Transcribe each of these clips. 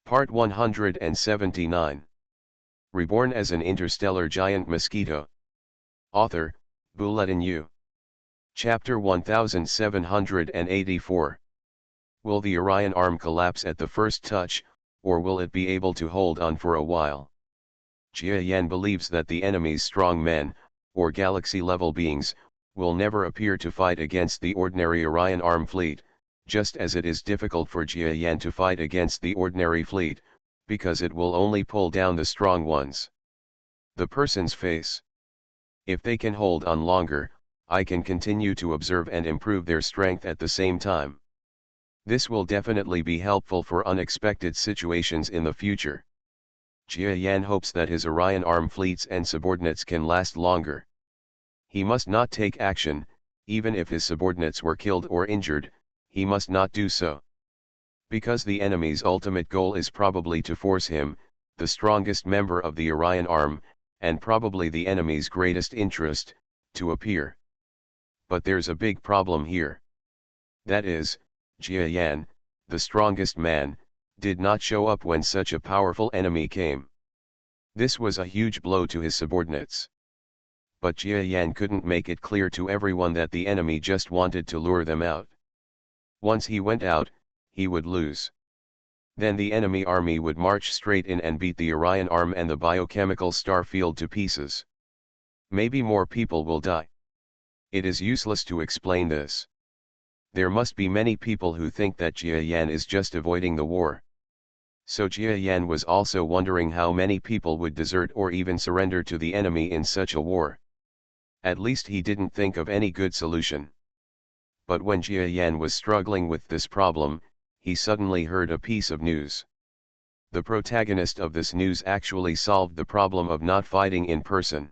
Part 179. Reborn as an interstellar giant mosquito. Author, Bulletin U. Chapter 1784. Will the Orion arm collapse at the first touch, or will it be able to hold on for a while? Jia Yan believes that the enemy's strong men, or galaxy-level beings, will never appear to fight against the ordinary Orion arm fleet, just as it is difficult for Jia Yan to fight against the ordinary fleet, because it will only pull down the strong ones. The person's face. If they can hold on longer, I can continue to observe and improve their strength at the same time. This will definitely be helpful for unexpected situations in the future. Jia Yan hopes that his Orion arm fleets and subordinates can last longer. He must not take action, even if his subordinates were killed or injured, he must not do so. Because the enemy's ultimate goal is probably to force him, the strongest member of the Orion arm, and probably the enemy's greatest interest, to appear. But there's a big problem here. That is, Jia Yan, the strongest man, did not show up when such a powerful enemy came. This was a huge blow to his subordinates. But Jia Yan couldn't make it clear to everyone that the enemy just wanted to lure them out. Once he went out, he would lose. Then the enemy army would march straight in and beat the Orion arm and the biochemical star field to pieces. Maybe more people will die. It is useless to explain this. There must be many people who think that Jia Yan is just avoiding the war. So Jia Yan was also wondering how many people would desert or even surrender to the enemy in such a war. At least he didn't think of any good solution. But when Jia Yan was struggling with this problem, he suddenly heard a piece of news. The protagonist of this news actually solved the problem of not fighting in person.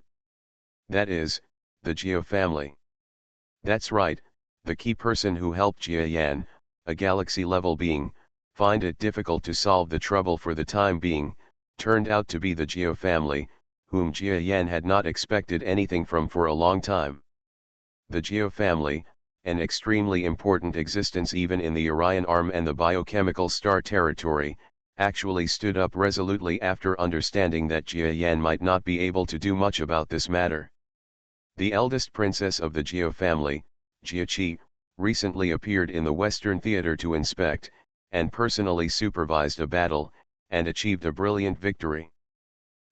That is, the Jia family. That's right, the key person who helped Jia Yan, a galaxy-level being, find it difficult to solve the trouble for the time being, turned out to be the Jia family, whom Jia Yan had not expected anything from for a long time. The Jia family, an extremely important existence even in the Orion arm and the biochemical star territory, actually stood up resolutely after understanding that Jia Yan might not be able to do much about this matter. The eldest princess of the Jia family, Jia Qi, recently appeared in the Western theater to inspect, and personally supervised a battle, and achieved a brilliant victory.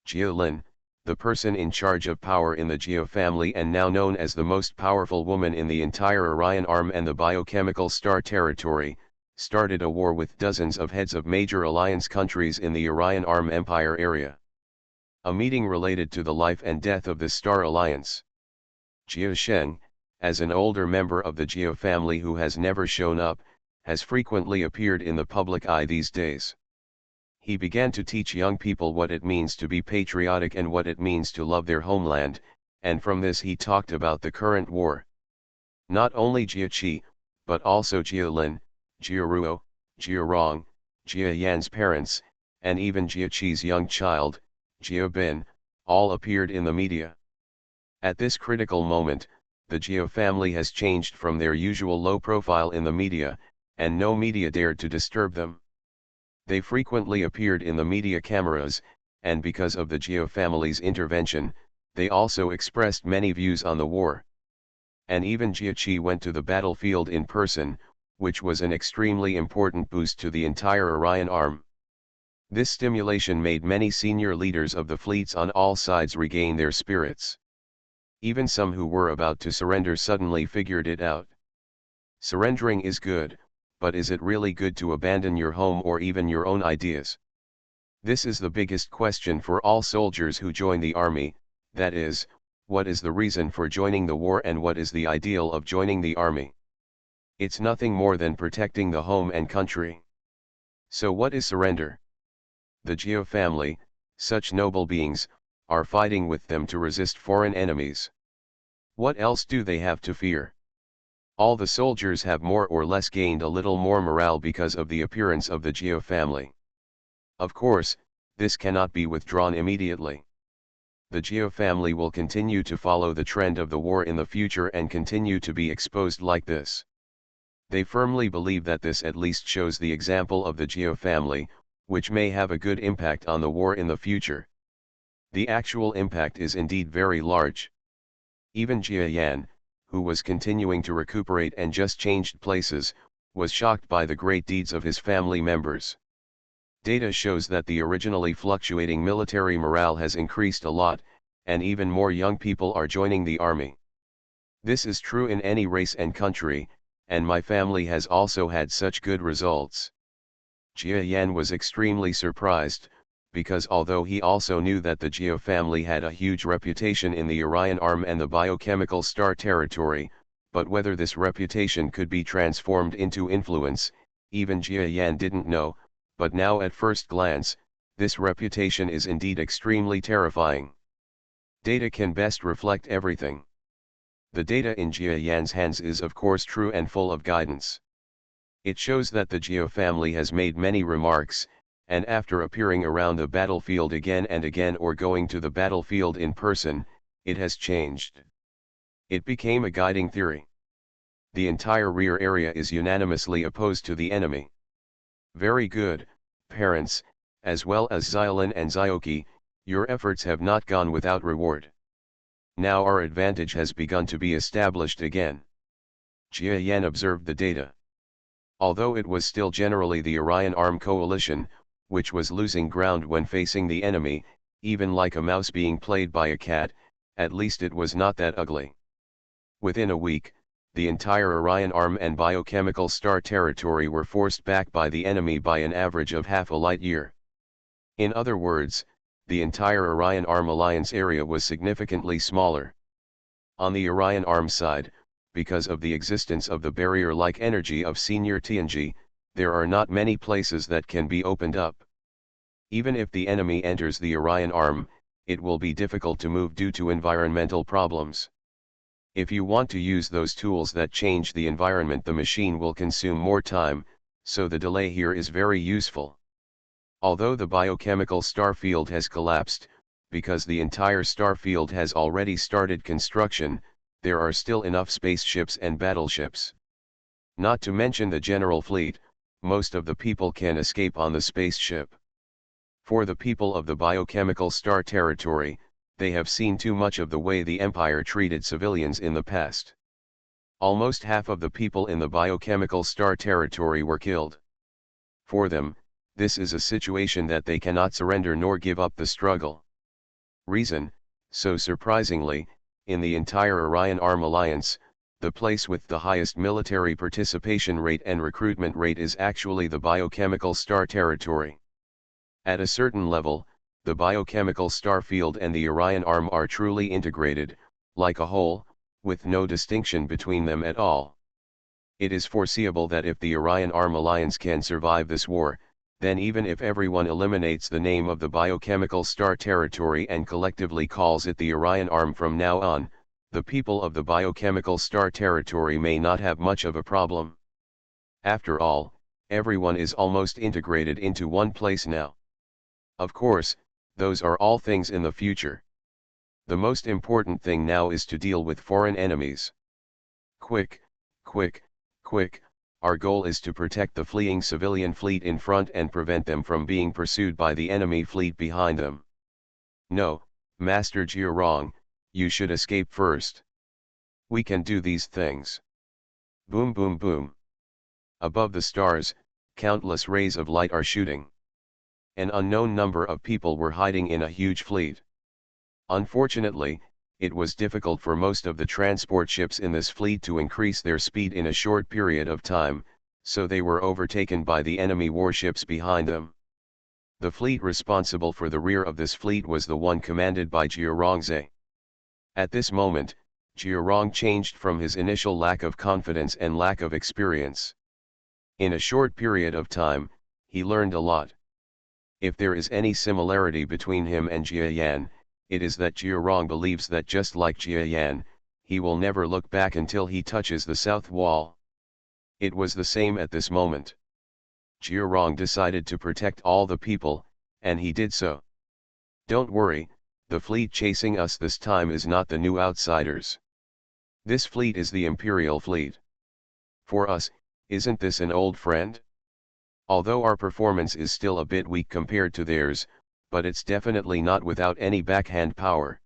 Jia Lin, the person in charge of power in the Jia family and now known as the most powerful woman in the entire Orion arm and the biochemical star territory, started a war with dozens of heads of major alliance countries in the Orion arm empire area. A meeting related to the life and death of the Star Alliance. Jia Sheng, as an older member of the Jia family who has never shown up, has frequently appeared in the public eye these days. He began to teach young people what it means to be patriotic and what it means to love their homeland, and from this he talked about the current war. Not only Jia Qi, but also Jia Lin, Jia Ruo, Jia Rong, Jia Yan's parents, and even Jia Qi's young child, Jia Bin, all appeared in the media. At this critical moment, the Jia family has changed from their usual low profile in the media, and no media dared to disturb them. They frequently appeared in the media cameras, and because of the Jia family's intervention, they also expressed many views on the war. And even Jia Qi went to the battlefield in person, which was an extremely important boost to the entire Orion arm. This stimulation made many senior leaders of the fleets on all sides regain their spirits. Even some who were about to surrender suddenly figured it out. Surrendering is good, but is it really good to abandon your home or even your own ideas? This is the biggest question for all soldiers who join the army, that is, what is the reason for joining the war and what is the ideal of joining the army? It's nothing more than protecting the home and country. So what is surrender? The Jia family, such noble beings, are fighting with them to resist foreign enemies. What else do they have to fear? All the soldiers have more or less gained a little more morale because of the appearance of the Jia family. Of course, this cannot be withdrawn immediately. The Jia family will continue to follow the trend of the war in the future and continue to be exposed like this. They firmly believe that this at least shows the example of the Jia family, which may have a good impact on the war in the future. The actual impact is indeed very large. Even Jia Yan, who was continuing to recuperate and just changed places, was shocked by the great deeds of his family members. Data shows that the originally fluctuating military morale has increased a lot, and even more young people are joining the army. This is true in any race and country, and my family has also had such good results. Jia Yan was extremely surprised, because although he also knew that the Jia family had a huge reputation in the Orion Arm and the biochemical star territory, but whether this reputation could be transformed into influence, even Jia Yan didn't know, but now at first glance, this reputation is indeed extremely terrifying. Data can best reflect everything. The data in Jia Yan's hands is of course true and full of guidance. It shows that the Jia family has made many remarks, and after appearing around the battlefield again and again or going to the battlefield in person, it has changed. It became a guiding theory. The entire rear area is unanimously opposed to the enemy. Very good, parents, as well as Xiaolin and Xiaoqi, your efforts have not gone without reward. Now our advantage has begun to be established again. Jia Yan observed the data. Although it was still generally the Orion Arm coalition, which was losing ground when facing the enemy, even like a mouse being played by a cat, at least it was not that ugly. Within a week, the entire Orion Arm and biochemical star territory were forced back by the enemy by an average of half a light year. In other words, the entire Orion Arm alliance area was significantly smaller. On the Orion Arm side, because of the existence of the barrier-like energy of Senior Tianji, there are not many places that can be opened up. Even if the enemy enters the Orion Arm, it will be difficult to move due to environmental problems. If you want to use those tools that change the environment, the machine will consume more time, so the delay here is very useful. Although the biochemical star field has collapsed, because the entire star field has already started construction, there are still enough spaceships and battleships. Not to mention the general fleet, most of the people can escape on the spaceship. For the people of the biochemical star territory, they have seen too much of the way the Empire treated civilians in the past. Almost half of the people in the biochemical star territory were killed. For them, this is a situation that they cannot surrender nor give up the struggle. Reason, so surprisingly, in the entire Orion Arm Alliance, the place with the highest military participation rate and recruitment rate is actually the biochemical star territory. At a certain level, the biochemical star field and the Orion Arm are truly integrated, like a whole, with no distinction between them at all. It is foreseeable that if the Orion Arm Alliance can survive this war, then even if everyone eliminates the name of the biochemical star territory and collectively calls it the Orion Arm from now on, the people of the biochemical star territory may not have much of a problem. After all, everyone is almost integrated into one place now. Of course, those are all things in the future. The most important thing now is to deal with foreign enemies. Quick, quick, quick, our goal is to protect the fleeing civilian fleet in front and prevent them from being pursued by the enemy fleet behind them. No, Master Jiarong, you should escape first. We can do these things. Boom boom boom. Above the stars, countless rays of light are shooting. An unknown number of people were hiding in a huge fleet. Unfortunately, it was difficult for most of the transport ships in this fleet to increase their speed in a short period of time, so they were overtaken by the enemy warships behind them. The fleet responsible for the rear of this fleet was the one commanded by Jiarongze. At this moment, Jiarong changed from his initial lack of confidence and lack of experience. In a short period of time, he learned a lot. If there is any similarity between him and Jia Yan, it is that Jiarong believes that just like Jia Yan, he will never look back until he touches the south wall. It was the same at this moment. Jiarong decided to protect all the people, and he did so. Don't worry, the fleet chasing us this time is not the new outsiders. This fleet is the Imperial fleet. For us, isn't this an old friend? Although our performance is still a bit weak compared to theirs, but it's definitely not without any backhand power.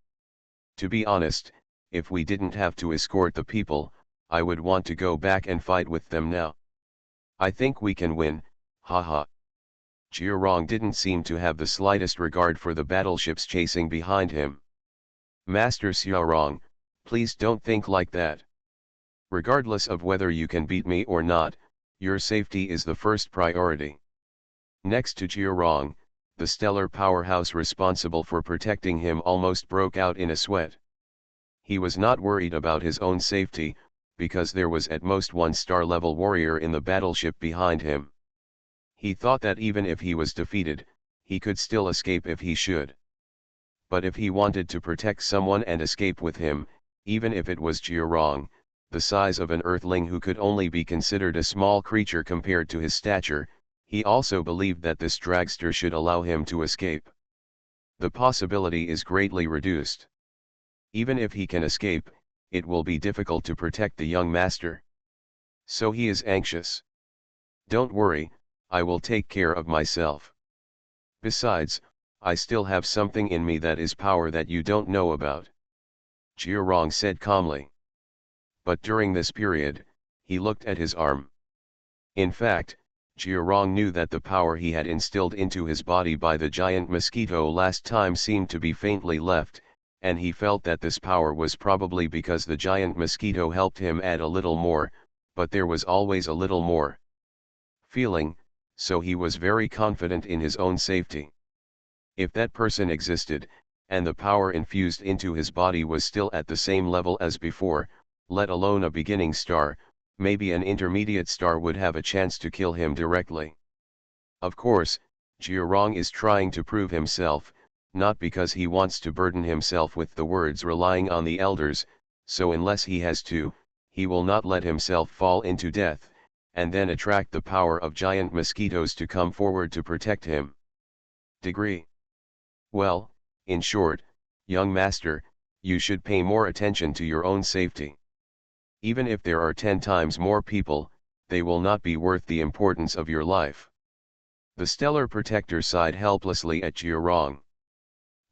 To be honest, if we didn't have to escort the people, I would want to go back and fight with them now. I think we can win, haha. Jiarong didn't seem to have the slightest regard for the battleships chasing behind him. Master Xiaorong, please don't think like that. Regardless of whether you can beat me or not, your safety is the first priority. Next to Jiarong, the stellar powerhouse responsible for protecting him almost broke out in a sweat. He was not worried about his own safety, because there was at most one star-level warrior in the battleship behind him. He thought that even if he was defeated, he could still escape if he should. But if he wanted to protect someone and escape with him, even if it was Jiarong, the size of an earthling who could only be considered a small creature compared to his stature, he also believed that this dragster should allow him to escape. The possibility is greatly reduced. Even if he can escape, it will be difficult to protect the young master. So he is anxious. Don't worry, I will take care of myself. Besides, I still have something in me that is power that you don't know about. Jiarong said calmly. But during this period, he looked at his arm. In fact, Jiarong knew that the power he had instilled into his body by the giant mosquito last time seemed to be faintly left, and he felt that this power was probably because the giant mosquito helped him add a little more, but there was always a little more feeling, so he was very confident in his own safety. If that person existed, and the power infused into his body was still at the same level as before, let alone a beginning star, maybe an intermediate star would have a chance to kill him directly. Of course, Jiarong is trying to prove himself, not because he wants to burden himself with the words relying on the elders, so unless he has to, he will not let himself fall into death, and then attract the power of giant mosquitoes to come forward to protect him. Degree. Well, in short, young master, you should pay more attention to your own safety. Even if there are 10 times more people, they will not be worth the importance of your life. The stellar protector sighed helplessly at Jiarong.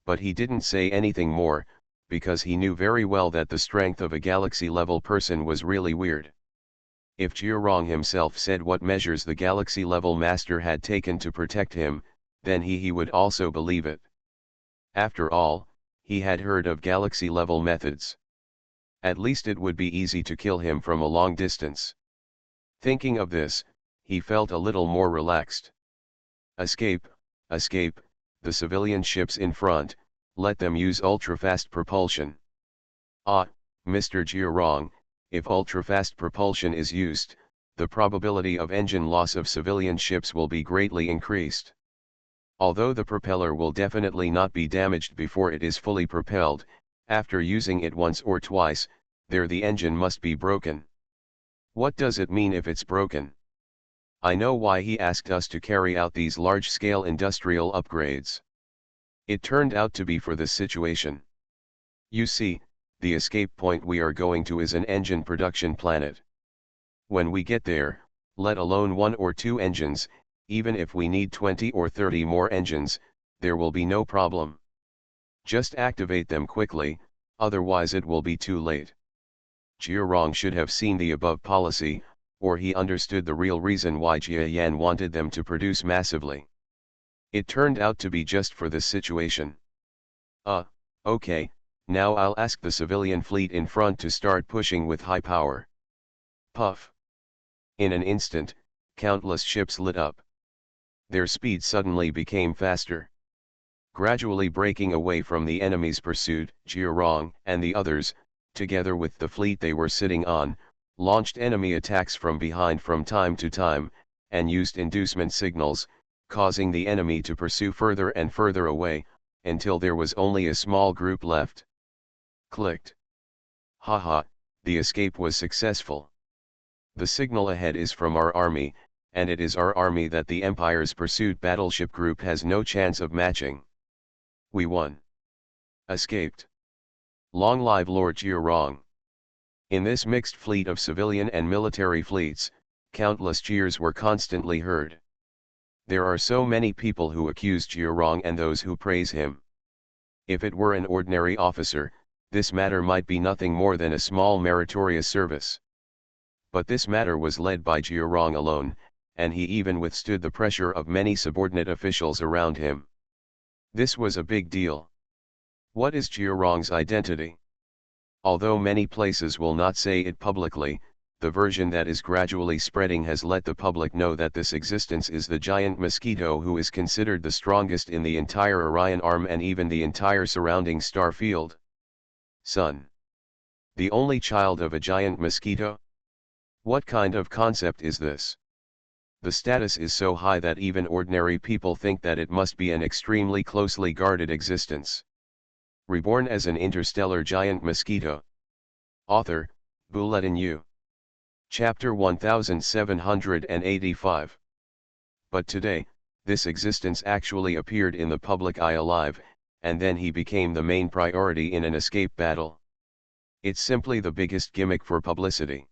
But he didn't say anything more, because he knew very well that the strength of a galaxy-level person was really weird. If Jiarong himself said what measures the galaxy-level master had taken to protect him, then he would also believe it. After all, he had heard of galaxy-level methods. At least it would be easy to kill him from a long distance. Thinking of this, he felt a little more relaxed. Escape, escape, the civilian ships in front, let them use ultra-fast propulsion. Ah, Mr. Jiarong, if ultra-fast propulsion is used, the probability of engine loss of civilian ships will be greatly increased. Although the propeller will definitely not be damaged before it is fully propelled, after using it once or twice, the engine must be broken. What does it mean if it's broken? I know why he asked us to carry out these large-scale industrial upgrades. It turned out to be for this situation. You see, the escape point we are going to is an engine production planet. When we get there, let alone 1 or 2 engines, even if we need 20 or 30 more engines, there will be no problem. Just activate them quickly, otherwise it will be too late. Jiarong should have seen the above policy, or he understood the real reason why Jia Yan wanted them to produce massively. It turned out to be just for this situation. Okay, now I'll ask the civilian fleet in front to start pushing with high power. Puff. In an instant, countless ships lit up. Their speed suddenly became faster. Gradually breaking away from the enemy's pursuit, Jiarong and the others, together with the fleet they were sitting on, launched enemy attacks from behind from time to time, and used inducement signals, causing the enemy to pursue further and further away, until there was only a small group left. Clicked. Haha, the escape was successful. The signal ahead is from our army, and it is our army that the Empire's pursuit battleship group has no chance of matching. We won. Escaped. Long live Lord Jiarong. In this mixed fleet of civilian and military fleets, countless cheers were constantly heard. There are so many people who accuse Jiarong and those who praise him. If it were an ordinary officer, this matter might be nothing more than a small meritorious service. But this matter was led by Jiarong alone, and he even withstood the pressure of many subordinate officials around him. This was a big deal. What is Jiarong's identity? Although many places will not say it publicly, the version that is gradually spreading has let the public know that this existence is the giant Mosquito, who is considered the strongest in the entire Orion arm and even the entire surrounding star field. Son. The only child of a giant Mosquito? What kind of concept is this? The status is so high that even ordinary people think that it must be an extremely closely guarded existence. Reborn as an interstellar giant Mosquito. Author, Bulletin U. Chapter 1785. But today, this existence actually appeared in the public eye alive, and then he became the main priority in an escape battle. It's simply the biggest gimmick for publicity.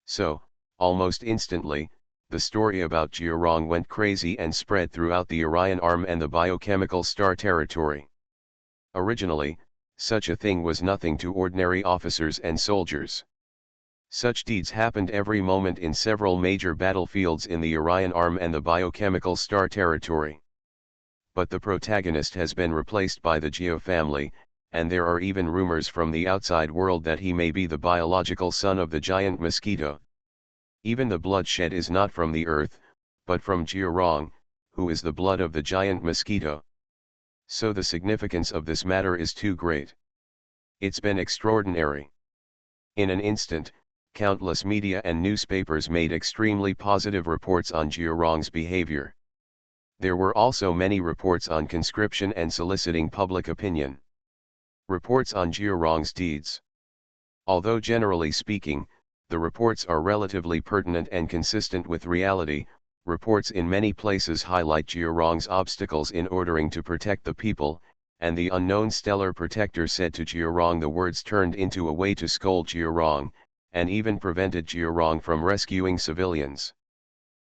So, almost instantly, the story about Jiarong went crazy and spread throughout the Orion arm and the biochemical star territory. Originally, such a thing was nothing to ordinary officers and soldiers. Such deeds happened every moment in several major battlefields in the Orion arm and the biochemical star territory. But the protagonist has been replaced by the Geo family, and there are even rumors from the outside world that he may be the biological son of the giant Mosquito. Even the bloodshed is not from the earth, but from Jiarong, who is the blood of the giant Mosquito. So the significance of this matter is too great. It's been extraordinary. In an instant, countless media and newspapers made extremely positive reports on Jiarong's behavior. There were also many reports on conscription and soliciting public opinion. Reports on Jiarong's deeds. Although generally speaking, the reports are relatively pertinent and consistent with reality, reports in many places highlight Jiarong's obstacles in ordering to protect the people, and the unknown stellar protector said to Jiarong the words turned into a way to scold Jiarong, and even prevented Jiarong from rescuing civilians.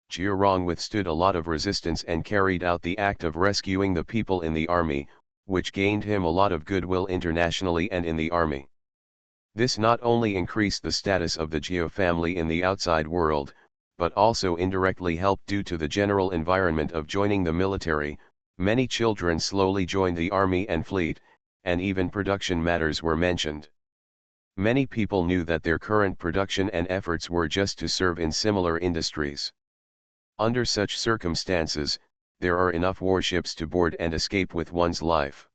Jiarong withstood a lot of resistance and carried out the act of rescuing the people in the army, which gained him a lot of goodwill internationally and in the army. This not only increased the status of the Geo family in the outside world, but also indirectly helped due to the general environment of joining the military. Many children slowly joined the army and fleet, and even production matters were mentioned. Many people knew that their current production and efforts were just to serve in similar industries. Under such circumstances, there are enough warships to board and escape with one's life.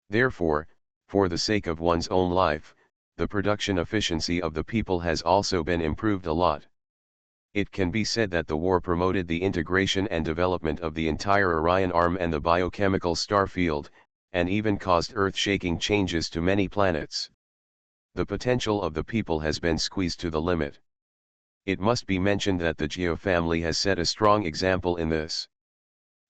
Therefore, for the sake of one's own life, the production efficiency of the people has also been improved a lot. It can be said that the war promoted the integration and development of the entire Orion arm and the biochemical star field, and even caused earth-shaking changes to many planets. The potential of the people has been squeezed to the limit. It must be mentioned that the Geo family has set a strong example in this.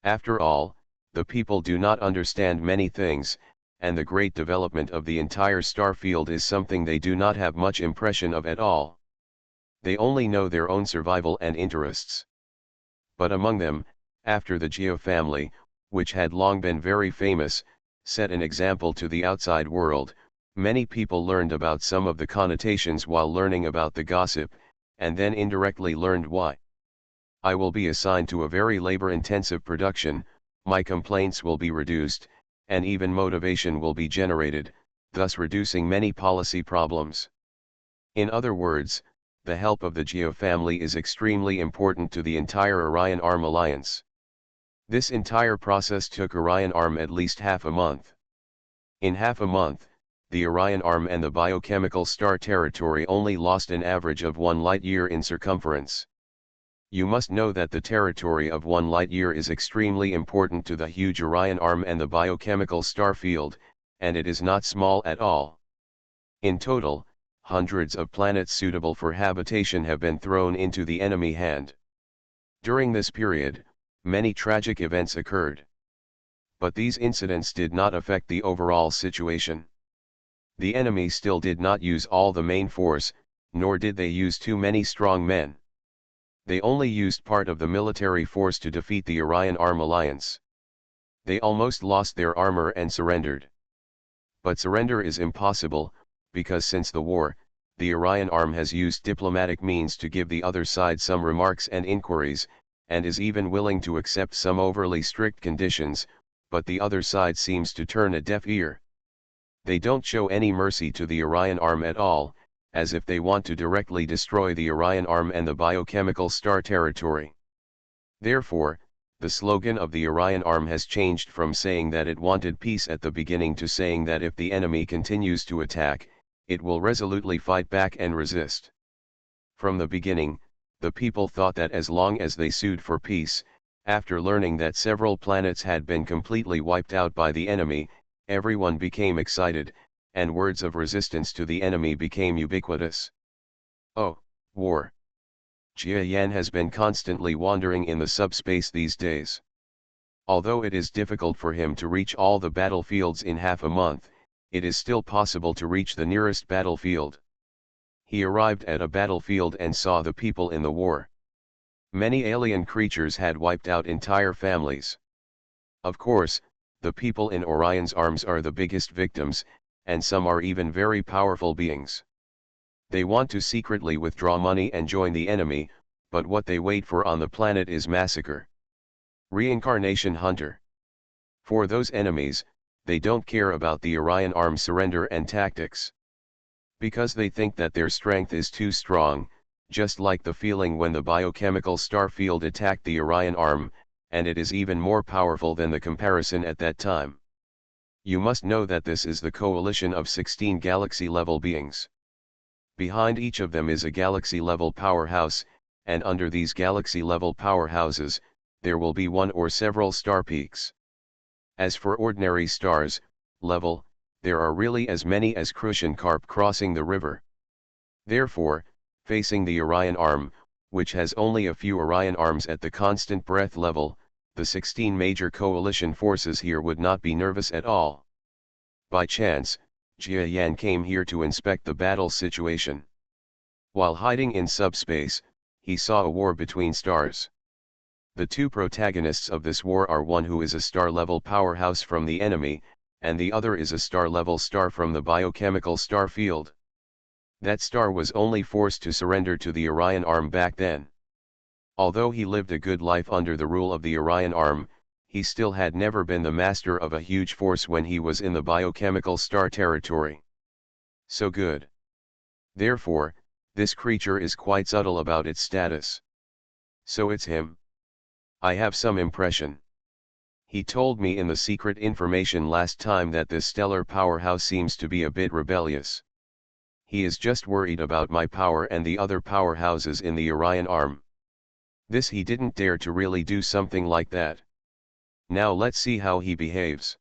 After all, the people do not understand many things, and the great development of the entire star field is something they do not have much impression of at all. They only know their own survival and interests. But among them, after the Geo family, which had long been very famous, set an example to the outside world, many people learned about some of the connotations while learning about the gossip, and then indirectly learned why. I will be assigned to a very labor-intensive production, my complaints will be reduced, and even motivation will be generated, thus reducing many policy problems. In other words, the help of the Geo family is extremely important to the entire Orion Arm alliance. This entire process took Orion Arm at least half a month. In half a month, the Orion Arm and the biochemical star territory only lost an average of 1 light-year in circumference. You must know that the territory of 1 light-year is extremely important to the huge Orion Arm and the biochemical star field, and it is not small at all. In total, hundreds of planets suitable for habitation have been thrown into the enemy hand. During this period, many tragic events occurred. But these incidents did not affect the overall situation. The enemy still did not use all the main force, nor did they use too many strong men. They only used part of the military force to defeat the Orion Arm Alliance. They almost lost their armor and surrendered. But surrender is impossible, because since the war, the Orion Arm has used diplomatic means to give the other side some remarks and inquiries, and is even willing to accept some overly strict conditions, but the other side seems to turn a deaf ear. They don't show any mercy to the Orion Arm at all, as if they want to directly destroy the Orion Arm and the biochemical star territory. Therefore, the slogan of the Orion Arm has changed from saying that it wanted peace at the beginning to saying that if the enemy continues to attack, it will resolutely fight back and resist. From the beginning, the people thought that as long as they sued for peace, after learning that several planets had been completely wiped out by the enemy, everyone became excited, and words of resistance to the enemy became ubiquitous. Oh, war. Jia Yan has been constantly wandering in the subspace these days. Although it is difficult for him to reach all the battlefields in half a month, it is still possible to reach the nearest battlefield. He arrived at a battlefield and saw the people in the war. Many alien creatures had wiped out entire families. Of course, the people in Orion's arms are the biggest victims, and some are even very powerful beings. They want to secretly withdraw money and join the enemy, but what they wait for on the planet is massacre. Reincarnation hunter. For those enemies, they don't care about the Orion Arm surrender and tactics. Because they think that their strength is too strong, just like the feeling when the biochemical star field attacked the Orion Arm, and it is even more powerful than the comparison at that time. You must know that this is the coalition of 16 galaxy-level beings. Behind each of them is a galaxy-level powerhouse, and under these galaxy-level powerhouses, there will be one or several star peaks. As for ordinary stars, level, there are really as many as crucian carp crossing the river. Therefore, facing the Orion Arm, which has only a few Orion Arms at the constant breath level, the 16 major coalition forces here would not be nervous at all. By chance, Jia Yan came here to inspect the battle situation. While hiding in subspace, he saw a war between stars. The two protagonists of this war are one who is a star-level powerhouse from the enemy, and the other is a star-level star from the biochemical star field. That star was only forced to surrender to the Orion Arm back then. Although he lived a good life under the rule of the Orion Arm, he still had never been the master of a huge force when he was in the biochemical star territory. So good. Therefore, this creature is quite subtle about its status. So it's him. I have some impression. He told me in the secret information last time that this stellar powerhouse seems to be a bit rebellious. He is just worried about my power and the other powerhouses in the Orion Arm. This he didn't dare to really do something like that. Now let's see how he behaves.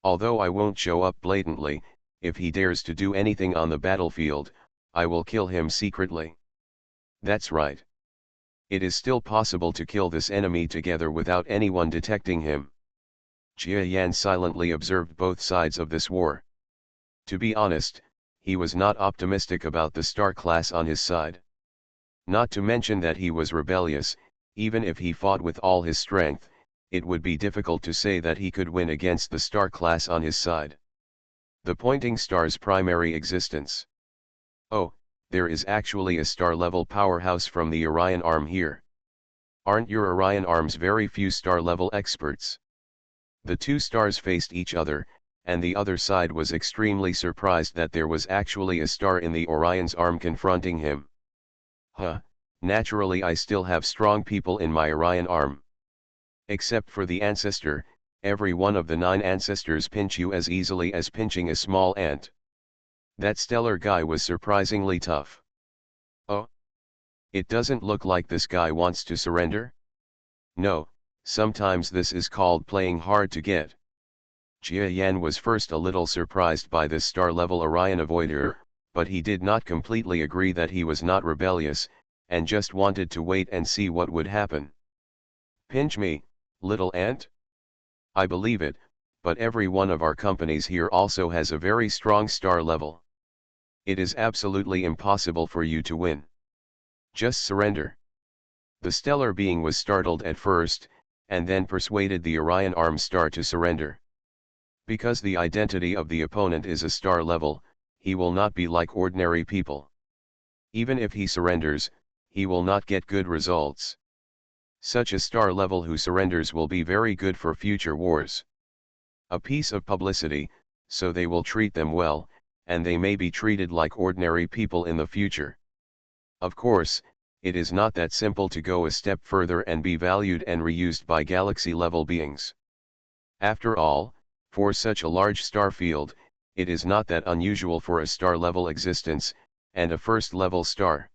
Although I won't show up blatantly, if he dares to do anything on the battlefield, I will kill him secretly. That's right. It is still possible to kill this enemy together without anyone detecting him. Jia Yan silently observed both sides of this war. To be honest, he was not optimistic about the star class on his side. Not to mention that he was rebellious, even if he fought with all his strength, it would be difficult to say that he could win against the star class on his side. The pointing star's primary existence. Oh, there is actually a star-level powerhouse from the Orion Arm here. Aren't your Orion Arms very few star-level experts? The two stars faced each other, and the other side was extremely surprised that there was actually a star in the Orion's arm confronting him. Naturally I still have strong people in my Orion Arm. Except for the ancestor, every one of the 9 ancestors pinch you as easily as pinching a small ant. That stellar guy was surprisingly tough. Oh? It doesn't look like this guy wants to surrender? No, sometimes this is called playing hard to get. Jia Yan was first a little surprised by this star-level Orion avoider, but he did not completely agree that he was not rebellious, and just wanted to wait and see what would happen. Pinch me, little ant? I believe it, but every one of our companies here also has a very strong star level. It is absolutely impossible for you to win. Just surrender. The stellar being was startled at first, and then persuaded the Orion arm star to surrender. Because the identity of the opponent is a star level, he will not be like ordinary people. Even if he surrenders, he will not get good results. Such a star level who surrenders will be very good for future wars. A piece of publicity, so they will treat them well, and they may be treated like ordinary people in the future. Of course, it is not that simple to go a step further and be valued and reused by galaxy-level beings. After all, for such a large star field, it is not that unusual for a star-level existence, and a first-level star.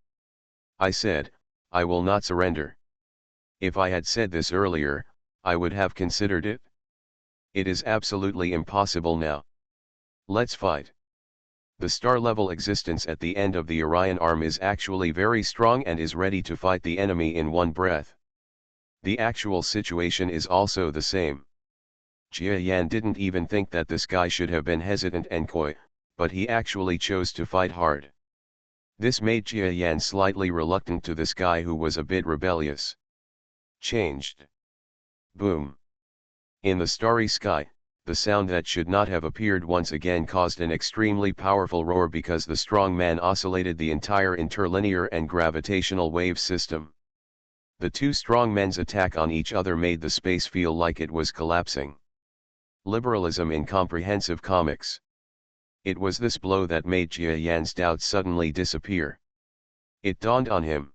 I said, I will not surrender. If I had said this earlier, I would have considered it. It is absolutely impossible now. Let's fight. The star-level existence at the end of the Orion arm is actually very strong and is ready to fight the enemy in one breath. The actual situation is also the same. Jia Yan didn't even think that this guy should have been hesitant and coy, but he actually chose to fight hard. This made Jia Yan slightly reluctant to this guy who was a bit rebellious. Changed. Boom. In the starry sky, the sound that should not have appeared once again caused an extremely powerful roar because the strong man oscillated the entire interlinear and gravitational wave system. The two strong men's attack on each other made the space feel like it was collapsing. Liberalism in comprehensive comics. It was this blow that made Jia Yan's doubts suddenly disappear. It dawned on him.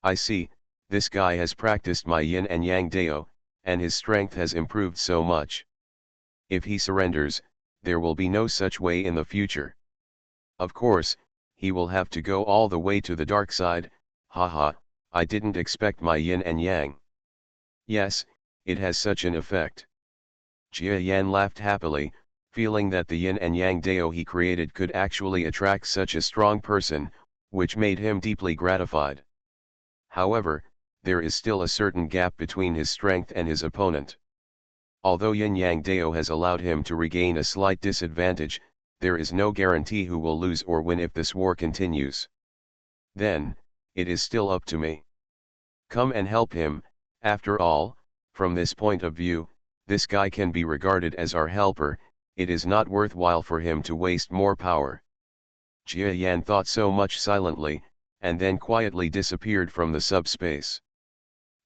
I see, this guy has practiced my yin and yang dao, and his strength has improved so much. If he surrenders, there will be no such way in the future. Of course, he will have to go all the way to the dark side. Haha, I didn't expect my yin and yang. Yes, it has such an effect. Jia Yan laughed happily, feeling that the yin and yang dao he created could actually attract such a strong person, which made him deeply gratified. However, there is still a certain gap between his strength and his opponent. Although yin-yang dao has allowed him to regain a slight disadvantage, there is no guarantee who will lose or win if this war continues. Then, it is still up to me. Come and help him. After all, from this point of view, this guy can be regarded as our helper. It is not worthwhile for him to waste more power. Jia Yan thought so much silently, and then quietly disappeared from the subspace.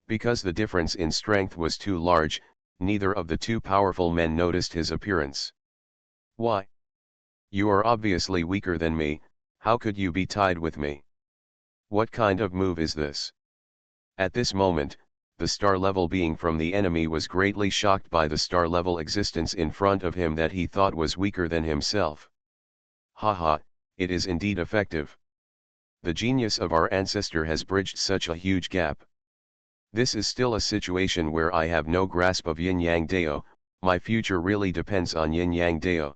Because the difference in strength was too large, neither of the two powerful men noticed his appearance. Why? You are obviously weaker than me, how could you be tied with me? What kind of move is this? At this moment, the star-level being from the enemy was greatly shocked by the star-level existence in front of him that he thought was weaker than himself. Haha, it is indeed effective. The genius of our ancestor has bridged such a huge gap. This is still a situation where I have no grasp of yin-yang dao, my future really depends on yin-yang dao.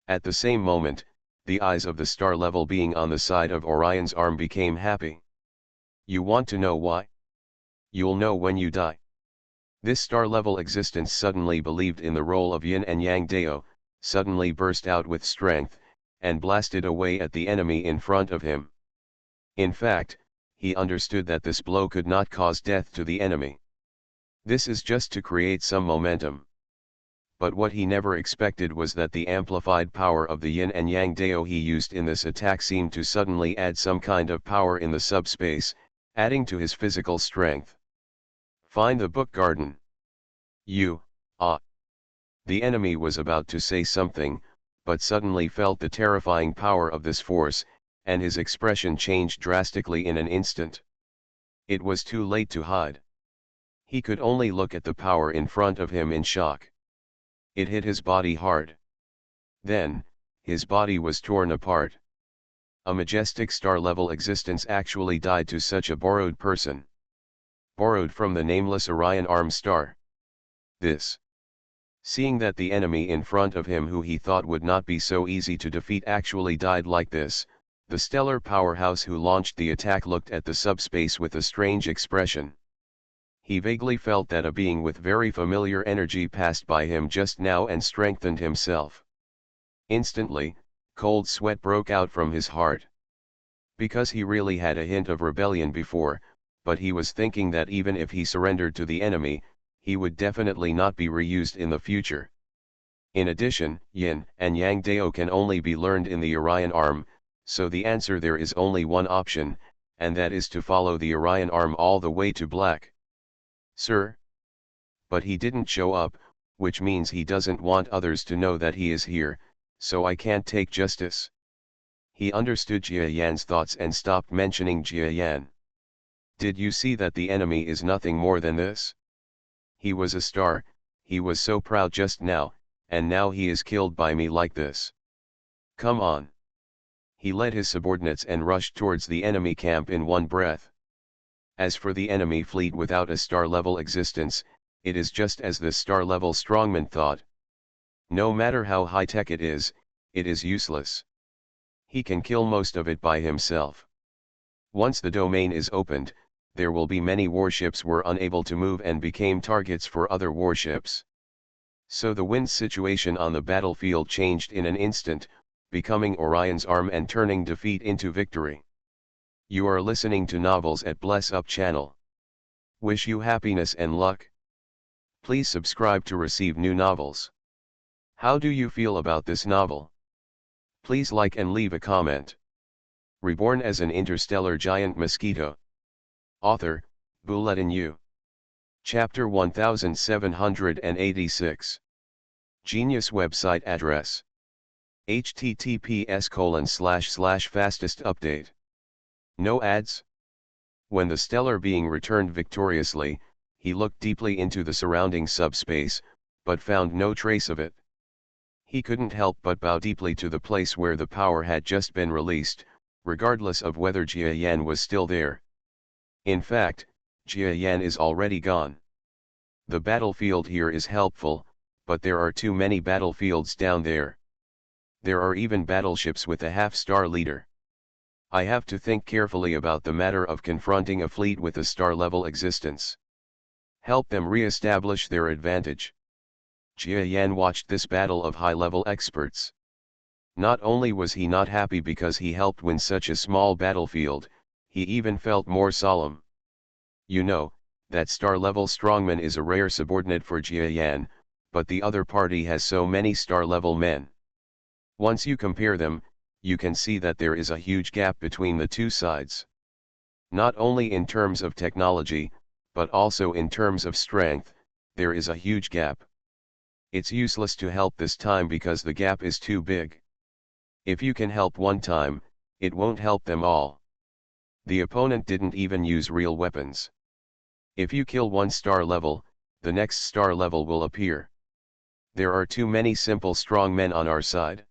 At the same moment, the eyes of the star-level being on the side of Orion's arm became happy. You want to know why? You'll know when you die. This star-level existence suddenly believed in the role of yin and yang dao, suddenly burst out with strength, and blasted away at the enemy in front of him. In fact, he understood that this blow could not cause death to the enemy. This is just to create some momentum. But what he never expected was that the amplified power of the yin and yang dao he used in this attack seemed to suddenly add some kind of power in the subspace, adding to his physical strength. Find the book garden. The enemy was about to say something, but suddenly felt the terrifying power of this force, and his expression changed drastically in an instant. It was too late to hide. He could only look at the power in front of him in shock. It hit his body hard. Then, his body was torn apart. A majestic star-level existence actually died to such a borrowed person. Borrowed from the nameless Orion arm star. Seeing that the enemy in front of him who he thought would not be so easy to defeat actually died like this, the stellar powerhouse who launched the attack looked at the subspace with a strange expression. He vaguely felt that a being with very familiar energy passed by him just now and strengthened himself. Instantly, cold sweat broke out from his heart. Because he really had a hint of rebellion before, but he was thinking that even if he surrendered to the enemy, he would definitely not be reused in the future. In addition, Yin and Yang Dao can only be learned in the Orion arm, so the answer there is only one option, and that is to follow the Orion arm all the way to black. Sir? But he didn't show up, which means he doesn't want others to know that he is here, so I can't take justice. He understood Jia Yan's thoughts and stopped mentioning Jia Yan. Did you see that the enemy is nothing more than this? He was a star, he was so proud just now, and now he is killed by me like this. Come on. He led his subordinates and rushed towards the enemy camp in one breath. As for the enemy fleet without a star-level existence, it is just as the star-level strongman thought. No matter how high-tech it is useless. He can kill most of it by himself. Once the domain is opened, there will be many warships were unable to move and became targets for other warships. So the wind situation on the battlefield changed in an instant, becoming Orion's arm and turning defeat into victory. You are listening to Novels at Bless Up channel. Wish you happiness and luck. Please subscribe to receive new novels. How do you feel about this novel? Please like and leave a comment. Reborn as an interstellar giant mosquito. Author, Bulletin U. Chapter 1786. Genius website address. https://fastest update. No ads? When the stellar being returned victoriously, he looked deeply into the surrounding subspace, but found no trace of it. He couldn't help but bow deeply to the place where the power had just been released, regardless of whether Jia Yan was still there. In fact, Jia Yan is already gone. The battlefield here is helpful, but there are too many battlefields down there. There are even battleships with a half-star leader. I have to think carefully about the matter of confronting a fleet with a star-level existence. Help them re-establish their advantage. Jia Yan watched this battle of high-level experts. Not only was he not happy because he helped win such a small battlefield, he even felt more solemn. You know, that star-level strongman is a rare subordinate for Jia Yan, but the other party has so many star-level men. Once you compare them, you can see that there is a huge gap between the two sides. Not only in terms of technology, but also in terms of strength, there is a huge gap. It's useless to help this time because the gap is too big. If you can help one time, it won't help them all. The opponent didn't even use real weapons. If you kill one star level, the next star level will appear. There are too many simple strong men on our side.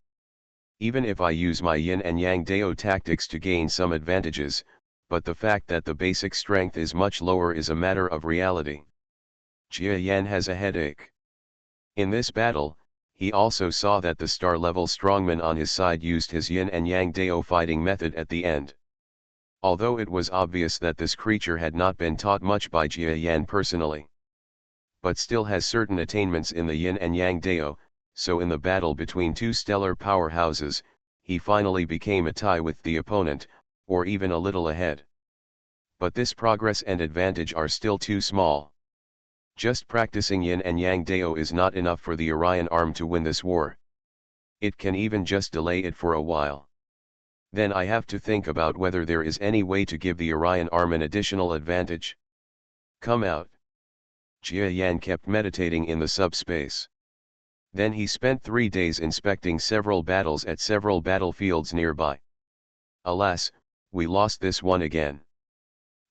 Even if I use my yin and yang dao tactics to gain some advantages, but the fact that the basic strength is much lower is a matter of reality. Jia Yan has a headache. In this battle, he also saw that the star-level strongman on his side used his yin and yang dao fighting method at the end. Although it was obvious that this creature had not been taught much by Jia Yan personally, but still has certain attainments in the yin and yang dao, so in the battle between two stellar powerhouses, he finally became a tie with the opponent, or even a little ahead. But this progress and advantage are still too small. Just practicing yin and yang dao is not enough for the Orion arm to win this war. It can even just delay it for a while. Then I have to think about whether there is any way to give the Orion arm an additional advantage. Come out. Jia Yan kept meditating in the subspace. Then he spent 3 days inspecting several battles at several battlefields nearby. Alas, we lost this one again.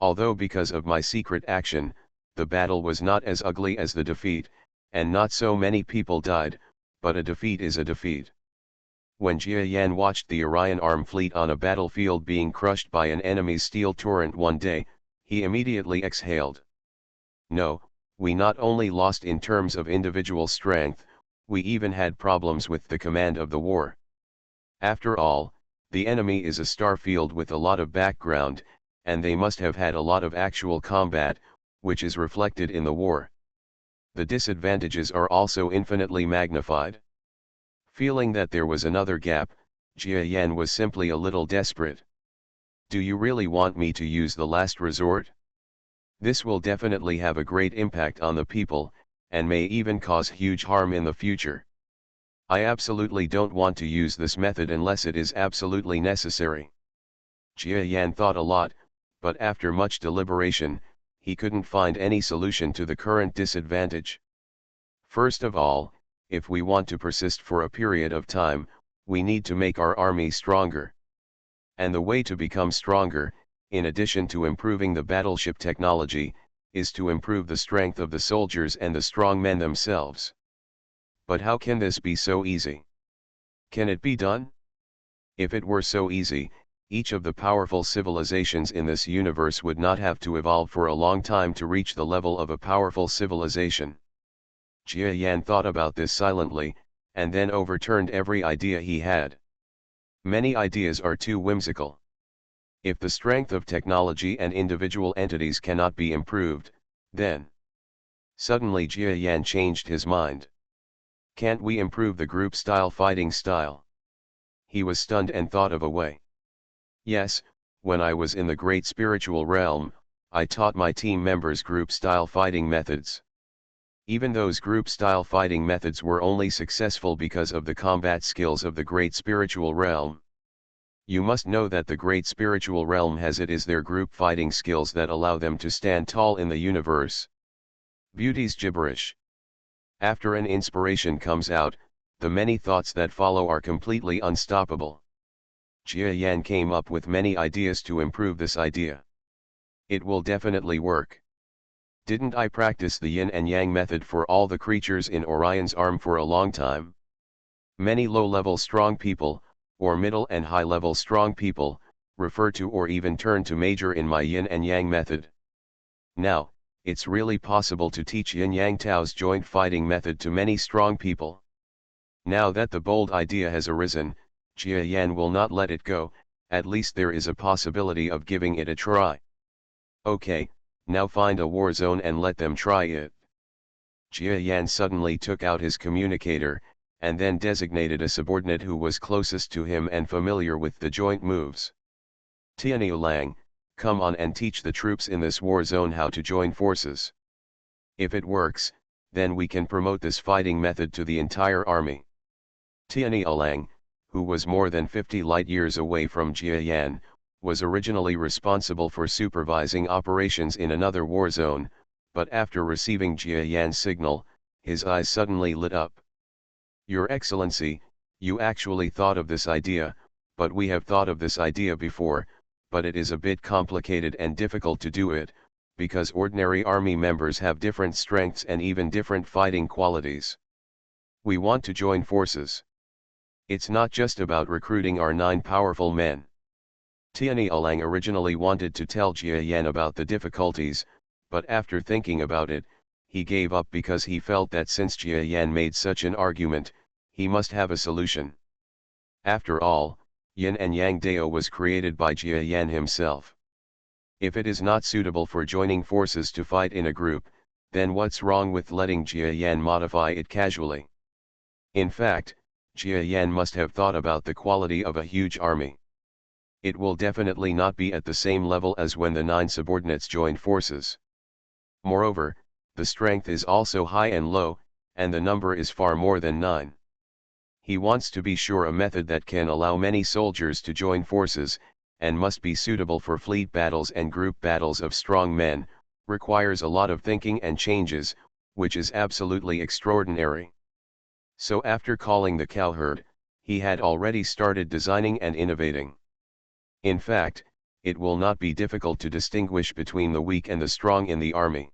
Although because of my secret action, the battle was not as ugly as the defeat, and not so many people died, but a defeat is a defeat. When Jia Yan watched the Orion arm fleet on a battlefield being crushed by an enemy's steel torrent one day, he immediately exhaled. No, we not only lost in terms of individual strength, we even had problems with the command of the war. After all, the enemy is a star field with a lot of background, and they must have had a lot of actual combat, which is reflected in the war. The disadvantages are also infinitely magnified. Feeling that there was another gap, Jia Yan was simply a little desperate. Do you really want me to use the last resort? This will definitely have a great impact on the people, and may even cause huge harm in the future. I absolutely don't want to use this method unless it is absolutely necessary. Jia Yan thought a lot, but after much deliberation, he couldn't find any solution to the current disadvantage. First of all, if we want to persist for a period of time, we need to make our army stronger. And the way to become stronger, in addition to improving the battleship technology, is to improve the strength of the soldiers and the strong men themselves. But how can this be so easy? Can it be done? If it were so easy, each of the powerful civilizations in this universe would not have to evolve for a long time to reach the level of a powerful civilization. Jia Yan thought about this silently, and then overturned every idea he had. Many ideas are too whimsical. If the strength of technology and individual entities cannot be improved, then... Suddenly Jia Yan changed his mind. Can't we improve the group-style fighting style? He was stunned and thought of a way. Yes, when I was in the great spiritual realm, I taught my team members group-style fighting methods. Even those group-style fighting methods were only successful because of the combat skills of the great spiritual realm. You must know that the great spiritual realm has it is their group fighting skills that allow them to stand tall in the universe. Beauty's gibberish. After an inspiration comes out, the many thoughts that follow are completely unstoppable. Jia Yan came up with many ideas to improve this idea. It will definitely work. Didn't I practice the yin and yang method for all the creatures in Orion's arm for a long time? Many low-level strong people, or middle and high-level strong people, refer to or even turn to major in my yin and yang method. Now, it's really possible to teach Yin Yang Tao's joint fighting method to many strong people. Now that the bold idea has arisen, Jia Yan will not let it go, at least there is a possibility of giving it a try. Okay, now find a war zone and let them try it. Jia Yan suddenly took out his communicator, and then designated a subordinate who was closest to him and familiar with the joint moves. Tianyu Lang, come on and teach the troops in this war zone how to join forces. If it works, then we can promote this fighting method to the entire army. Tianyu Lang, who was more than 50 light-years away from Jia Yan, was originally responsible for supervising operations in another war zone, but after receiving Jia Yan's signal, his eyes suddenly lit up. Your Excellency, you actually thought of this idea, but we have thought of this idea before, but it is a bit complicated and difficult to do it, because ordinary army members have different strengths and even different fighting qualities. We want to join forces. It's not just about recruiting our 9 powerful men. Tianyu Lang originally wanted to tell Jia Yan about the difficulties, but after thinking about it, he gave up because he felt that since Jia Yan made such an argument, he must have a solution. After all, Yin and Yang Dao was created by Jia Yan himself. If it is not suitable for joining forces to fight in a group, then what's wrong with letting Jia Yan modify it casually? In fact, Jia Yan must have thought about the quality of a huge army. It will definitely not be at the same level as when the 9 subordinates joined forces. Moreover, the strength is also high and low, and the number is far more than 9. He wants to be sure a method that can allow many soldiers to join forces, and must be suitable for fleet battles and group battles of strong men, requires a lot of thinking and changes, which is absolutely extraordinary. So after calling the cowherd, he had already started designing and innovating. In fact, it will not be difficult to distinguish between the weak and the strong in the army.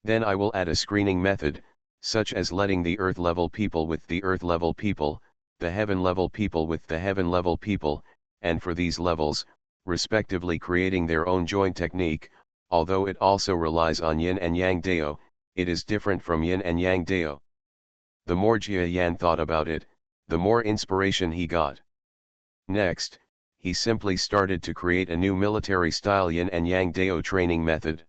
Then I will add a screening method, such as letting the earth-level people with the earth-level people, the heaven-level people with the heaven-level people, and for these levels, respectively creating their own joint technique. Although it also relies on Yin and Yang Dao, it is different from Yin and Yang Dao. The more Jia Yan thought about it, the more inspiration he got. Next, he simply started to create a new military-style Yin and Yang Dao training method.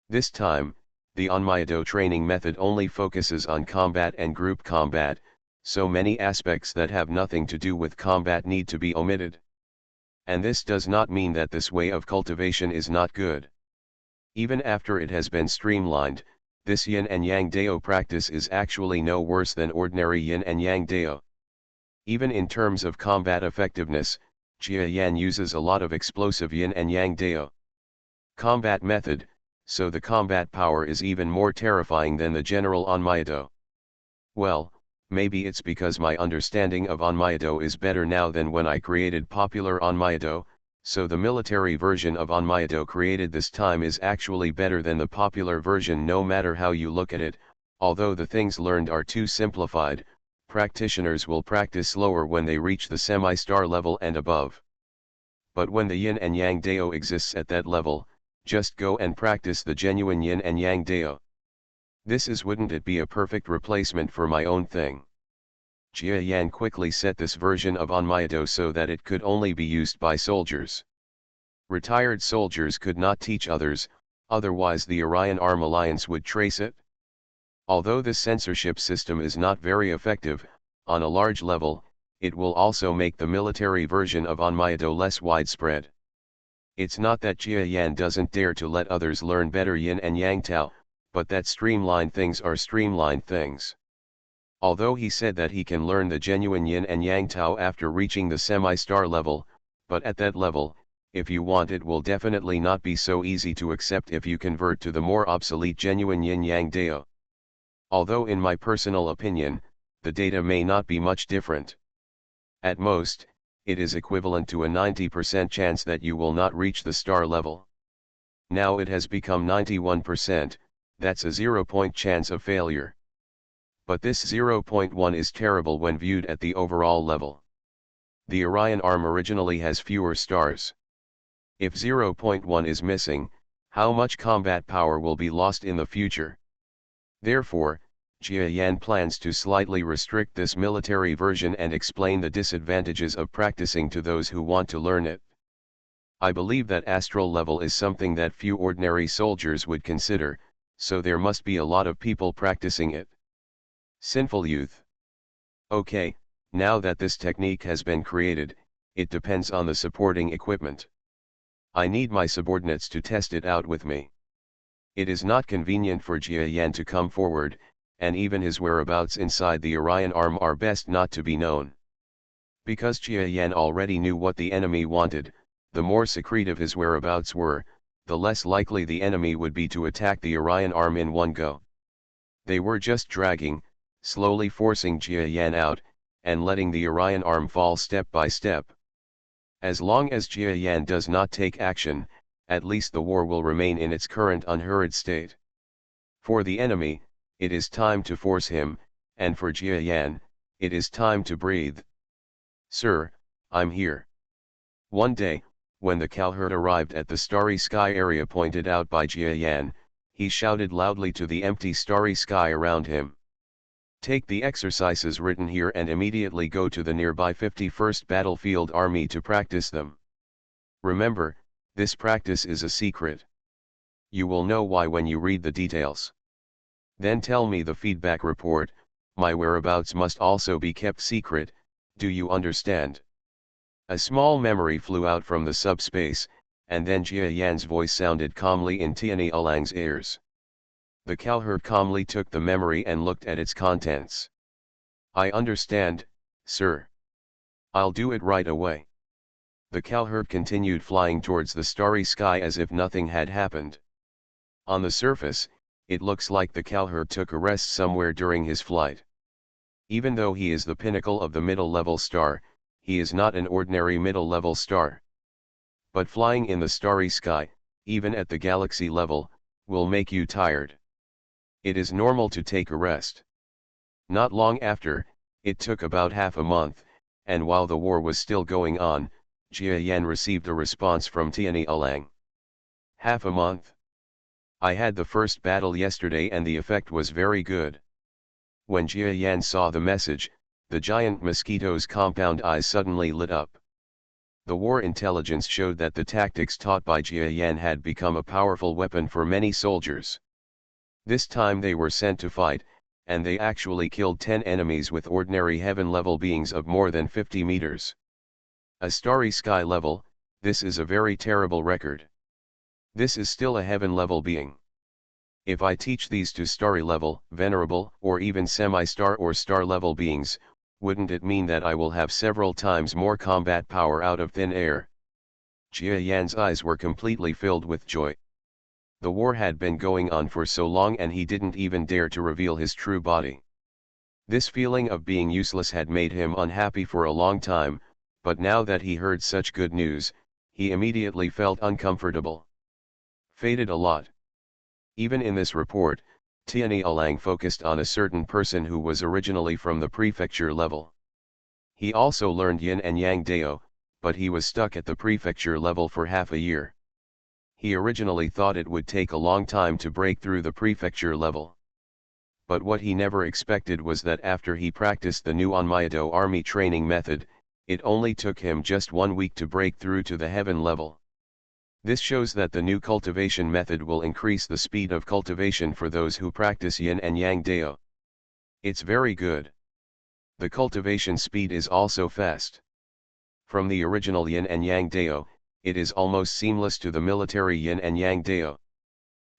This time, the Onmyado training method only focuses on combat and group combat, so many aspects that have nothing to do with combat need to be omitted. And this does not mean that this way of cultivation is not good. Even after it has been streamlined, this yin and yang dao practice is actually no worse than ordinary yin and yang dao. Even in terms of combat effectiveness, Jia Yan uses a lot of explosive yin and yang dao. Combat method, so the combat power is even more terrifying than the general Onmyodo. Well, maybe it's because my understanding of Onmyodo is better now than when I created popular Onmyodo, so the military version of Onmyodo created this time is actually better than the popular version no matter how you look at it. Although the things learned are too simplified, practitioners will practice slower when they reach the semi-star level and above. But when the yin and yang dao exists at that level, just go and practice the genuine yin and yang dao. Wouldn't it be a perfect replacement for my own thing? Jia Yan quickly set this version of Onmyodo so that it could only be used by soldiers. Retired soldiers could not teach others, otherwise the Orion Arm Alliance would trace it. Although this censorship system is not very effective, on a large level, it will also make the military version of Onmyodo less widespread. It's not that Jia Yan doesn't dare to let others learn better yin and yang tao, but that streamlined things are streamlined things. Although he said that he can learn the genuine yin and yang tao after reaching the semi-star level, but at that level, if you want it will definitely not be so easy to accept if you convert to the more obsolete genuine yin yang dao. Although in my personal opinion, the data may not be much different. At most, it is equivalent to a 90% chance that you will not reach the star level. Now it has become 91%, that's a 0-point chance of failure. But this 0.1 is terrible when viewed at the overall level. The Orion Arm originally has fewer stars. If 0.1 is missing, how much combat power will be lost in the future? Therefore, Jia Yan plans to slightly restrict this military version and explain the disadvantages of practicing to those who want to learn it. I believe that astral level is something that few ordinary soldiers would consider, so there must be a lot of people practicing it. Sinful youth. Okay, now that this technique has been created, it depends on the supporting equipment. I need my subordinates to test it out with me. It is not convenient for Jia Yan to come forward, and even his whereabouts inside the Orion Arm are best not to be known. Because Jia Yan already knew what the enemy wanted, the more secretive his whereabouts were, the less likely the enemy would be to attack the Orion Arm in one go. They were just dragging, slowly forcing Jia Yan out, and letting the Orion Arm fall step by step. As long as Jia Yan does not take action, at least the war will remain in its current unhurried state. For the enemy, it is time to force him, and for Jia Yan, it is time to breathe. Sir, I'm here. One day, when the cowherd arrived at the starry sky area pointed out by Jia Yan, he shouted loudly to the empty starry sky around him. Take the exercises written here and immediately go to the nearby 51st Battlefield Army to practice them. Remember, this practice is a secret. You will know why when you read the details. Then tell me the feedback report. My whereabouts must also be kept secret, do you understand? A small memory flew out from the subspace, and then Jia Yan's voice sounded calmly in Tianyi Alang's ears. The cowherd calmly took the memory and looked at its contents. I understand, sir. I'll do it right away. The cowherd continued flying towards the starry sky as if nothing had happened. On the surface, it looks like the cowherd took a rest somewhere during his flight. Even though he is the pinnacle of the middle-level star, he is not an ordinary middle-level star. But flying in the starry sky, even at the galaxy level, will make you tired. It is normal to take a rest. Not long after, it took about half a month, and while the war was still going on, Jia Yan received a response from Tianyi Alang. Half a month? I had the first battle yesterday and the effect was very good. When Jia Yan saw the message, the giant Mosquito's compound eyes suddenly lit up. The war intelligence showed that the tactics taught by Jia Yan had become a powerful weapon for many soldiers. This time they were sent to fight, and they actually killed 10 enemies with ordinary heaven-level beings of more than 50 meters. A starry sky level, this is a very terrible record. This is still a heaven-level being. If I teach these to starry level, venerable, or even semi-star or star-level beings, wouldn't it mean that I will have several times more combat power out of thin air? Jia Yan's eyes were completely filled with joy. The war had been going on for so long and he didn't even dare to reveal his true body. This feeling of being useless had made him unhappy for a long time, but now that he heard such good news, he immediately felt uncomfortable. Faded a lot. Even in this report, Tianyi Alang focused on a certain person who was originally from the prefecture level. He also learned Yin and Yang Dao, but he was stuck at the prefecture level for half a year. He originally thought it would take a long time to break through the prefecture level. But what he never expected was that after he practiced the new Onmyedo army training method, it only took him just 1 week to break through to the heaven level. This shows that the new cultivation method will increase the speed of cultivation for those who practice Yin and Yang Dao. It's very good. The cultivation speed is also fast. From the original Yin and Yang Dao, it is almost seamless to the military Yin and Yang Dao.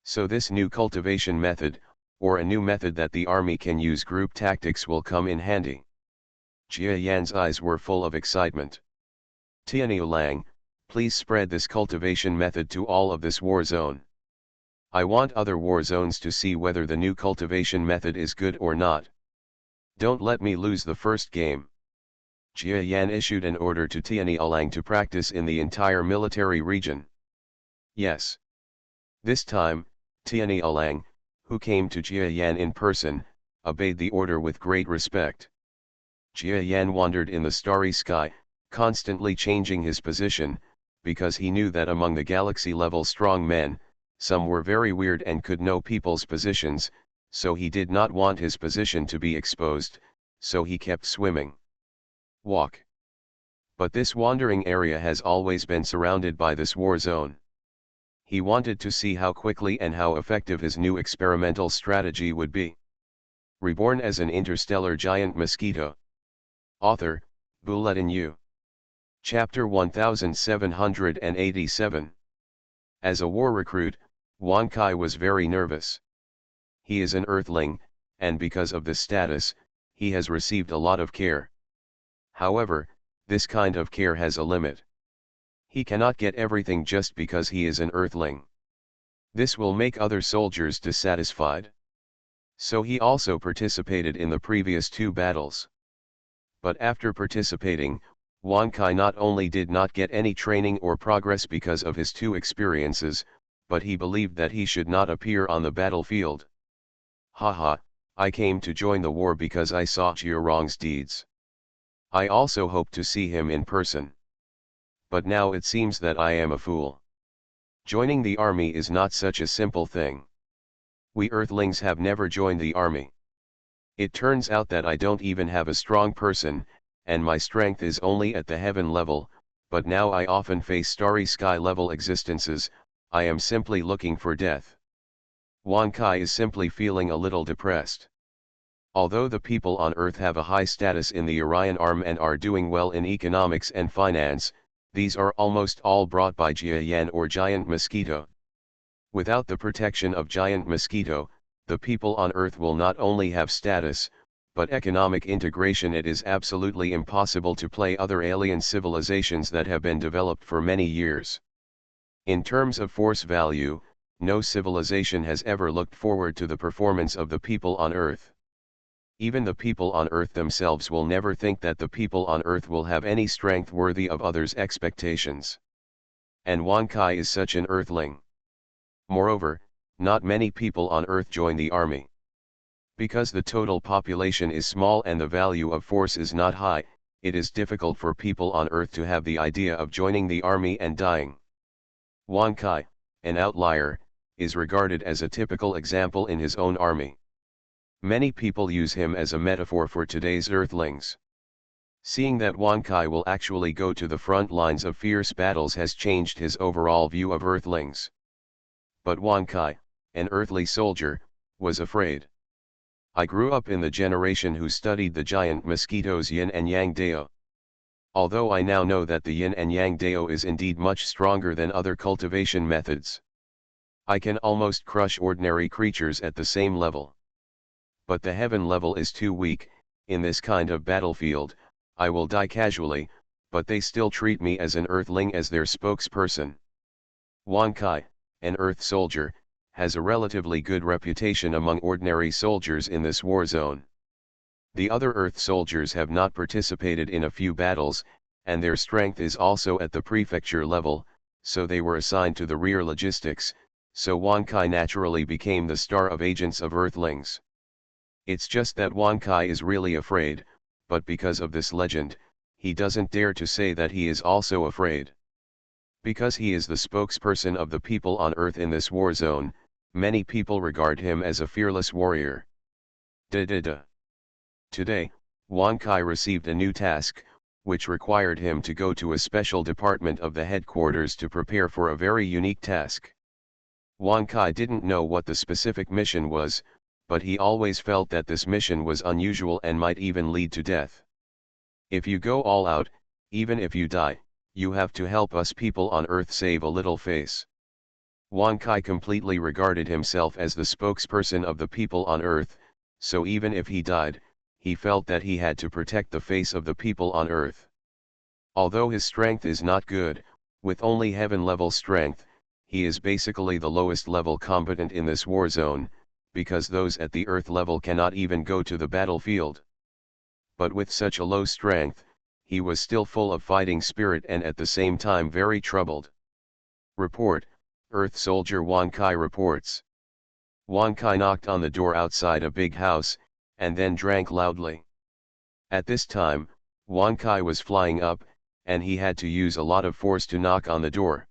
So this new cultivation method, or a new method that the army can use group tactics, will come in handy. Jia Yan's eyes were full of excitement. Tianyi Alang, please spread this cultivation method to all of this war zone. I want other war zones to see whether the new cultivation method is good or not. Don't let me lose the first game. Jia Yan issued an order to Tianyi Alang to practice in the entire military region. Yes. This time, Tianyi Alang, who came to Jia Yan in person, obeyed the order with great respect. Jia Yan wandered in the starry sky, constantly changing his position, because he knew that among the galaxy-level strong men, some were very weird and could know people's positions, so he did not want his position to be exposed, so he kept swimming. Walk. But this wandering area has always been surrounded by this war zone. He wanted to see how quickly and how effective his new experimental strategy would be. Reborn as an interstellar giant mosquito. Author, Bulletin U. Chapter 1787. As a war recruit, Wan Kai was very nervous. He is an earthling, and because of this status, he has received a lot of care. However, this kind of care has a limit. He cannot get everything just because he is an earthling. This will make other soldiers dissatisfied. So he also participated in the previous 2 battles. But after participating, Wan Kai not only did not get any training or progress because of his 2 experiences, but he believed that he should not appear on the battlefield. Haha, I came to join the war because I saw Jiarong's deeds. I also hoped to see him in person. But now it seems that I am a fool. Joining the army is not such a simple thing. We earthlings have never joined the army. It turns out that I don't even have a strong person, and my strength is only at the heaven level, but now I often face starry sky level existences. I am simply looking for death. Wan Kai is simply feeling a little depressed. Although the people on Earth have a high status in the Orion arm and are doing well in economics and finance, these are almost all brought by Jia Yan or Giant Mosquito. Without the protection of Giant Mosquito, the people on Earth will not only have status, but economic integration. It is absolutely impossible to play other alien civilizations that have been developed for many years. In terms of force value, no civilization has ever looked forward to the performance of the people on Earth. Even the people on Earth themselves will never think that the people on Earth will have any strength worthy of others' expectations. And Wan Kai is such an earthling. Moreover, not many people on Earth join the army. Because the total population is small and the value of force is not high, it is difficult for people on Earth to have the idea of joining the army and dying. Wan Kai, an outlier, is regarded as a typical example in his own army. Many people use him as a metaphor for today's earthlings. Seeing that Wan Kai will actually go to the front lines of fierce battles has changed his overall view of earthlings. But Wan Kai, an earthly soldier, was afraid. I grew up in the generation who studied the giant mosquito's Yin and Yang Dao. Although I now know that the Yin and Yang Dao is indeed much stronger than other cultivation methods. I can almost crush ordinary creatures at the same level. But the heaven level is too weak. In this kind of battlefield, I will die casually, but they still treat me as an earthling, as their spokesperson. Wan Kai, an earth soldier, has a relatively good reputation among ordinary soldiers in this war zone. The other earth soldiers have not participated in a few battles, and their strength is also at the prefecture level, so they were assigned to the rear logistics, so Wan Kai naturally became the star of agents of earthlings. It's just that Wan Kai is really afraid, but because of this legend, he doesn't dare to say that he is also afraid. Because he is the spokesperson of the people on Earth in this war zone, many people regard him as a fearless warrior. Today, Wan Kai received a new task, which required him to go to a special department of the headquarters to prepare for a very unique task. Wan Kai didn't know what the specific mission was, but he always felt that this mission was unusual and might even lead to death. If you go all out, even if you die, you have to help us people on Earth save a little face. Wan Kai completely regarded himself as the spokesperson of the people on Earth, so even if he died, he felt that he had to protect the face of the people on Earth. Although his strength is not good, with only heaven-level strength, he is basically the lowest level combatant in this war zone, because those at the Earth level cannot even go to the battlefield. But with such a low strength, he was still full of fighting spirit and at the same time very troubled. Report, Earth Soldier Wan Kai reports. Wan Kai knocked on the door outside a big house, and then drank loudly. At this time, Wan Kai was flying up, and he had to use a lot of force to knock on the door.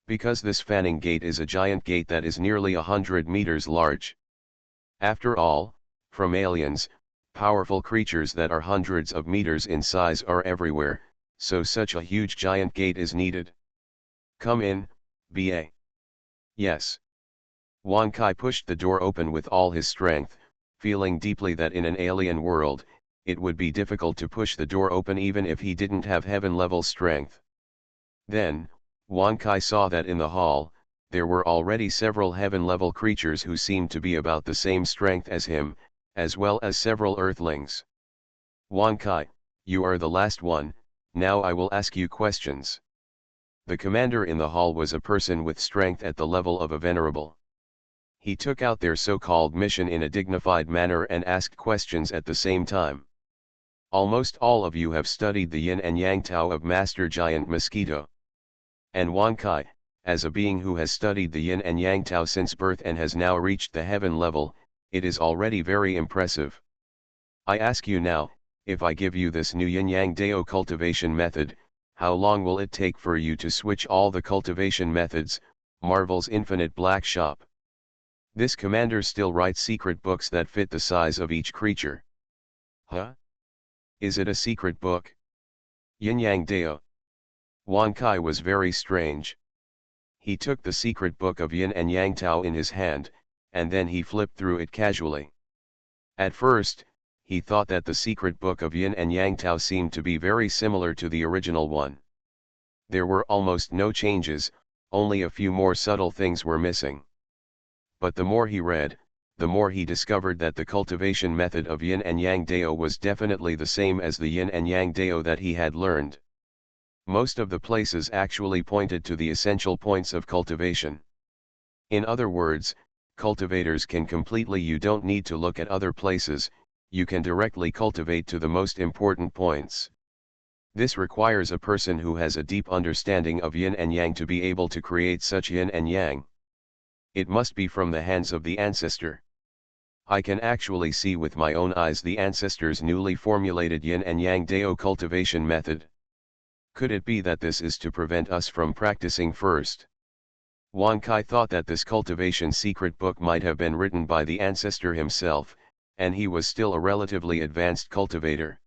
Because this fanning gate is a giant gate that is nearly 100 meters large. After all, from aliens, powerful creatures that are hundreds of meters in size are everywhere, so such a huge giant gate is needed. Come in, BA. Yes. Wan Kai pushed the door open with all his strength, feeling deeply that in an alien world, it would be difficult to push the door open even if he didn't have heaven-level strength. Then, Wan Kai saw that in the hall, there were already several heaven-level creatures who seemed to be about the same strength as him, as well as several earthlings. Wan Kai, you are the last one, now I will ask you questions. The commander in the hall was a person with strength at the level of a venerable. He took out their so-called mission in a dignified manner and asked questions at the same time. Almost all of you have studied the yin and yang Tao of Master Giant Mosquito. And Wan Kai, as a being who has studied the yin and yang Tao since birth and has now reached the heaven level, it is already very impressive. I ask you now, if I give you this new yin yang Dao cultivation method, how long will it take for you to switch all the cultivation methods, Marvel's infinite black shop? This commander still writes secret books that fit the size of each creature. Huh? Is it a secret book? Yin Yang Dao. Wan Kai was very strange. He took the secret book of Yin and Yang Tao in his hand, and then he flipped through it casually. At first, he thought that the secret book of Yin and Yang Tao seemed to be very similar to the original one. There were almost no changes, only a few more subtle things were missing. But the more he read, the more he discovered that the cultivation method of Yin and Yang Dao was definitely the same as the Yin and Yang Dao that he had learned. Most of the places actually pointed to the essential points of cultivation. In other words, cultivators can completely, you don't need to look at other places, you can directly cultivate to the most important points. This requires a person who has a deep understanding of Yin and Yang to be able to create such Yin and Yang. It must be from the hands of the ancestor. I can actually see with my own eyes the ancestor's newly formulated Yin and Yang Dao cultivation method. Could it be that this is to prevent us from practicing first? Wan Kai thought that this cultivation secret book might have been written by the ancestor himself, and he was still a relatively advanced cultivator.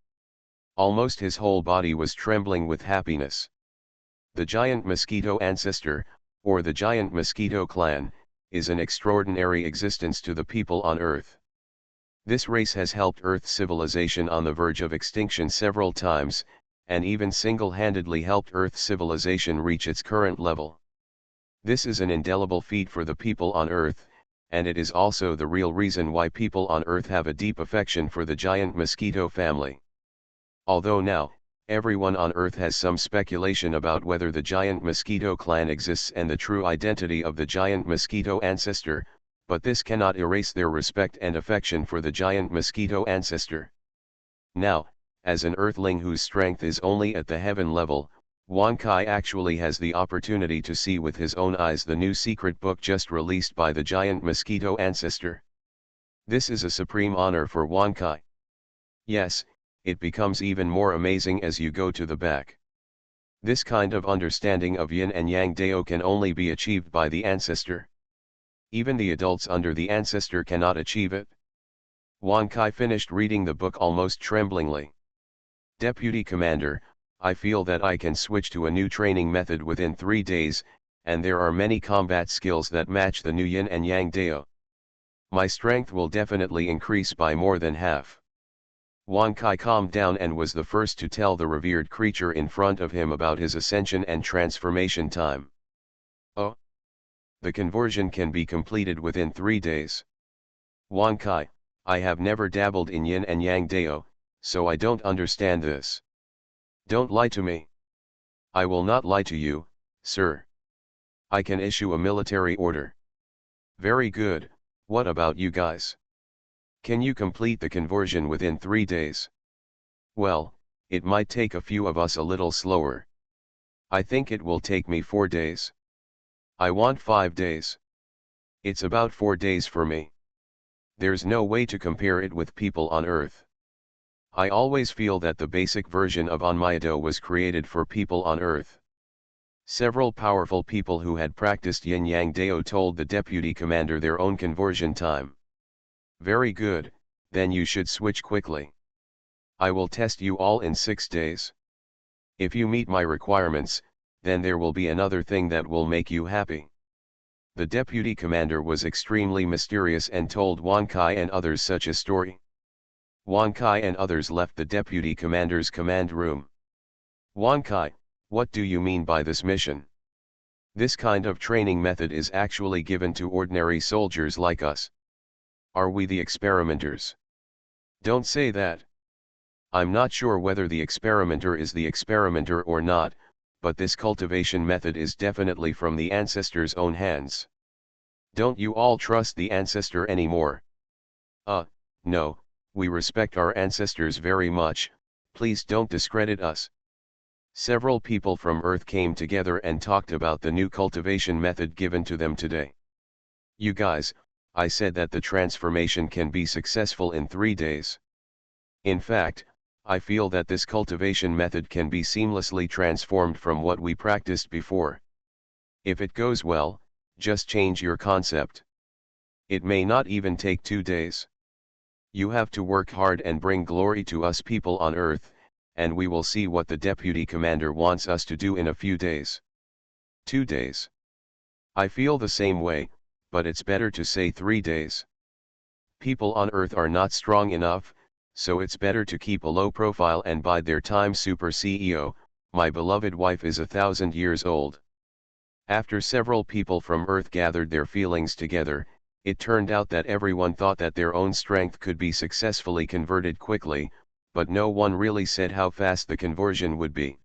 Almost his whole body was trembling with happiness. The giant mosquito ancestor, or the giant mosquito clan, is an extraordinary existence to the people on Earth. This race has helped Earth civilization on the verge of extinction several times, and even single-handedly helped Earth civilization reach its current level. This is an indelible feat for the people on Earth, and it is also the real reason why people on Earth have a deep affection for the giant mosquito family. Although now, everyone on Earth has some speculation about whether the giant mosquito clan exists and the true identity of the giant mosquito ancestor, but this cannot erase their respect and affection for the giant mosquito ancestor. Now, as an Earthling whose strength is only at the heaven level, Wan Kai actually has the opportunity to see with his own eyes the new secret book just released by the giant mosquito ancestor. This is a supreme honor for Wan Kai. Yes, it becomes even more amazing as you go to the back. This kind of understanding of yin and yang dao can only be achieved by the ancestor. Even the adults under the ancestor cannot achieve it. Wan Kai finished reading the book almost tremblingly. Deputy Commander, I feel that I can switch to a new training method within 3 days, and there are many combat skills that match the new yin and yang dao. My strength will definitely increase by more than half. Wan Kai calmed down and was the first to tell the revered creature in front of him about his ascension and transformation time. Oh! The conversion can be completed within 3 days. Wan Kai, I have never dabbled in yin and yang dao, so I don't understand this. Don't lie to me. I will not lie to you, sir. I can issue a military order. Very good, what about you guys? Can you complete the conversion within 3 days? Well, it might take a few of us a little slower. I think it will take me 4 days. I want 5 days. It's about 4 days for me. There's no way to compare it with people on Earth. I always feel that the basic version of Onmyedo was created for people on Earth. Several powerful people who had practiced Yin Yang Dao told the deputy commander their own conversion time. Very good, then you should switch quickly. I will test you all in 6 days. If you meet my requirements, then there will be another thing that will make you happy. The deputy commander was extremely mysterious and told Wan Kai and others such a story. Wan Kai and others left the deputy commander's command room. Wan Kai, what do you mean by this mission? This kind of training method is actually given to ordinary soldiers like us. Are we the experimenters? Don't say that. I'm not sure whether the experimenter is the experimenter or not, but this cultivation method is definitely from the ancestor's own hands. Don't you all trust the ancestor anymore? No, we respect our ancestors very much, please don't discredit us. Several people from Earth came together and talked about the new cultivation method given to them today. You guys, I said that the transformation can be successful in 3 days. In fact, I feel that this cultivation method can be seamlessly transformed from what we practiced before. If it goes well, just change your concept. It may not even take 2 days. You have to work hard and bring glory to us people on Earth, and we will see what the deputy commander wants us to do in a few days. 2 days. I feel the same way, but it's better to say 3 days. People on Earth are not strong enough, so it's better to keep a low profile and bide their time. Super CEO, my beloved wife is 1,000 years old. After several people from Earth gathered their feelings together, it turned out that everyone thought that their own strength could be successfully converted quickly, but no one really said how fast the conversion would be.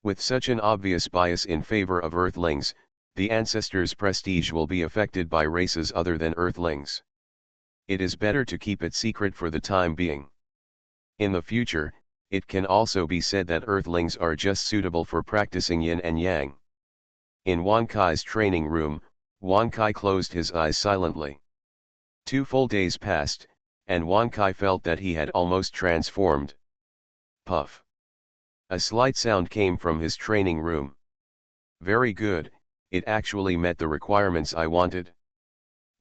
With such an obvious bias in favor of Earthlings, the ancestors' prestige will be affected by races other than Earthlings. It is better to keep it secret for the time being. In the future, it can also be said that Earthlings are just suitable for practicing yin and yang. In Wan Kai's training room, Wan Kai closed his eyes silently. 2 full days passed, and Wan Kai felt that he had almost transformed. Puff. A slight sound came from his training room. Very good, it actually met the requirements I wanted.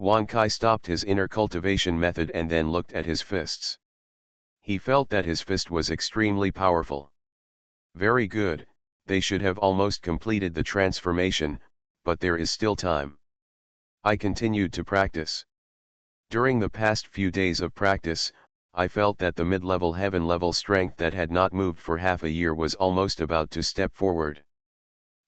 Wan Kai stopped his inner cultivation method and then looked at his fists. He felt that his fist was extremely powerful. Very good, they should have almost completed the transformation, but there is still time. I continued to practice. During the past few days of practice, I felt that the mid-level heaven-level strength that had not moved for half a year was almost about to step forward.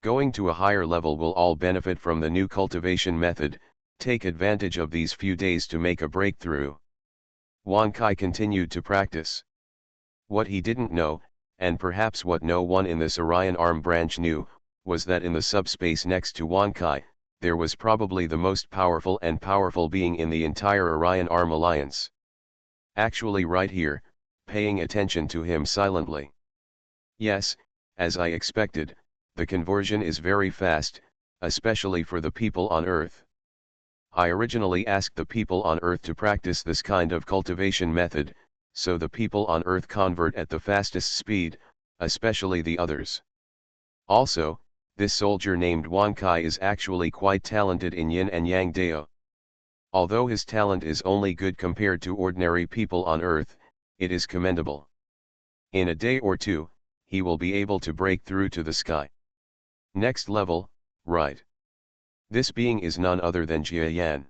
Going to a higher level will all benefit from the new cultivation method. Take advantage of these few days to make a breakthrough. Wan Kai continued to practice. What he didn't know, and perhaps what no one in this Orion Arm branch knew, was that in the subspace next to Wan Kai, there was probably the most powerful being in the entire Orion Arm Alliance. Actually right here, paying attention to him silently. Yes, as I expected, the conversion is very fast, especially for the people on Earth. I originally asked the people on Earth to practice this kind of cultivation method, so the people on Earth convert at the fastest speed, especially the others. Also, this soldier named Wan Kai is actually quite talented in Yin and Yang Dao. Although his talent is only good compared to ordinary people on Earth, it is commendable. In a day or two, he will be able to break through to the sky. Next level, right. This being is none other than Jia Yan.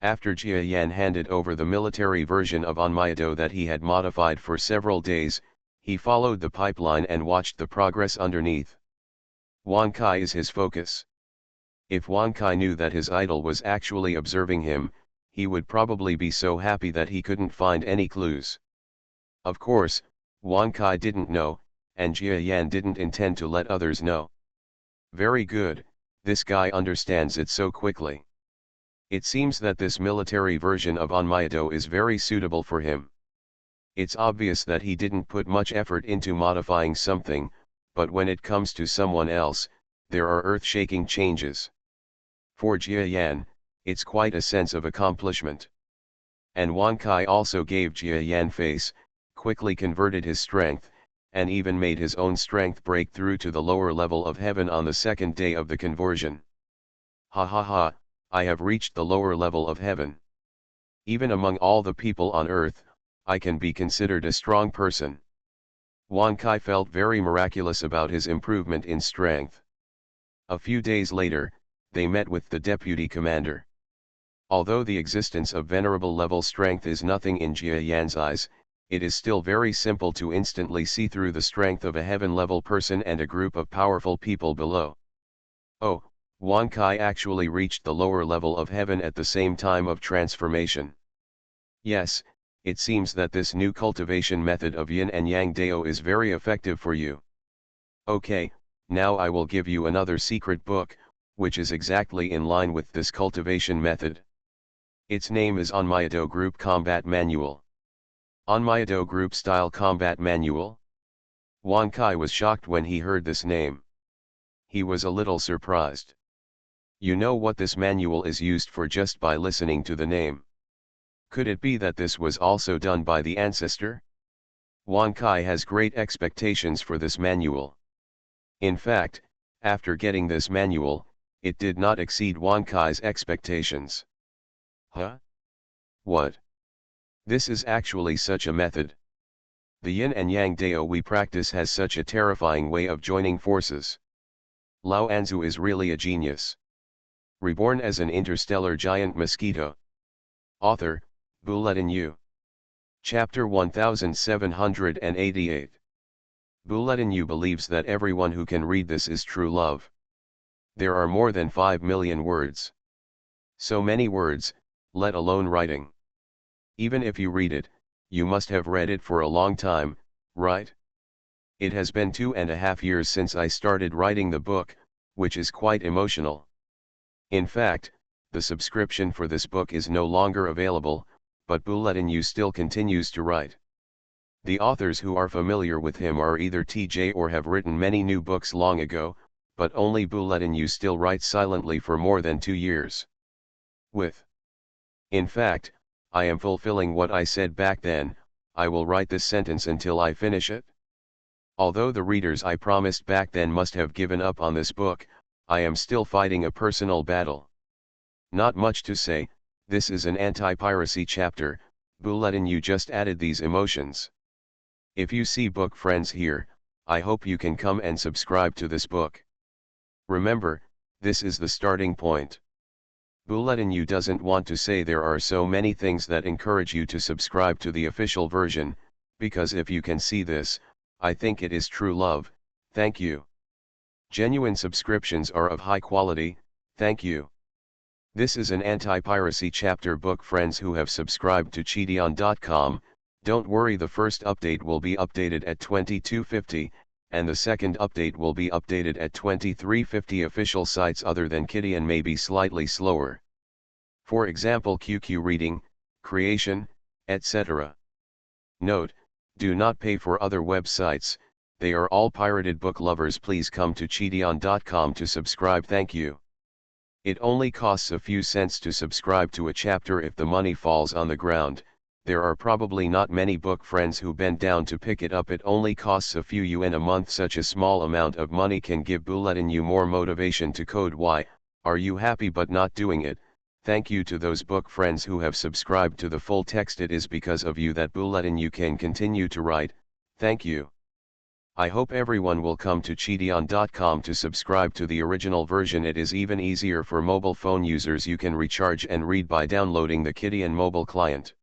After Jia Yan handed over the military version of Onmyeto that he had modified for several days, he followed the pipeline and watched the progress underneath. Wan Kai is his focus. If Wan Kai knew that his idol was actually observing him, he would probably be so happy that he couldn't find any clues. Of course, Wan Kai didn't know, and Jia Yan didn't intend to let others know. Very good, this guy understands it so quickly. It seems that this military version of Onmyeto is very suitable for him. It's obvious that he didn't put much effort into modifying something, but when it comes to someone else, there are earth-shaking changes. For Jia Yan, it's quite a sense of accomplishment. And Wan Kai also gave Jia Yan face, quickly converted his strength, and even made his own strength break through to the lower level of heaven on the second day of the conversion. Ha ha ha, I have reached the lower level of heaven. Even among all the people on earth, I can be considered a strong person. Wan Kai felt very miraculous about his improvement in strength. A few days later, they met with the deputy commander. Although the existence of venerable level strength is nothing in Jia Yan's eyes, it is still very simple to instantly see through the strength of a heaven-level person and a group of powerful people below. Oh, Wan Kai actually reached the lower level of heaven at the same time of transformation. Yes, it seems that this new cultivation method of Yin and Yang Dao is very effective for you. Okay, now I will give you another secret book, which is exactly in line with this cultivation method. Its name is Onmyeto Group Combat Manual. Onmyeto Group Style Combat Manual? Wan Kai was shocked when he heard this name. He was a little surprised. You know what this manual is used for just by listening to the name. Could it be that this was also done by the ancestor? Wan Kai has great expectations for this manual. In fact, after getting this manual, it did not exceed Wan Kai's expectations. Huh? What? This is actually such a method. The Yin and Yang Dao we practice has such a terrifying way of joining forces. Lao Anzu is really a genius. Reborn as an interstellar giant mosquito. Author, Buletin Yu. Chapter 1788. Buletin Yu believes that everyone who can read this is true love. There are more than 5 million words. So many words, let alone writing. Even if you read it, you must have read it for a long time, right? It has been 2.5 years since I started writing the book, which is quite emotional. In fact, the subscription for this book is no longer available, but Buletin Yu still continues to write. The authors who are familiar with him are either TJ or have written many new books long ago, but only Buletin Yu still writes silently for more than 2 years. In fact, I am fulfilling what I said back then, I will write this sentence until I finish it. Although the readers I promised back then must have given up on this book, I am still fighting a personal battle. Not much to say, this is an anti-piracy chapter, Buletin Yu just added these emotions. If you see book friends here, I hope you can come and subscribe to this book. Remember, this is the starting point. Buletin Yu doesn't want to say there are so many things that encourage you to subscribe to the official version, because if you can see this, I think it is true love, thank you. Genuine subscriptions are of high quality, thank you. This is an anti-piracy chapter book. Friends who have subscribed to Cheateon.com, don't worry, the first update will be updated at 2250, and the second update will be updated at 2350. Official sites other than Cheateon may be slightly slower. For example, QQ Reading, Creation, etc. Note, do not pay for other websites, they are all pirated. Book lovers, please come to Cheateon.com to subscribe, thank you. It only costs a few cents to subscribe to a chapter. If the money falls on the ground, there are probably not many book friends who bend down to pick it up. It only costs a few UN a month. Such a small amount of money can give Bulletin U more motivation to code. Why are you happy but not doing it? Thank you to those book friends who have subscribed to the full text. It is because of you that Bulletin U can continue to write, thank you. I hope everyone will come to Cheateon.com to subscribe to the original version. It is even easier for mobile phone users. You can recharge and read by downloading the Cheateon mobile client.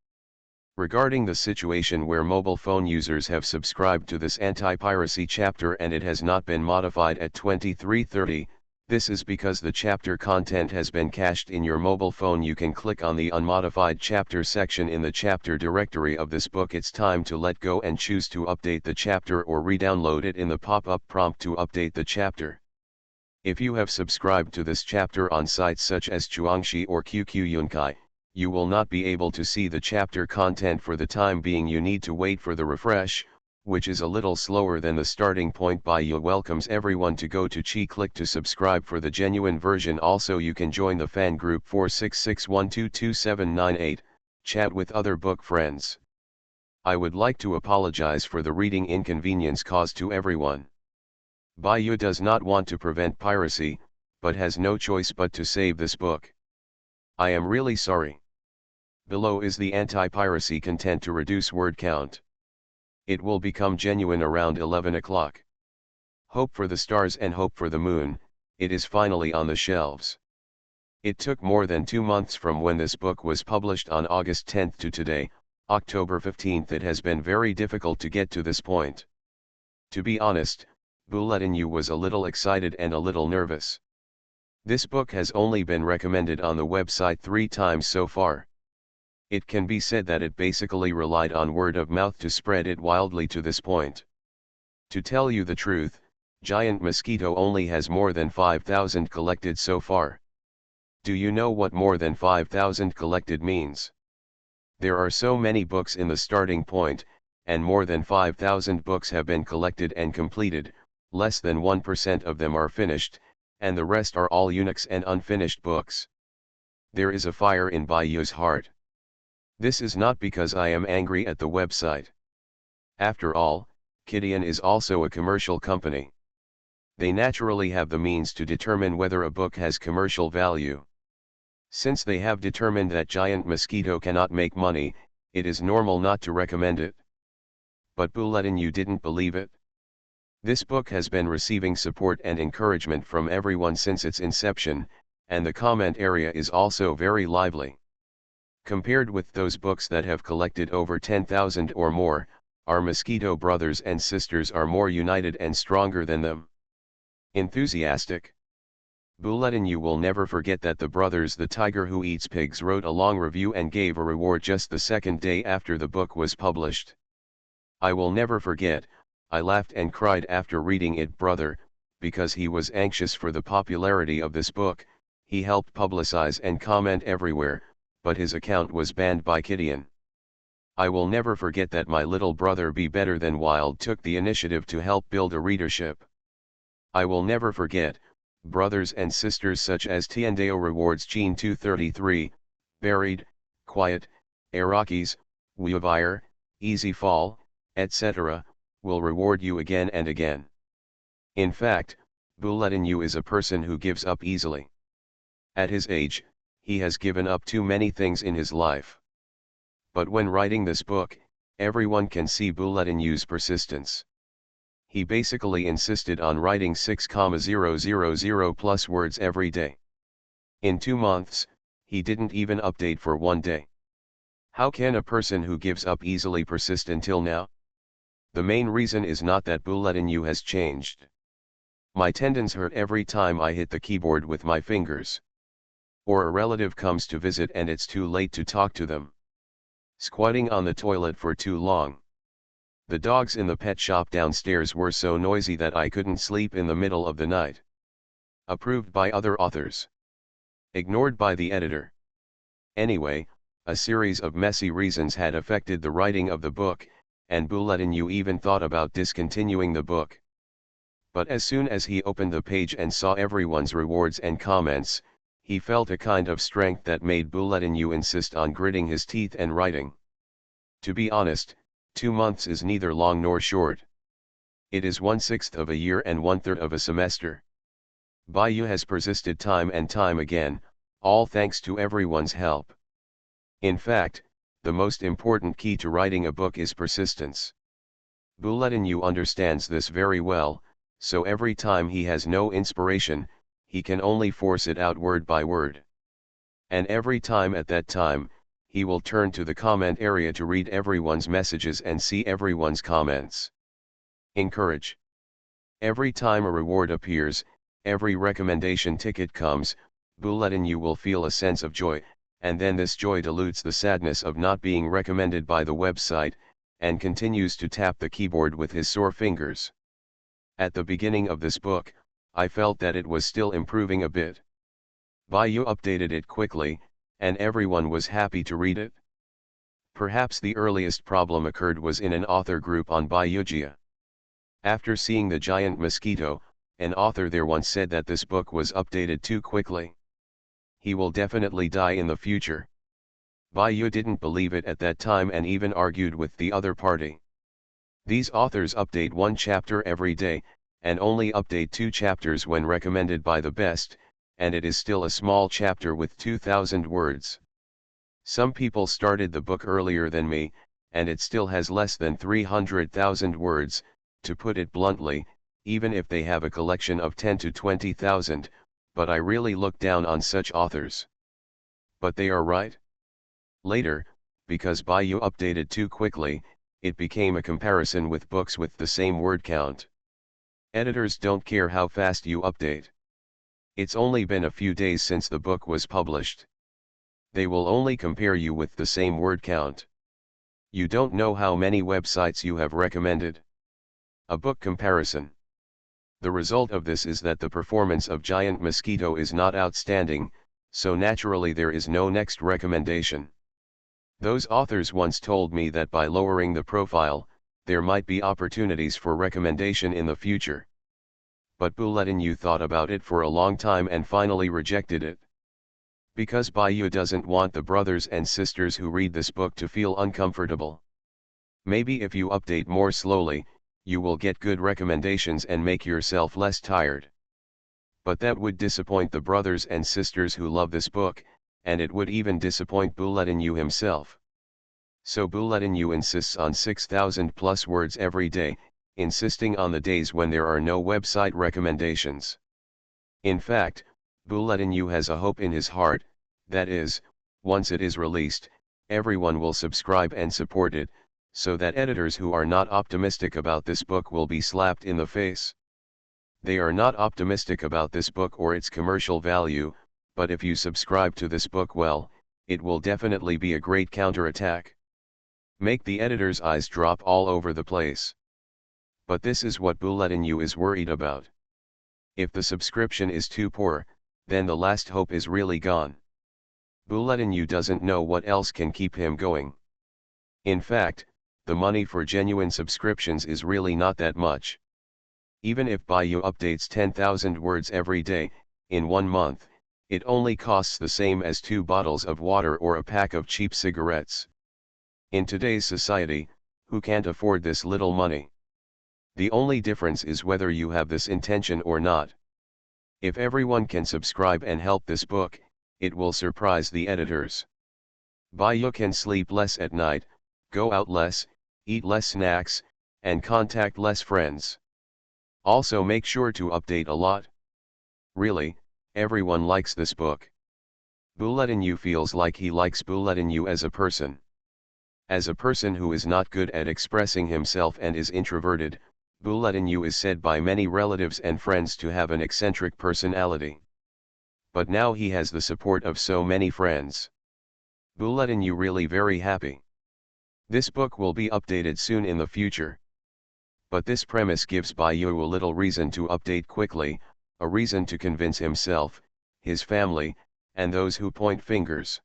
Regarding the situation where mobile phone users have subscribed to this anti-piracy chapter and it has not been modified at 2330, this is because the chapter content has been cached in your mobile phone. You can click on the unmodified chapter section in the chapter directory of this book. It's time to let go and choose to update the chapter or re-download it in the pop-up prompt to update the chapter. If you have subscribed to this chapter on sites such as Chuangshi or QQ Yunkai, you will not be able to see the chapter content for the time being. You need to wait for the refresh, which is a little slower than the starting point. Baiyu welcomes everyone to go to Chi. Click to subscribe for the genuine version. Also, you can join the fan group 4661222798, chat with other book friends. I would like to apologize for the reading inconvenience caused to everyone. Baiyu does not want to prevent piracy, but has no choice but to save this book. I am really sorry. Below is the anti-piracy content to reduce word count. It will become genuine around 11 o'clock. Hope for the stars and hope for the moon, it is finally on the shelves. It took more than 2 months from when this book was published on August 10th to today, October 15th. It has been very difficult to get to this point. To be honest, Bulletin U was a little excited and a little nervous. This book has only been recommended on the website 3 times so far. It can be said that it basically relied on word of mouth to spread it wildly to this point. To tell you the truth, Giant Mosquito only has more than 5,000 collected so far. Do you know what more than 5,000 collected means? There are so many books in the starting point, and more than 5,000 books have been collected and completed. Less than 1% of them are finished, and the rest are all uniques and unfinished books. There is a fire in Baiyu's heart. This is not because I am angry at the website. After all, Cheateon is also a commercial company. They naturally have the means to determine whether a book has commercial value. Since they have determined that Giant Mosquito cannot make money, it is normal not to recommend it. But Bulletin U didn't believe it. This book has been receiving support and encouragement from everyone since its inception, and the comment area is also very lively. Compared with those books that have collected over 10,000 or more, our Mosquito brothers and sisters are more united and stronger than them. Enthusiastic. Bulletin U will never forget that the brothers The Tiger Who Eats Pigs wrote a long review and gave a reward just the second day after the book was published. I will never forget, I laughed and cried after reading it. Brother, because he was anxious for the popularity of this book, he helped publicize and comment everywhere, but his account was banned by Cheateon. I will never forget that my little brother Be Better Than Wild took the initiative to help build a readership. I will never forget, brothers and sisters such as Tiendeo Rewards Gene 233, Buried, Quiet, Iraqis, Weavire, Easy Fall, etc., will reward you again and again. In fact, Bulletin U is a person who gives up easily. At his age, he has given up too many things in his life. But when writing this book, everyone can see Bulletin U's persistence. He basically insisted on writing 6,000 plus words every day. In 2 months, he didn't even update for 1 day. How can a person who gives up easily persist until now? The main reason is not that Bulletin U has changed. My tendons hurt every time I hit the keyboard with my fingers. Or a relative comes to visit and it's too late to talk to them. Squatting on the toilet for too long. The dogs in the pet shop downstairs were so noisy that I couldn't sleep in the middle of the night. Approved by other authors. Ignored by the editor. Anyway, a series of messy reasons had affected the writing of the book, and Buletinu even thought about discontinuing the book. But as soon as he opened the page and saw everyone's rewards and comments, he felt a kind of strength that made Buletinu insist on gritting his teeth and writing. To be honest, 2 months is neither long nor short. It is 1/6 of a year and 1/3 of a semester. Bayou has persisted time and time again, all thanks to everyone's help. In fact, the most important key to writing a book is persistence. Buletinu understands this very well, so every time he has no inspiration, he can only force it out word by word. And every time at that time, he will turn to the comment area to read everyone's messages and see everyone's comments. Encourage. Every time a reward appears, every recommendation ticket comes, Buletinu will feel a sense of joy, and then this joy dilutes the sadness of not being recommended by the website, and continues to tap the keyboard with his sore fingers. At the beginning of this book, I felt that it was still improving a bit. Bayou updated it quickly, and everyone was happy to read it. Perhaps the earliest problem occurred was in an author group on Bayougia. After seeing The Giant Mosquito, an author there once said that this book was updated too quickly. He will definitely die in the future. Bayou didn't believe it at that time and even argued with the other party. These authors update 1 chapter every day, and only update 2 chapters when recommended by the best, and it is still a small chapter with 2,000 words. Some people started the book earlier than me, and it still has less than 300,000 words, to put it bluntly, even if they have a collection of 10 to 20,000, but I really look down on such authors. But they are right. Later, because Bayou updated too quickly, it became a comparison with books with the same word count. Editors don't care how fast you update. It's only been a few days since the book was published. They will only compare you with the same word count. You don't know how many websites you have recommended. A book comparison. The result of this is that the performance of Giant Mosquito is not outstanding, so naturally there is no next recommendation. Those authors once told me that by lowering the profile, there might be opportunities for recommendation in the future. But Buletinu thought about it for a long time and finally rejected it. Because Bayou doesn't want the brothers and sisters who read this book to feel uncomfortable. Maybe if you update more slowly, you will get good recommendations and make yourself less tired. But that would disappoint the brothers and sisters who love this book, and it would even disappoint Buletinu himself. So Buletinu insists on 6,000 plus words every day, insisting on the days when there are no website recommendations. In fact, Buletinu has a hope in his heart, that is, once it is released, everyone will subscribe and support it, so that editors who are not optimistic about this book will be slapped in the face. They are not optimistic about this book or its commercial value, but if you subscribe to this book, well, it will definitely be a great counterattack. Make the editor's eyes drop all over the place. But this is what Buletinu is worried about. If the subscription is too poor, then the last hope is really gone. Buletinu doesn't know what else can keep him going. In fact, the money for genuine subscriptions is really not that much. Even if Bayou updates 10,000 words every day, in 1 month, it only costs the same as 2 bottles of water or a pack of cheap cigarettes. In today's society, who can't afford this little money? The only difference is whether you have this intention or not. If everyone can subscribe and help this book, it will surprise the editors. Bayou can sleep less at night, go out less, eat less snacks, and contact less friends. Also make sure to update a lot. Really, everyone likes this book. Buletinu feels like he likes Buletinu as a person. As a person who is not good at expressing himself and is introverted, Bulletin is said by many relatives and friends to have an eccentric personality. But now he has the support of so many friends. Bulletin really very happy. This book will be updated soon in the future. But this premise gives Bayu a little reason to update quickly, a reason to convince himself, his family, and those who point fingers.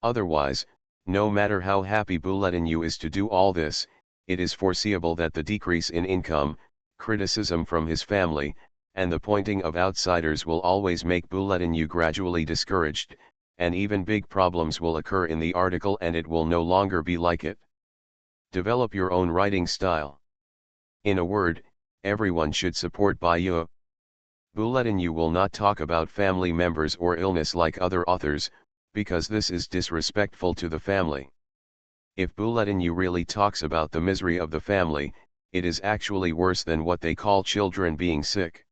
Otherwise, no matter how happy Bulletin is to do all this, it is foreseeable that the decrease in income, criticism from his family, and the pointing of outsiders will always make Bulletin gradually discouraged, and even big problems will occur in the article and it will no longer be like it. Develop your own writing style. In a word, everyone should support Bayu. Bulletin will not talk about family members or illness like other authors, because this is disrespectful to the family. If Bulletin really talks about the misery of the family, it is actually worse than what they call children being sick,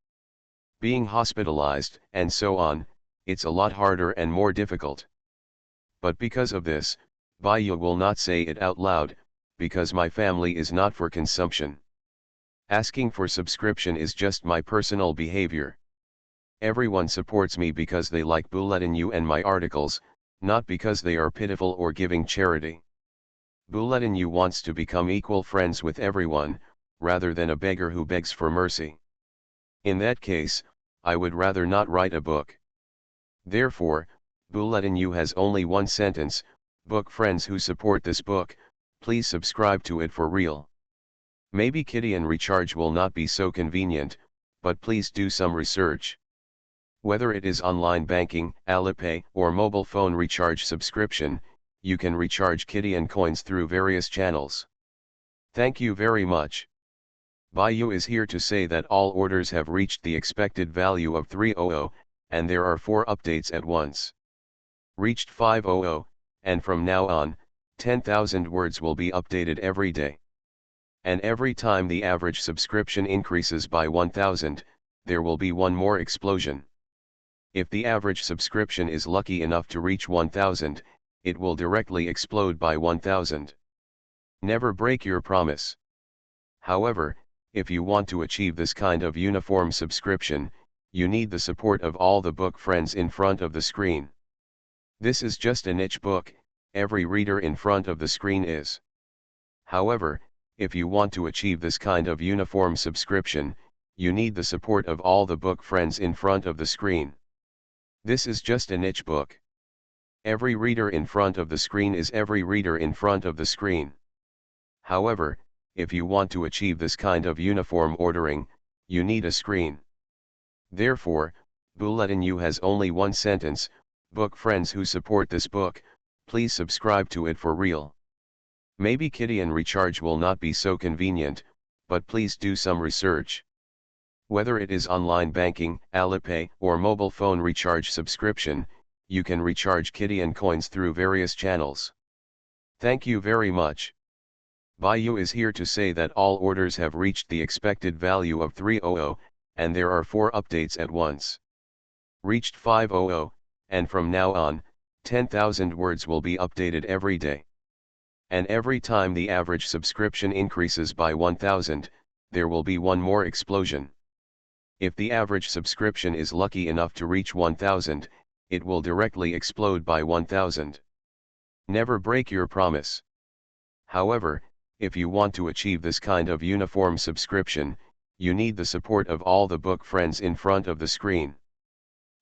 being hospitalized, and so on. It's a lot harder and more difficult. But because of this, Bayu will not say it out loud, because my family is not for consumption. Asking for subscription is just my personal behavior. Everyone supports me because they like Bulletin and my articles, not because they are pitiful or giving charity. Bulletin wants to become equal friends with everyone, rather than a beggar who begs for mercy. In that case, I would rather not write a book. Therefore, Bulletin has only one sentence: book friends who support this book, please subscribe to it for real. Maybe Kitty and recharge will not be so convenient, but please do some research. Whether it is online banking, Alipay, or mobile phone recharge subscription, you can recharge Kitty and coins through various channels. Thank you very much. Bayu is here to say that all orders have reached the expected value of 300, and there are 4 updates at once. Reached 500, and from now on, 10,000 words will be updated every day. And every time the average subscription increases by 1,000, there will be one more explosion. If the average subscription is lucky enough to reach 1,000, it will directly explode by 1,000. Never break your promise. However, if you want to achieve this kind of uniform subscription, you need the support of all the book friends in front of the screen. This is just a niche book, every reader in front of the screen is. However, if you want to achieve this kind of uniform subscription, you need the support of all the book friends in front of the screen. This is just a niche book. Every reader in front of the screen is every reader in front of the screen. However, if you want to achieve this kind of uniform ordering, you need a screen. Therefore, Bulletin has only one sentence: book friends who support this book, please subscribe to it for real. Maybe Kitty and recharge will not be so convenient, but please do some research. Whether it is online banking, Alipay, or mobile phone recharge subscription, you can recharge Kitty and coins through various channels. Thank you very much. Bayu is here to say that all orders have reached the expected value of 300, and there are 4 updates at once. Reached 500, and from now on, 10,000 words will be updated every day. And every time the average subscription increases by 1,000, there will be one more explosion. If the average subscription is lucky enough to reach 1,000, it will directly explode by 1,000. Never break your promise. However, if you want to achieve this kind of uniform subscription, you need the support of all the book friends in front of the screen.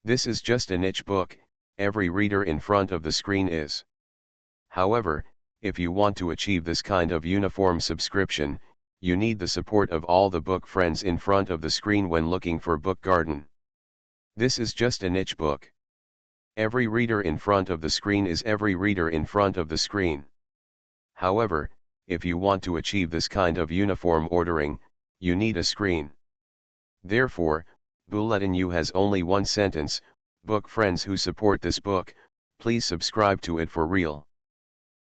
This is just a niche book, every reader in front of the screen is. However, if you want to achieve this kind of uniform subscription, you need the support of all the book friends in front of the screen when looking for Book Garden. This is just a niche book. Every reader in front of the screen is every reader in front of the screen. However, if you want to achieve this kind of uniform ordering, you need a screen. Therefore, Bulletin has only one sentence: book friends who support this book, please subscribe to it for real.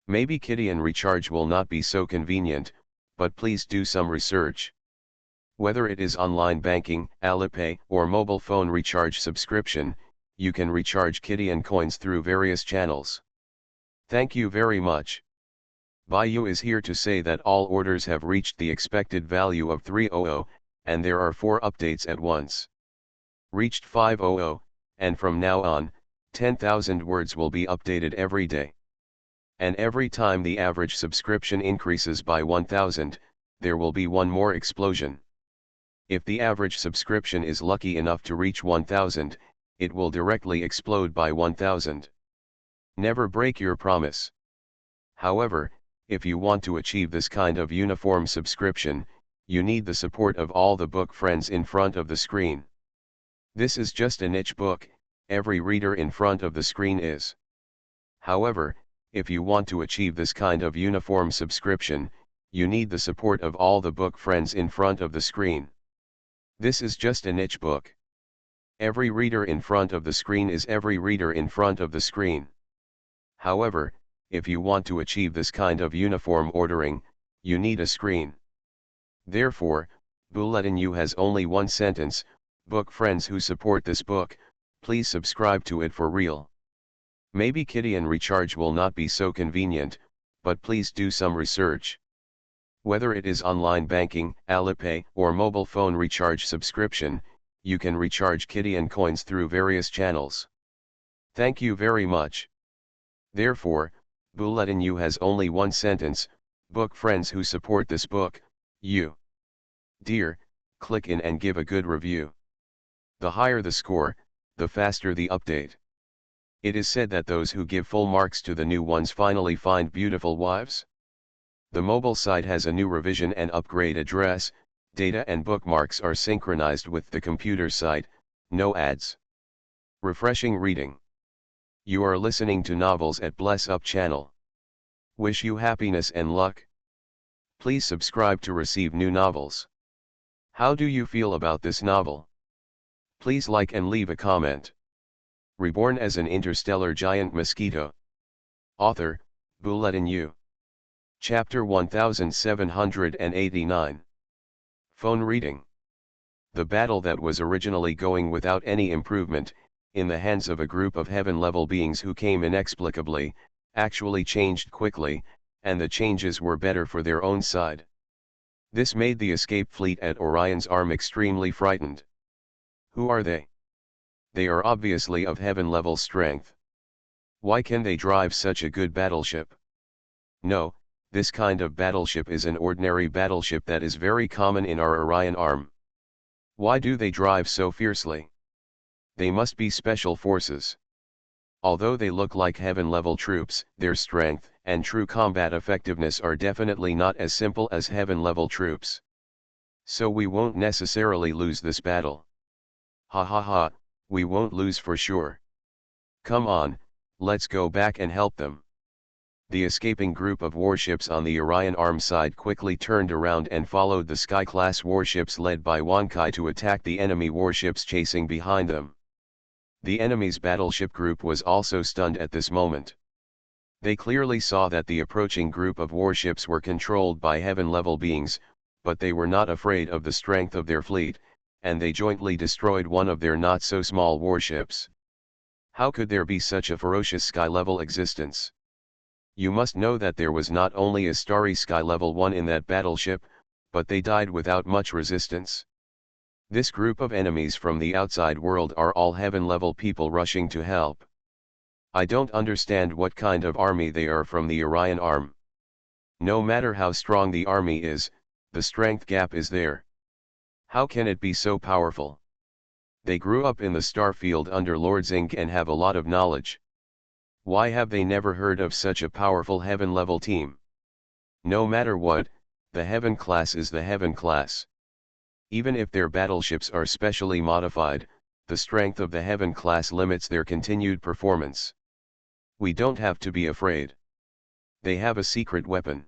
Maybe Kitty and recharge will not be so convenient, but please do some research. Whether it is online banking, Alipay, or mobile phone recharge subscription, you can recharge Kitty and coins through various channels. Thank you very much. Bayou is here to say that all orders have reached the expected value of 300, and there are 4 updates at once. Reached 500, and from now on, 10,000 words will be updated every day. And every time the average subscription increases by 1,000, there will be one more explosion. If the average subscription is lucky enough to reach 1,000, it will directly explode by 1,000. Never break your promise. However, if you want to achieve this kind of uniform subscription, you need the support of all the book friends in front of the screen. This is just a niche book, every reader in front of the screen is. However, if you want to achieve this kind of uniform subscription, you need the support of all the book friends in front of the screen. This is just a niche book. Every reader in front of the screen is every reader in front of the screen. However, if you want to achieve this kind of uniform ordering, you need a screen. Therefore, Bulletin U has only one sentence: book friends who support this book, please subscribe to it for real. Maybe Kidian recharge will not be so convenient, but please do some research. Whether it is online banking, Alipay, or mobile phone recharge subscription, you can recharge Kidian coins through various channels. Thank you very much. Therefore, Bulletin U has only one sentence: book friends who support this book, you. Dear, click in and give a good review. The higher the score, the faster the update. It is said that those who give full marks to the new ones finally find beautiful wives. The mobile site has a new revision and upgrade address, data and bookmarks are synchronized with the computer site, no ads. Refreshing reading. You are listening to novels at Bless Up channel. Wish you happiness and luck. Please subscribe to receive new novels. How do you feel about this novel? Please like and leave a comment. Reborn as an interstellar giant mosquito. Author, Bulletin U. Chapter 1789. Phone reading. The battle that was originally going without any improvement, in the hands of a group of heaven-level beings who came inexplicably, actually changed quickly, and the changes were better for their own side. This made the escape fleet at Orion's arm extremely frightened. Who are they? They are obviously of heaven-level strength. Why can they drive such a good battleship? No, this kind of battleship is an ordinary battleship that is very common in our Orion arm. Why do they drive so fiercely? They must be special forces. Although they look like heaven-level troops, their strength and true combat effectiveness are definitely not as simple as heaven-level troops. So we won't necessarily lose this battle. Ha ha ha, we won't lose for sure. Come on, let's go back and help them. The escaping group of warships on the Orion arm side quickly turned around and followed the Sky-class warships led by Wankai to attack the enemy warships chasing behind them. The enemy's battleship group was also stunned at this moment. They clearly saw that the approaching group of warships were controlled by heaven-level beings, but they were not afraid of the strength of their fleet, and they jointly destroyed one of their not-so-small warships. How could there be such a ferocious sky-level existence? You must know that there was not only a starry sky-level one in that battleship, but they died without much resistance. This group of enemies from the outside world are all heaven-level people rushing to help. I don't understand what kind of army they are from the Orion arm. No matter how strong the army is, the strength gap is there. How can it be so powerful? They grew up in the starfield under Lord Zink and have a lot of knowledge. Why have they never heard of such a powerful heaven-level team? No matter what, the heaven class is the heaven class. Even if their battleships are specially modified, the strength of the heaven class limits their continued performance. We don't have to be afraid. They have a secret weapon.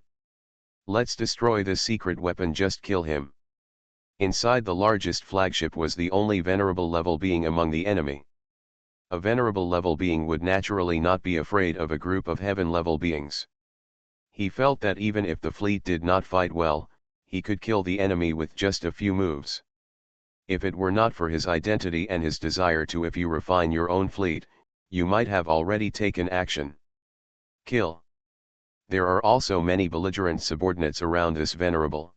Let's destroy this secret weapon, just kill him. Inside the largest flagship was the only venerable level being among the enemy. A venerable level being would naturally not be afraid of a group of heaven-level beings. He felt that even if the fleet did not fight well, he could kill the enemy with just a few moves. If it were not for his identity and his desire to, if you refine your own fleet, you might have already taken action. Kill. There are also many belligerent subordinates around this venerable.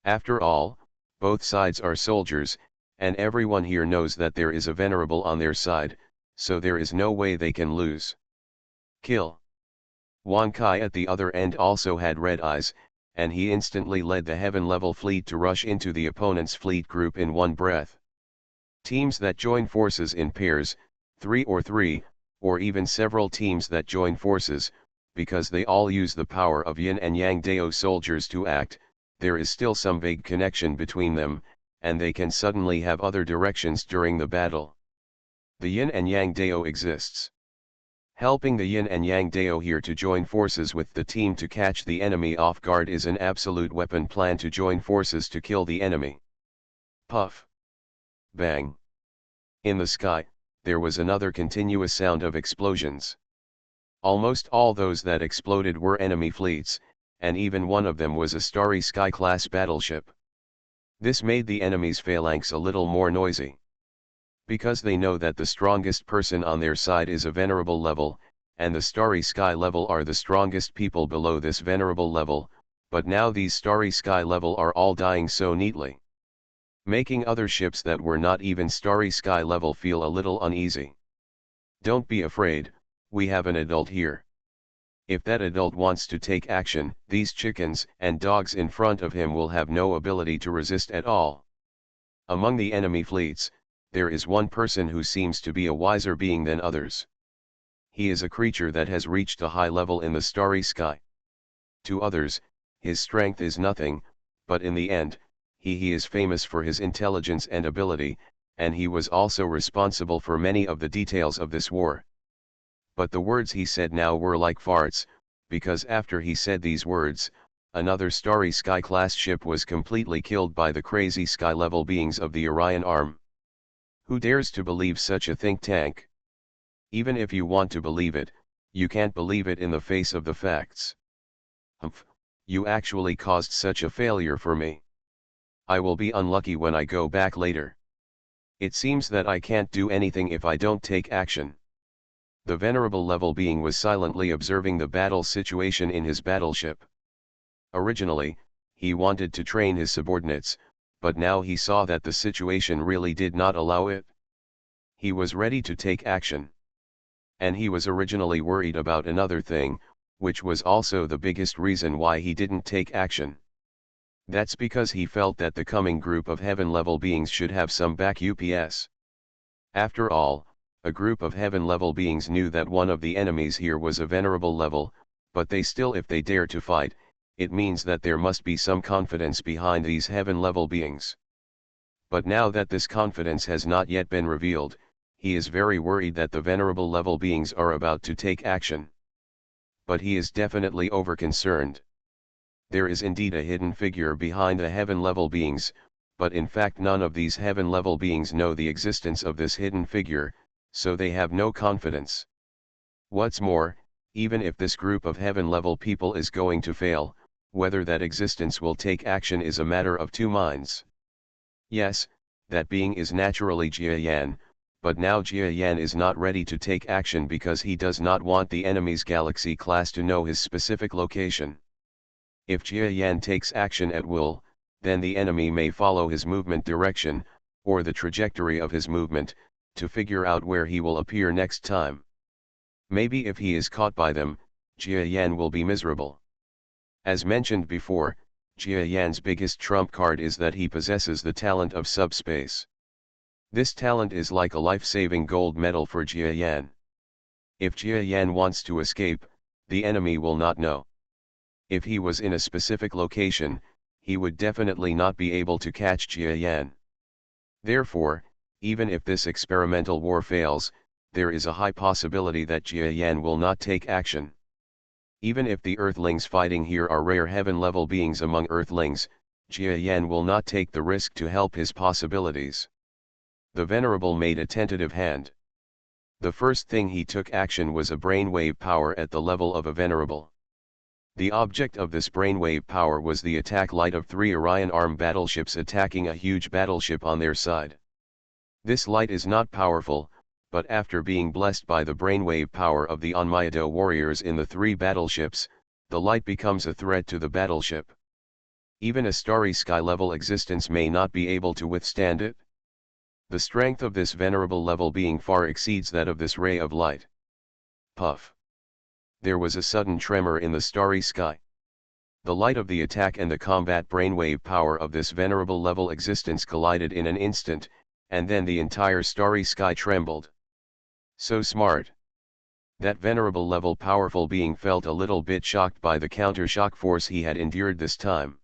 After all, both sides are soldiers, and everyone here knows that there is a venerable on their side, so there is no way they can lose. Kill. Wan Kai at the other end also had red eyes, and he instantly led the heaven-level fleet to rush into the opponent's fleet group in one breath. Teams that join forces in pairs, 3 or even several teams that join forces, because they all use the power of Yin and Yang Dao soldiers to act, there is still some vague connection between them, and they can suddenly have other directions during the battle. The Yin and Yang Dao exists. Helping the Yin and Yang Dao here to join forces with the team to catch the enemy off guard is an absolute weapon plan to join forces to kill the enemy. Puff. Bang. In the sky, there was another continuous sound of explosions. Almost all those that exploded were enemy fleets, and even one of them was a Starry Sky-class battleship. This made the enemy's phalanx a little more noisy. Because they know that the strongest person on their side is a venerable level, and the Starry Sky level are the strongest people below this venerable level, but now these Starry Sky level are all dying so neatly, making other ships that were not even Starry Sky level feel a little uneasy. Don't be afraid, we have an adult here. If that adult wants to take action, these chickens and dogs in front of him will have no ability to resist at all. Among the enemy fleets, there is one person who seems to be a wiser being than others. He is a creature that has reached a high level in the Starry Sky. To others, his strength is nothing, but in the end, he is famous for his intelligence and ability, and he was also responsible for many of the details of this war. But the words he said now were like farts, because after he said these words, another Starry Sky class ship was completely killed by the crazy sky level beings of the Orion arm. Who dares to believe such a think tank? Even if you want to believe it, you can't believe it in the face of the facts. Humph, you actually caused such a failure for me. I will be unlucky when I go back later. It seems that I can't do anything if I don't take action. The venerable level being was silently observing the battle situation in his battleship. Originally, he wanted to train his subordinates, but now he saw that the situation really did not allow it. He was ready to take action. And he was originally worried about another thing, which was also the biggest reason why he didn't take action. That's because he felt that the coming group of heaven-level beings should have some back UPS. After all, a group of heaven-level beings knew that one of the enemies here was a venerable level, but they still, if they dare to fight, it means that there must be some confidence behind these heaven-level beings. But now that this confidence has not yet been revealed, he is very worried that the venerable level beings are about to take action. But he is definitely over-concerned. There is indeed a hidden figure behind the heaven-level beings, but in fact none of these heaven-level beings know the existence of this hidden figure, so they have no confidence. What's more, even if this group of heaven-level people is going to fail, whether that existence will take action is a matter of two minds. Yes, that being is naturally Jia Yan, but now Jia Yan is not ready to take action because he does not want the enemy's galaxy class to know his specific location. If Jia Yan takes action at will, then the enemy may follow his movement direction, or the trajectory of his movement, to figure out where he will appear next time. Maybe if he is caught by them, Jia Yan will be miserable. As mentioned before, Jia Yan's biggest trump card is that he possesses the talent of subspace. This talent is like a life-saving gold medal for Jia Yan. If Jia Yan wants to escape, the enemy will not know. If he was in a specific location, he would definitely not be able to catch Jia Yan. Therefore, even if this experimental war fails, there is a high possibility that Jia Yan will not take action. Even if the Earthlings fighting here are rare heaven-level beings among Earthlings, Jia Yan will not take the risk to help his possibilities. The Venerable made a tentative hand. The first thing he took action was a brainwave power at the level of a Venerable. The object of this brainwave power was the attack light of 3 Orion arm battleships attacking a huge battleship on their side. This light is not powerful, but after being blessed by the brainwave power of the Onmyedo warriors in the 3 battleships, the light becomes a threat to the battleship. Even a starry sky-level existence may not be able to withstand it. The strength of this venerable level being far exceeds that of this ray of light. Puff. There was a sudden tremor in the starry sky. The light of the attack and the combat brainwave power of this venerable level existence collided in an instant, and then the entire starry sky trembled. So smart. That venerable level powerful being felt a little bit shocked by the counter-shock force he had endured this time.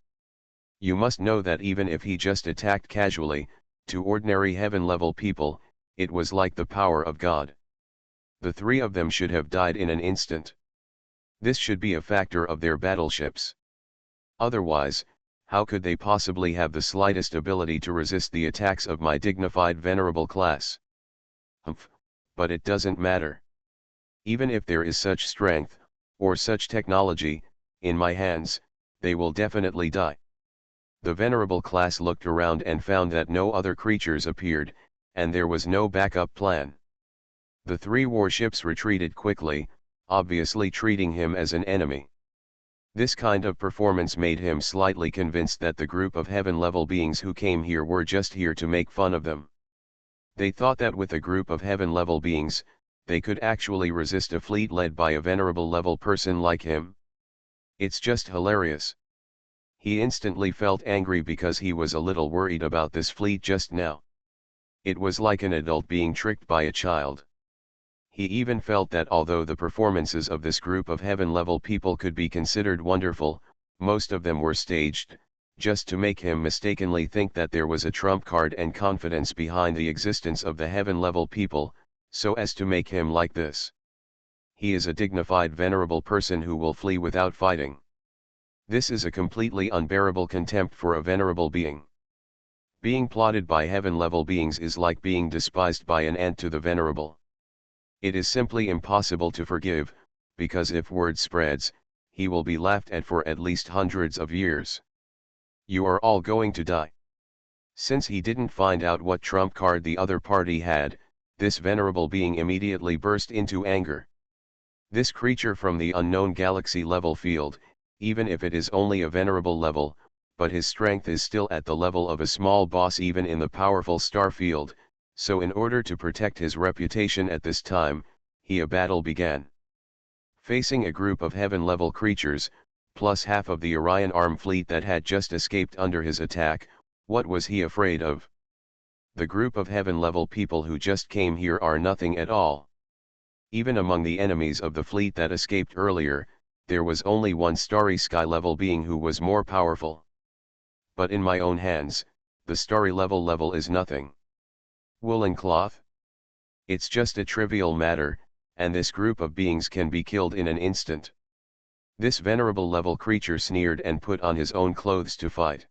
You must know that even if he just attacked casually, to ordinary heaven-level people, it was like the power of God. The three of them should have died in an instant. This should be a factor of their battleships. Otherwise, how could they possibly have the slightest ability to resist the attacks of my dignified venerable class? Humph, but it doesn't matter. Even if there is such strength, or such technology, in my hands, they will definitely die. The venerable class looked around and found that no other creatures appeared, and there was no backup plan. The three warships retreated quickly, obviously treating him as an enemy. This kind of performance made him slightly convinced that the group of heaven-level beings who came here were just here to make fun of them. They thought that with a group of heaven-level beings, they could actually resist a fleet led by a venerable level person like him. It's just hilarious. He instantly felt angry because he was a little worried about this fleet just now. It was like an adult being tricked by a child. He even felt that although the performances of this group of heaven-level people could be considered wonderful, most of them were staged, just to make him mistakenly think that there was a trump card and confidence behind the existence of the heaven-level people, so as to make him like this. He is a dignified venerable person who will flee without fighting. This is a completely unbearable contempt for a venerable being. Being plotted by heaven-level beings is like being despised by an ant to the venerable. It is simply impossible to forgive, because if word spreads, he will be laughed at for at least hundreds of years. You are all going to die. Since he didn't find out what trump card the other party had, this venerable being immediately burst into anger. This creature from the unknown galaxy level field, even if it is only a venerable level, but his strength is still at the level of a small boss even in the powerful star field, so in order to protect his reputation at this time, a battle began. Facing a group of heaven-level creatures, plus half of the Orion arm fleet that had just escaped under his attack, what was he afraid of? The group of heaven-level people who just came here are nothing at all. Even among the enemies of the fleet that escaped earlier, there was only one starry sky-level being who was more powerful. But in my own hands, the starry level is nothing. Woolen cloth? It's just a trivial matter, and this group of beings can be killed in an instant. This venerable level creature sneered and put on his own clothes to fight.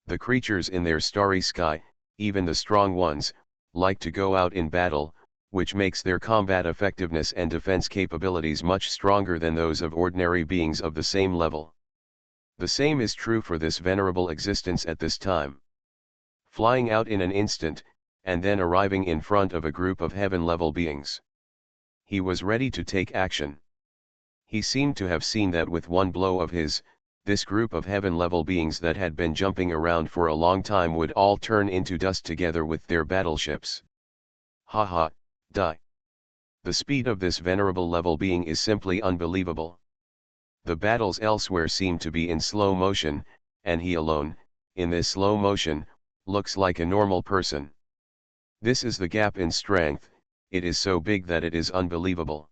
The creatures in their starry sky, even the strong ones, like to go out in battle, which makes their combat effectiveness and defense capabilities much stronger than those of ordinary beings of the same level. The same is true for this venerable existence at this time. Flying out in an instant, and then arriving in front of a group of heaven-level beings. He was ready to take action. He seemed to have seen that with one blow of this group of heaven-level beings that had been jumping around for a long time would all turn into dust together with their battleships. Haha, die. The speed of this venerable level being is simply unbelievable. The battles elsewhere seem to be in slow motion, and he alone, in this slow motion, looks like a normal person. This is the gap in strength, it is so big that it is unbelievable.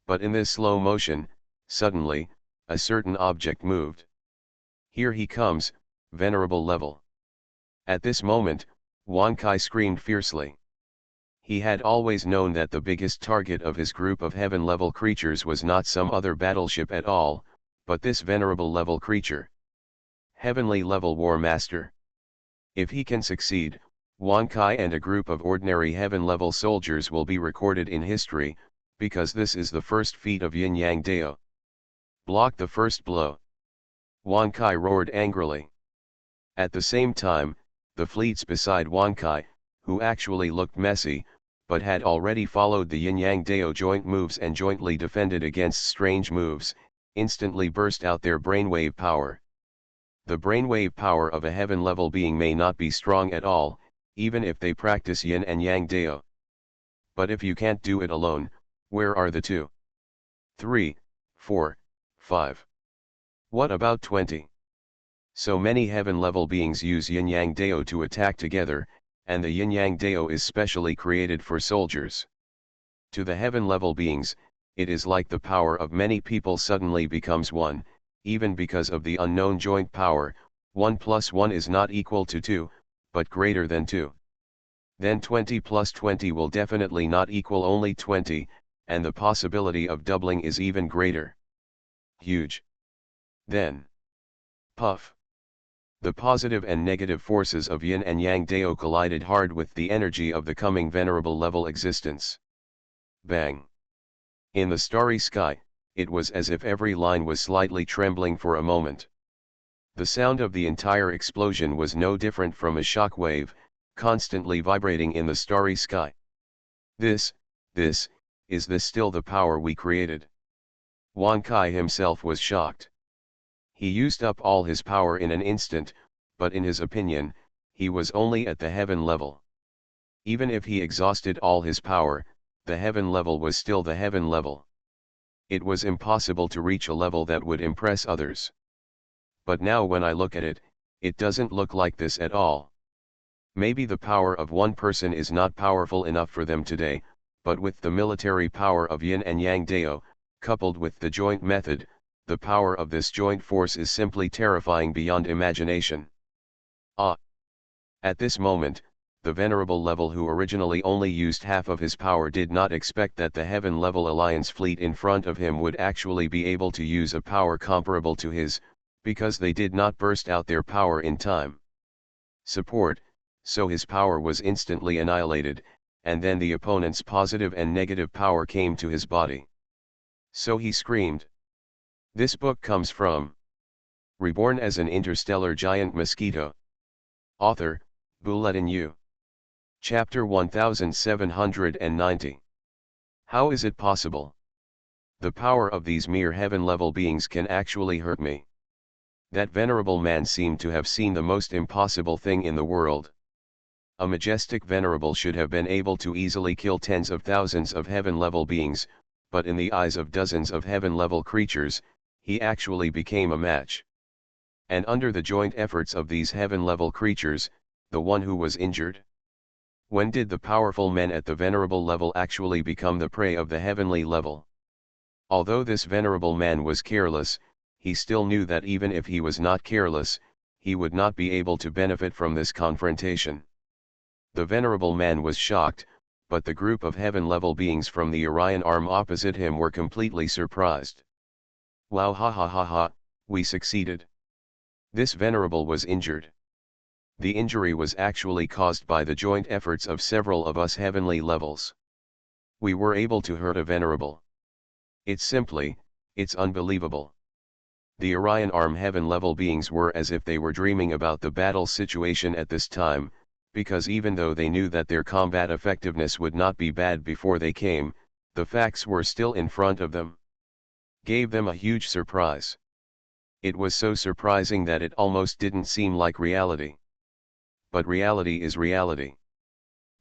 But in this slow motion, suddenly, a certain object moved. Here he comes, venerable level. At this moment, Wan Kai screamed fiercely. He had always known that the biggest target of his group of heaven-level creatures was not some other battleship at all, but this venerable level creature. Heavenly level War Master. If he can succeed, Wan Kai and a group of ordinary heaven-level soldiers will be recorded in history, because this is the first feat of Yin Yang Dao. Block the first blow. Wan Kai roared angrily. At the same time, the fleets beside Wan Kai, who actually looked messy, but had already followed the Yin Yang Dao joint moves and jointly defended against strange moves, instantly burst out their brainwave power. The brainwave power of a heaven-level being may not be strong at all, even if they practice yin and yang dao. But if you can't do it alone, where are the 2, 3, 4, 5? What about 20? So many heaven-level beings use yin-yang dao to attack together, and the yin-yang dao is specially created for soldiers. To the heaven-level beings, it is like the power of many people suddenly becomes 1, even because of the unknown joint power. 1 plus 1 is not equal to 2, but greater than 2. Then 20 plus 20 will definitely not equal only 20, and the possibility of doubling is even greater. Huge. Then, puff. The positive and negative forces of yin and yang dao collided hard with the energy of the coming venerable level existence. Bang. In the starry sky, it was as if every line was slightly trembling for a moment. The sound of the entire explosion was no different from a shock wave, constantly vibrating in the starry sky. Is this still the power we created? Wan Kai himself was shocked. He used up all his power in an instant, but in his opinion, he was only at the heaven level. Even if he exhausted all his power, the heaven level was still the heaven level. It was impossible to reach a level that would impress others. But now when I look at it, it doesn't look like this at all. Maybe the power of one person is not powerful enough for them today, but with the military power of yin and yang dao, coupled with the joint method, the power of this joint force is simply terrifying beyond imagination. At this moment, the venerable level who originally only used half of his power did not expect that the heaven-level alliance fleet in front of him would actually be able to use a power comparable to his, because they did not burst out their power in time. Support, so his power was instantly annihilated, and then the opponent's positive and negative power came to his body. So he screamed. This book comes from Reborn as an Interstellar Giant Mosquito. Author, Bulletin U. Chapter 1790. How is it possible? The power of these mere heaven-level beings can actually hurt me. That venerable man seemed to have seen the most impossible thing in the world. A majestic venerable should have been able to easily kill tens of thousands of heaven-level beings, but in the eyes of dozens of heaven-level creatures, he actually became a match. And under the joint efforts of these heaven-level creatures, the one who was injured? When did the powerful men at the venerable level actually become the prey of the heavenly level? Although this venerable man was careless, he still knew that even if he was not careless, he would not be able to benefit from this confrontation. The venerable man was shocked, but the group of heaven-level beings from the Orion arm opposite him were completely surprised. Wow, ha ha ha ha, we succeeded. This venerable was injured. The injury was actually caused by the joint efforts of several of us heavenly levels. We were able to hurt a venerable. It's unbelievable. The Orion arm heaven level beings were as if they were dreaming about the battle situation at this time, because even though they knew that their combat effectiveness would not be bad before they came, the facts were still in front of them. Gave them a huge surprise. It was so surprising that it almost didn't seem like reality. But reality is reality.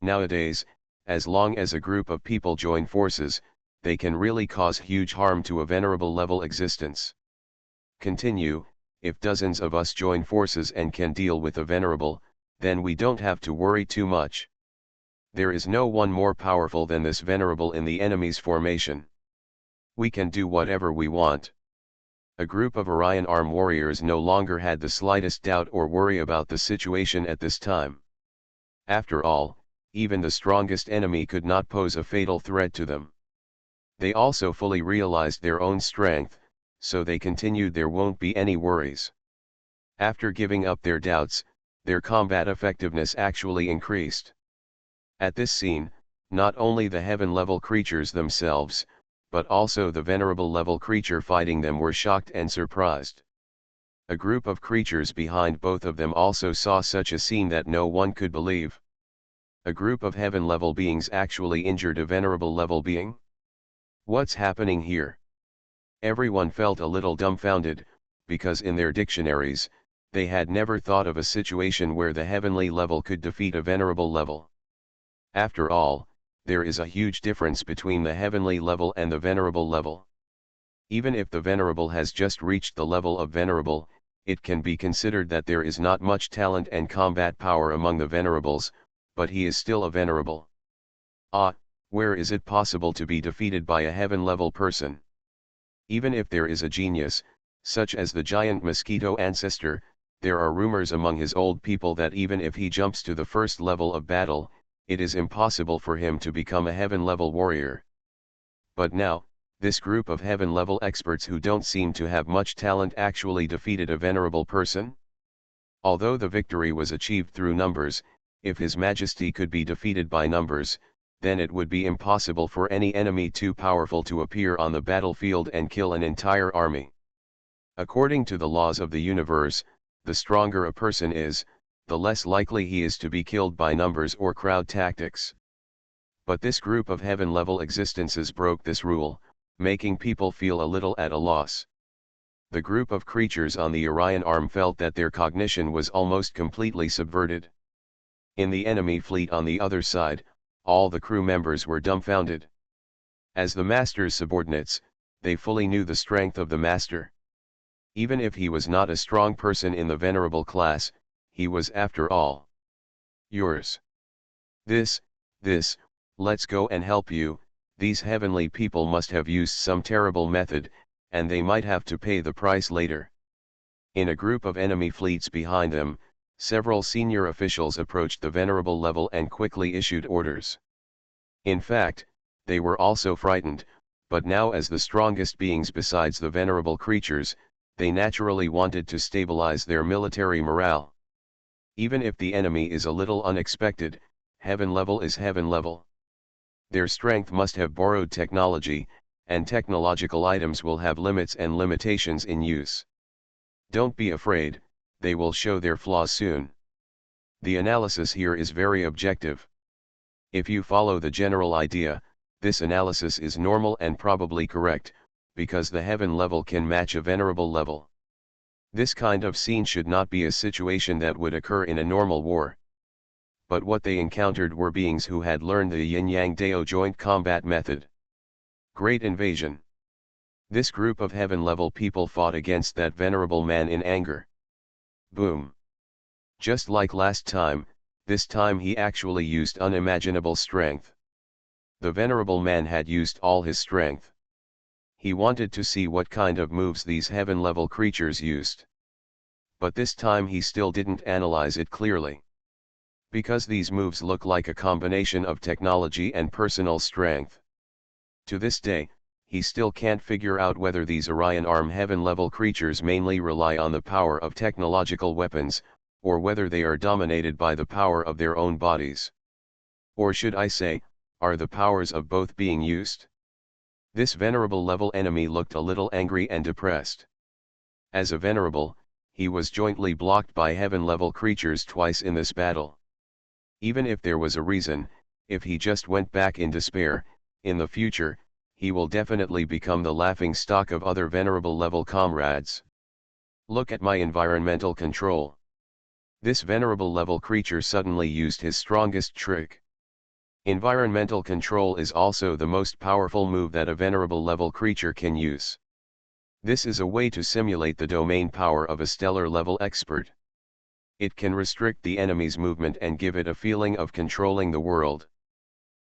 Nowadays, as long as a group of people join forces, they can really cause huge harm to a venerable level existence. Continue, if dozens of us join forces and can deal with a venerable, then we don't have to worry too much. There is no one more powerful than this venerable in the enemy's formation. We can do whatever we want. A group of Orion arm warriors no longer had the slightest doubt or worry about the situation at this time. After all, even the strongest enemy could not pose a fatal threat to them. They also fully realized their own strength, so they continued there won't be any worries. After giving up their doubts, their combat effectiveness actually increased. At this scene, not only the heaven-level creatures themselves, but also the venerable level creature fighting them were shocked and surprised. A group of creatures behind both of them also saw such a scene that no one could believe. A group of heaven-level beings actually injured a venerable level being? What's happening here? Everyone felt a little dumbfounded, because in their dictionaries, they had never thought of a situation where the heavenly level could defeat a venerable level. After all, there is a huge difference between the heavenly level and the venerable level. Even if the venerable has just reached the level of venerable, it can be considered that there is not much talent and combat power among the venerables, but he is still a venerable. Where is it possible to be defeated by a heaven-level person? Even if there is a genius, such as the giant Mosquito ancestor, there are rumors among his old people that even if he jumps to the first level of battle, it is impossible for him to become a heaven-level warrior. But now, this group of heaven-level experts who don't seem to have much talent actually defeated a venerable person? Although the victory was achieved through numbers, if His Majesty could be defeated by numbers, then it would be impossible for any enemy too powerful to appear on the battlefield and kill an entire army. According to the laws of the universe, the stronger a person is, the less likely he is to be killed by numbers or crowd tactics. But this group of heaven-level existences broke this rule, making people feel a little at a loss. The group of creatures on the Orion arm felt that their cognition was almost completely subverted. In the enemy fleet on the other side, all the crew members were dumbfounded. As the master's subordinates, they fully knew the strength of the master. Even if he was not a strong person in the venerable class, he was after all yours. This, let's go and help you. These heavenly people must have used some terrible method, and they might have to pay the price later. In a group of enemy fleets behind them, several senior officials approached the venerable level and quickly issued orders. In fact, they were also frightened, but now as the strongest beings besides the venerable creatures, they naturally wanted to stabilize their military morale. Even if the enemy is a little unexpected, heaven level is heaven level. Their strength must have borrowed technology, and technological items will have limits and limitations in use. Don't be afraid, they will show their flaws soon. The analysis here is very objective. If you follow the general idea, this analysis is normal and probably correct, because the heaven level can match a venerable level. This kind of scene should not be a situation that would occur in a normal war. But what they encountered were beings who had learned the yin-yang dao joint combat method. Great invasion. This group of heaven-level people fought against that venerable man in anger. Boom. Just like last time, this time he actually used unimaginable strength. The venerable man had used all his strength. He wanted to see what kind of moves these heaven-level creatures used. But this time he still didn't analyze it clearly. Because these moves look like a combination of technology and personal strength. To this day, he still can't figure out whether these Orion arm heaven-level creatures mainly rely on the power of technological weapons, or whether they are dominated by the power of their own bodies. Or should I say, are the powers of both being used? This venerable level enemy looked a little angry and depressed. As a venerable, he was jointly blocked by heaven-level creatures twice in this battle. Even if there was a reason, if he just went back in despair, in the future, he will definitely become the laughing stock of other venerable level comrades. Look at my environmental control. This venerable level creature suddenly used his strongest trick. Environmental control is also the most powerful move that a venerable level creature can use. This is a way to simulate the domain power of a stellar level expert. It can restrict the enemy's movement and give it a feeling of controlling the world.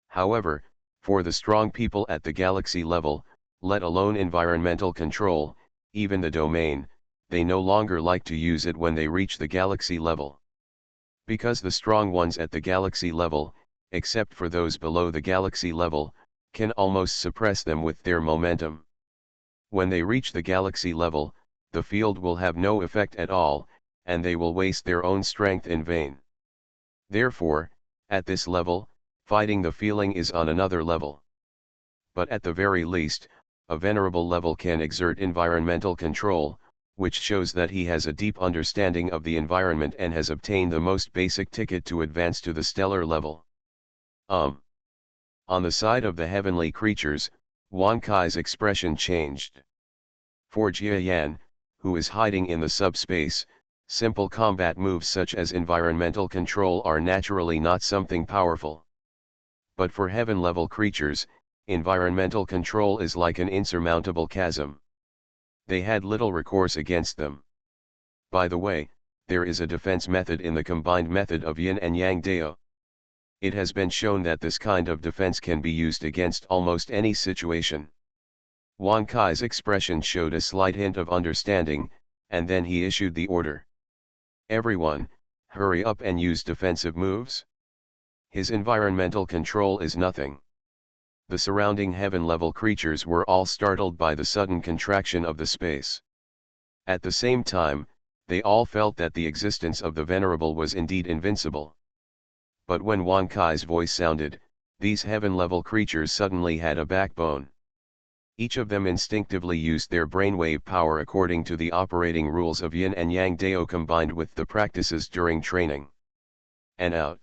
However, for the strong people at the galaxy level, let alone environmental control, even the domain, they no longer like to use it when they reach the galaxy level. Because the strong ones at the galaxy level, except for those below the galaxy level, can almost suppress them with their momentum. When they reach the galaxy level, the field will have no effect at all, and they will waste their own strength in vain. Therefore, at this level, fighting the feeling is on another level. But at the very least, a venerable level can exert environmental control, which shows that he has a deep understanding of the environment and has obtained the most basic ticket to advance to the stellar level. On the side of the heavenly creatures, Wan Kai's expression changed. For Jia Yan, who is hiding in the subspace, simple combat moves such as environmental control are naturally not something powerful. But for heaven-level creatures, environmental control is like an insurmountable chasm. They had little recourse against them. By the way, there is a defense method in the combined method of Yin and Yang Dao. It has been shown that this kind of defense can be used against almost any situation. Wang Kai's expression showed a slight hint of understanding, and then he issued the order. Everyone, hurry up and use defensive moves. His environmental control is nothing. The surrounding heaven-level creatures were all startled by the sudden contraction of the space. At the same time, they all felt that the existence of the Venerable was indeed invincible. But when Wang Kai's voice sounded, these heaven-level creatures suddenly had a backbone. Each of them instinctively used their brainwave power according to the operating rules of Yin and Yang Dao combined with the practices during training. And out.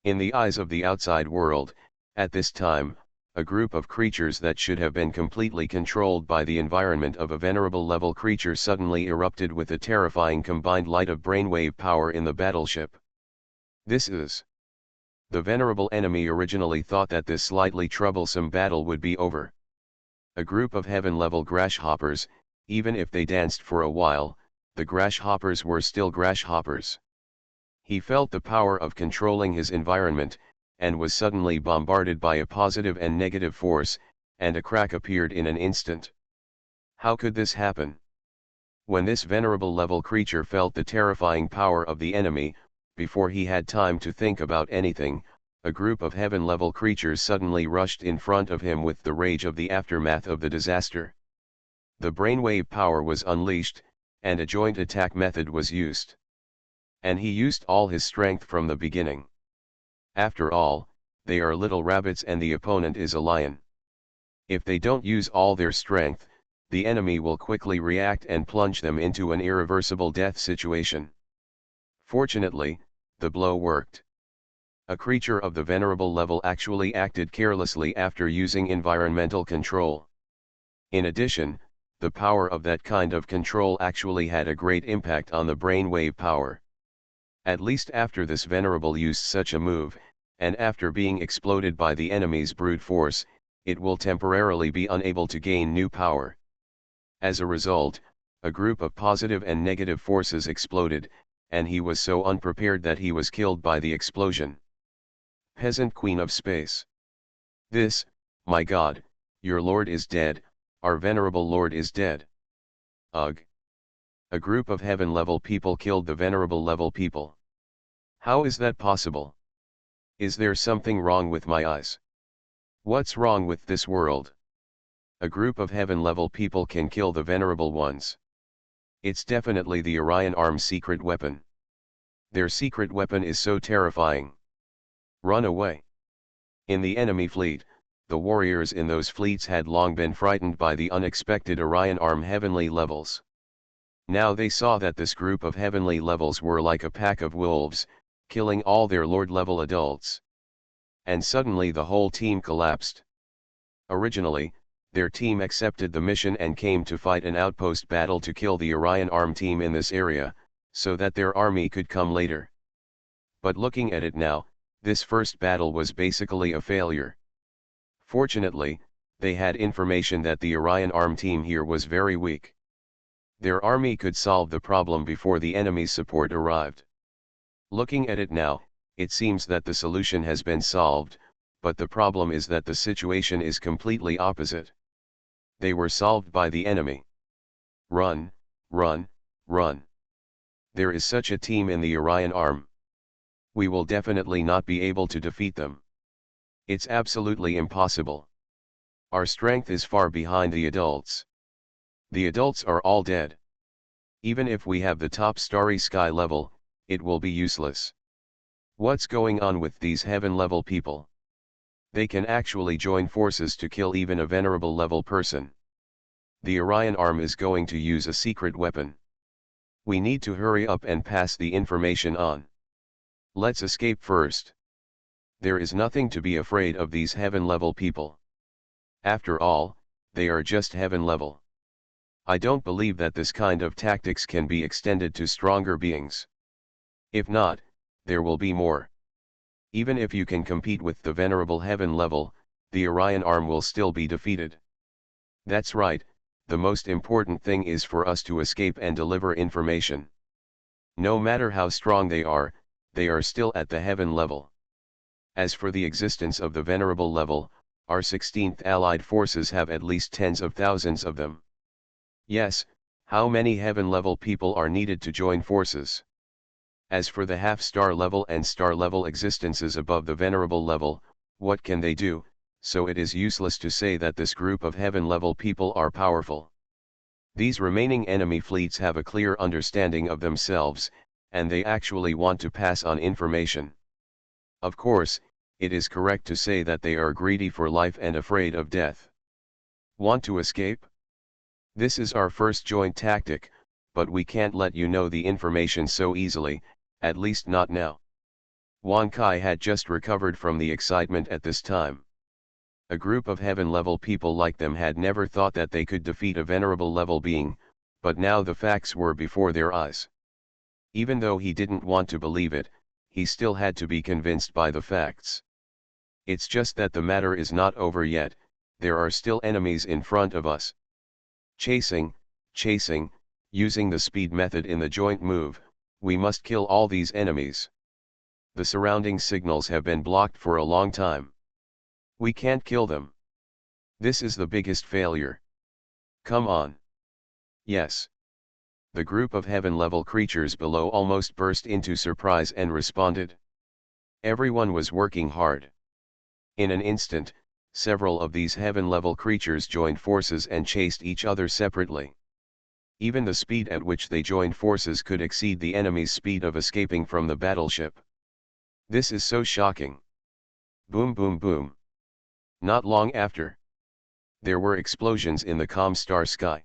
In the eyes of the outside world, at this time, a group of creatures that should have been completely controlled by the environment of a venerable level creature suddenly erupted with a terrifying combined light of brainwave power in the battleship. This is. The venerable enemy originally thought that this slightly troublesome battle would be over. A group of heaven-level grasshoppers, even if they danced for a while, the grasshoppers were still grasshoppers. He felt the power of controlling his environment, and was suddenly bombarded by a positive and negative force, and a crack appeared in an instant. How could this happen? When this venerable level creature felt the terrifying power of the enemy, before he had time to think about anything, a group of heaven-level creatures suddenly rushed in front of him with the rage of the aftermath of the disaster. The brainwave power was unleashed, and a joint attack method was used. And he used all his strength from the beginning. After all, they are little rabbits and the opponent is a lion. If they don't use all their strength, the enemy will quickly react and plunge them into an irreversible death situation. Fortunately, the blow worked. A creature of the venerable level actually acted carelessly after using environmental control. In addition, the power of that kind of control actually had a great impact on the brainwave power. At least after this venerable used such a move, and after being exploded by the enemy's brute force, it will temporarily be unable to gain new power. As a result, a group of positive and negative forces exploded, and he was so unprepared that he was killed by the explosion. Peasant Queen of Space. This, my God, your Lord is dead, our venerable Lord is dead. Ugh. A group of heaven-level people killed the venerable level people. How is that possible? Is there something wrong with my eyes? What's wrong with this world? A group of heaven-level people can kill the venerable ones. It's definitely the Orion Arm's secret weapon. Their secret weapon is so terrifying. Run away. In the enemy fleet, the warriors in those fleets had long been frightened by the unexpected Orion Arm heavenly levels. Now they saw that this group of heavenly levels were like a pack of wolves, killing all their lord-level adults. And suddenly the whole team collapsed. Originally, their team accepted the mission and came to fight an outpost battle to kill the Orion Arm team in this area, so that their army could come later. But looking at it now, this first battle was basically a failure. Fortunately, they had information that the Orion Arm team here was very weak. Their army could solve the problem before the enemy's support arrived. Looking at it now, it seems that the solution has been solved, but the problem is that the situation is completely opposite. They were solved by the enemy. Run, run, run. There is such a team in the Orion Arm. We will definitely not be able to defeat them. It's absolutely impossible. Our strength is far behind the adults. The adults are all dead. Even if we have the top starry sky level, it will be useless. What's going on with these heaven level people? They can actually join forces to kill even a venerable level person. The Orion Arm is going to use a secret weapon. We need to hurry up and pass the information on. Let's escape first. There is nothing to be afraid of these heaven level people. After all, they are just heaven level. I don't believe that this kind of tactics can be extended to stronger beings. If not, there will be more. Even if you can compete with the venerable heaven level, the Orion arm will still be defeated. That's right, the most important thing is for us to escape and deliver information. No matter how strong they are still at the heaven level. As for the existence of the venerable level, our 16th Allied forces have at least tens of thousands of them. Yes, how many heaven-level people are needed to join forces? As for the half-star level and star-level existences above the venerable level, what can they do? So it is useless to say that this group of heaven-level people are powerful. These remaining enemy fleets have a clear understanding of themselves, and they actually want to pass on information. Of course, it is correct to say that they are greedy for life and afraid of death. Want to escape? This is our first joint tactic, but we can't let you know the information so easily, at least not now. Wan Kai had just recovered from the excitement at this time. A group of heaven-level people like them had never thought that they could defeat a venerable level being, but now the facts were before their eyes. Even though he didn't want to believe it, he still had to be convinced by the facts. It's just that the matter is not over yet, there are still enemies in front of us. Chasing, using the speed method in the joint move, we must kill all these enemies. The surrounding signals have been blocked for a long time. We can't kill them. This is the biggest failure. Come on. Yes. The group of heaven-level creatures below almost burst into surprise and responded. Everyone was working hard. In an instant, several of these heaven-level creatures joined forces and chased each other separately. Even the speed at which they joined forces could exceed the enemy's speed of escaping from the battleship. This is so shocking. Boom boom boom. Not long after, there were explosions in the calm-star sky.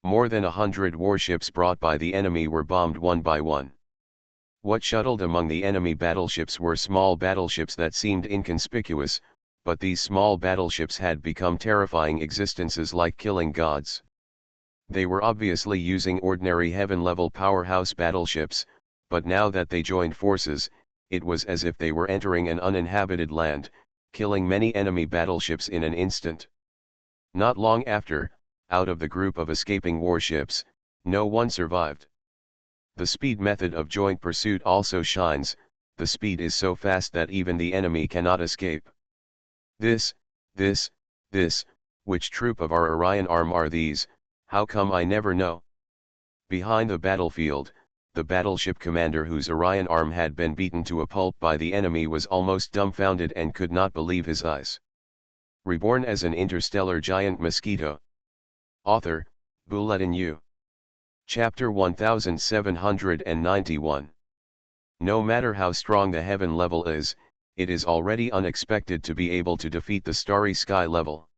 More than 100 warships brought by the enemy were bombed one by one. What shuttled among the enemy battleships were small battleships that seemed inconspicuous, but these small battleships had become terrifying existences like killing gods. They were obviously using ordinary heaven-level powerhouse battleships, but now that they joined forces, it was as if they were entering an uninhabited land, killing many enemy battleships in an instant. Not long after, out of the group of escaping warships, no one survived. The speed method of joint pursuit also shines, the speed is so fast that even the enemy cannot escape. This, which troop of our Orion arm are these, how come I never know? Behind the battlefield, the battleship commander whose Orion arm had been beaten to a pulp by the enemy was almost dumbfounded and could not believe his eyes. Reborn as an interstellar giant mosquito. Author, Bulletin U. Chapter 1791. No matter how strong the heaven level is, it is already unexpected to be able to defeat the starry sky level.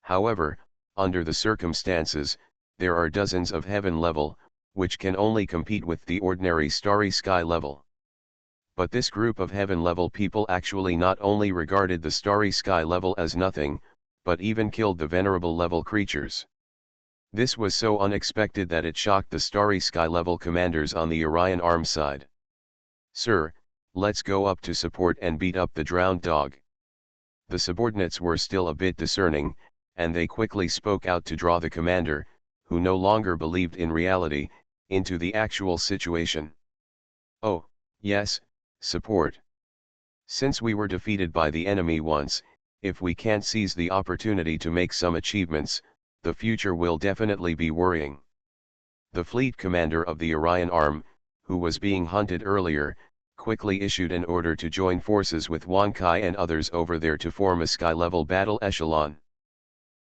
However, under the circumstances, there are dozens of heaven level, which can only compete with the ordinary starry sky level. But this group of heaven level people actually not only regarded the starry sky level as nothing, but even killed the venerable level creatures. This was so unexpected that it shocked the starry sky level commanders on the Orion arm side. Sir, let's go up to support and beat up the drowned dog. The subordinates were still a bit discerning, and they quickly spoke out to draw the commander, who no longer believed in reality, into the actual situation. Oh, yes, support. Since we were defeated by the enemy once, if we can't seize the opportunity to make some achievements, the future will definitely be worrying. The fleet commander of the Orion arm, who was being hunted earlier, quickly issued an order to join forces with Wan Kai and others over there to form a sky-level battle echelon.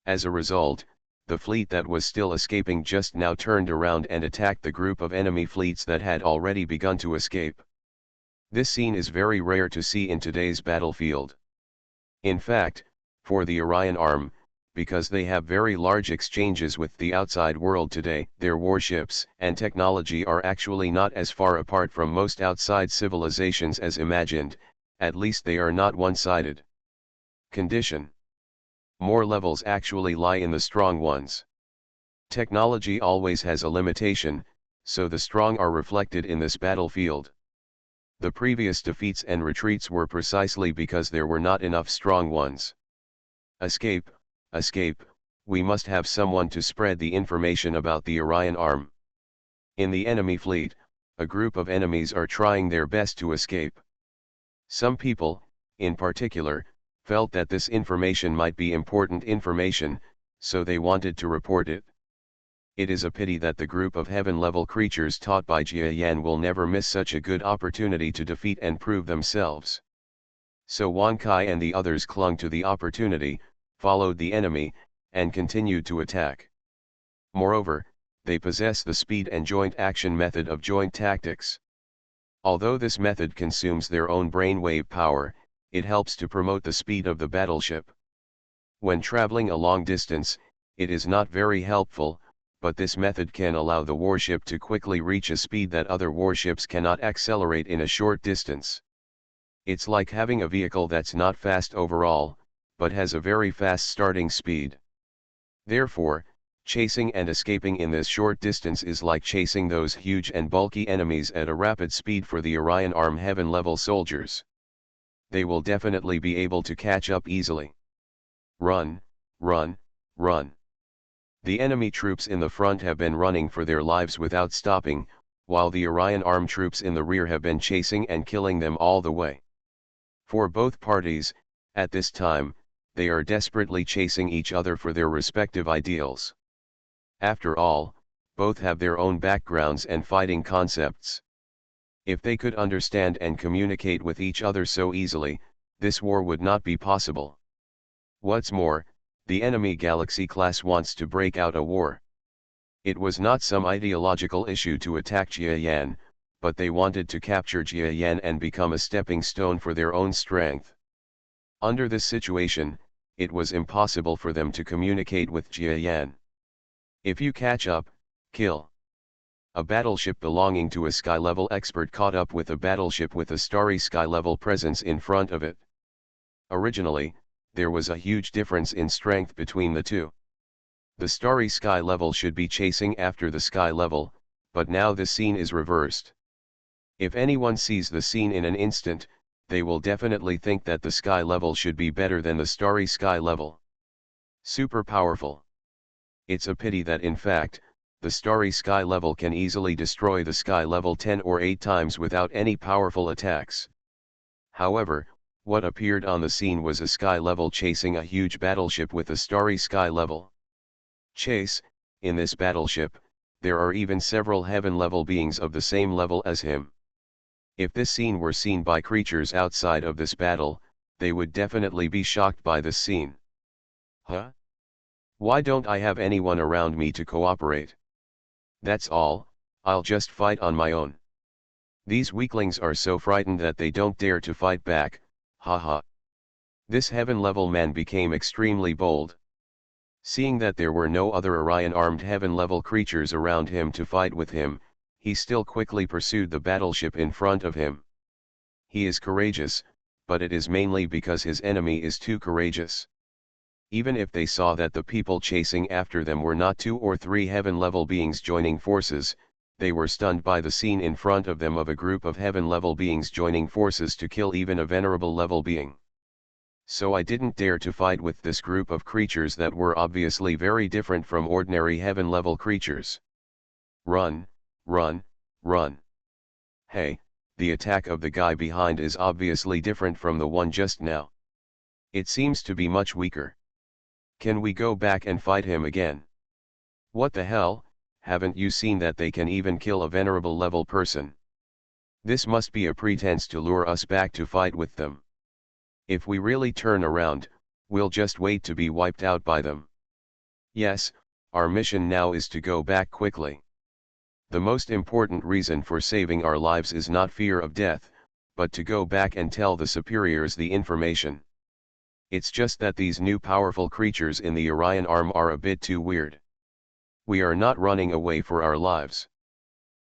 As a result, the fleet that was still escaping just now turned around and attacked the group of enemy fleets that had already begun to escape. This scene is very rare to see in today's battlefield. In fact, for the Orion arm, because they have very large exchanges with the outside world today, their warships and technology are actually not as far apart from most outside civilizations as imagined, at least they are not one-sided. Condition: more levels actually lie in the strong ones. Technology always has a limitation, so the strong are reflected in this battlefield. The previous defeats and retreats were precisely because there were not enough strong ones. Escape, escape, we must have someone to spread the information about the Orion arm. In the enemy fleet, a group of enemies are trying their best to escape. Some people, in particular, felt that this information might be important information, so they wanted to report it. It is a pity that the group of heaven-level creatures taught by Jia Yan will never miss such a good opportunity to defeat and prove themselves. So Wan Kai and the others clung to the opportunity, followed the enemy, and continued to attack. Moreover, they possess the speed and joint action method of joint tactics. Although this method consumes their own brainwave power, it helps to promote the speed of the battleship. When traveling a long distance, it is not very helpful, but this method can allow the warship to quickly reach a speed that other warships cannot accelerate in a short distance. It's like having a vehicle that's not fast overall, but has a very fast starting speed. Therefore, chasing and escaping in this short distance is like chasing those huge and bulky enemies at a rapid speed for the Orion arm heaven-level soldiers. They will definitely be able to catch up easily. Run, run, run. The enemy troops in the front have been running for their lives without stopping, while the Orion arm troops in the rear have been chasing and killing them all the way. For both parties, at this time, they are desperately chasing each other for their respective ideals. After all, both have their own backgrounds and fighting concepts. If they could understand and communicate with each other so easily, this war would not be possible. What's more, the enemy galaxy class wants to break out a war. It was not some ideological issue to attack Jia Yan, but they wanted to capture Jia Yan and become a stepping stone for their own strength. Under this situation, it was impossible for them to communicate with Jia Yan. If you catch up, kill. A battleship belonging to a sky-level expert caught up with a battleship with a starry sky-level presence in front of it. Originally, there was a huge difference in strength between the two. The starry sky level should be chasing after the sky level, but now the scene is reversed. If anyone sees the scene in an instant, they will definitely think that the sky level should be better than the starry sky level. Super powerful. It's a pity that in fact, the starry sky level can easily destroy the sky level 10 or 8 times without any powerful attacks. However, what appeared on the scene was a sky level chasing a huge battleship with a starry sky level. Chase, in this battleship, there are even several heaven level beings of the same level as him. If this scene were seen by creatures outside of this battle, they would definitely be shocked by this scene. Huh? Why don't I have anyone around me to cooperate? That's all, I'll just fight on my own. These weaklings are so frightened that they don't dare to fight back, haha. This heaven-level man became extremely bold. Seeing that there were no other Orion-armed heaven-level creatures around him to fight with him, he still quickly pursued the battleship in front of him. He is courageous, but it is mainly because his enemy is too courageous. Even if they saw that the people chasing after them were not 2 or 3 heaven-level beings joining forces, they were stunned by the scene in front of them of a group of heaven-level beings joining forces to kill even a venerable level being. So I didn't dare to fight with this group of creatures that were obviously very different from ordinary heaven-level creatures. Run, run, run. Hey, the attack of the guy behind is obviously different from the one just now. It seems to be much weaker. Can we go back and fight him again? What the hell, haven't you seen that they can even kill a venerable level person? This must be a pretense to lure us back to fight with them. If we really turn around, we'll just wait to be wiped out by them. Yes, our mission now is to go back quickly. The most important reason for saving our lives is not fear of death, but to go back and tell the superiors the information. It's just that these new powerful creatures in the Orion arm are a bit too weird. We are not running away for our lives.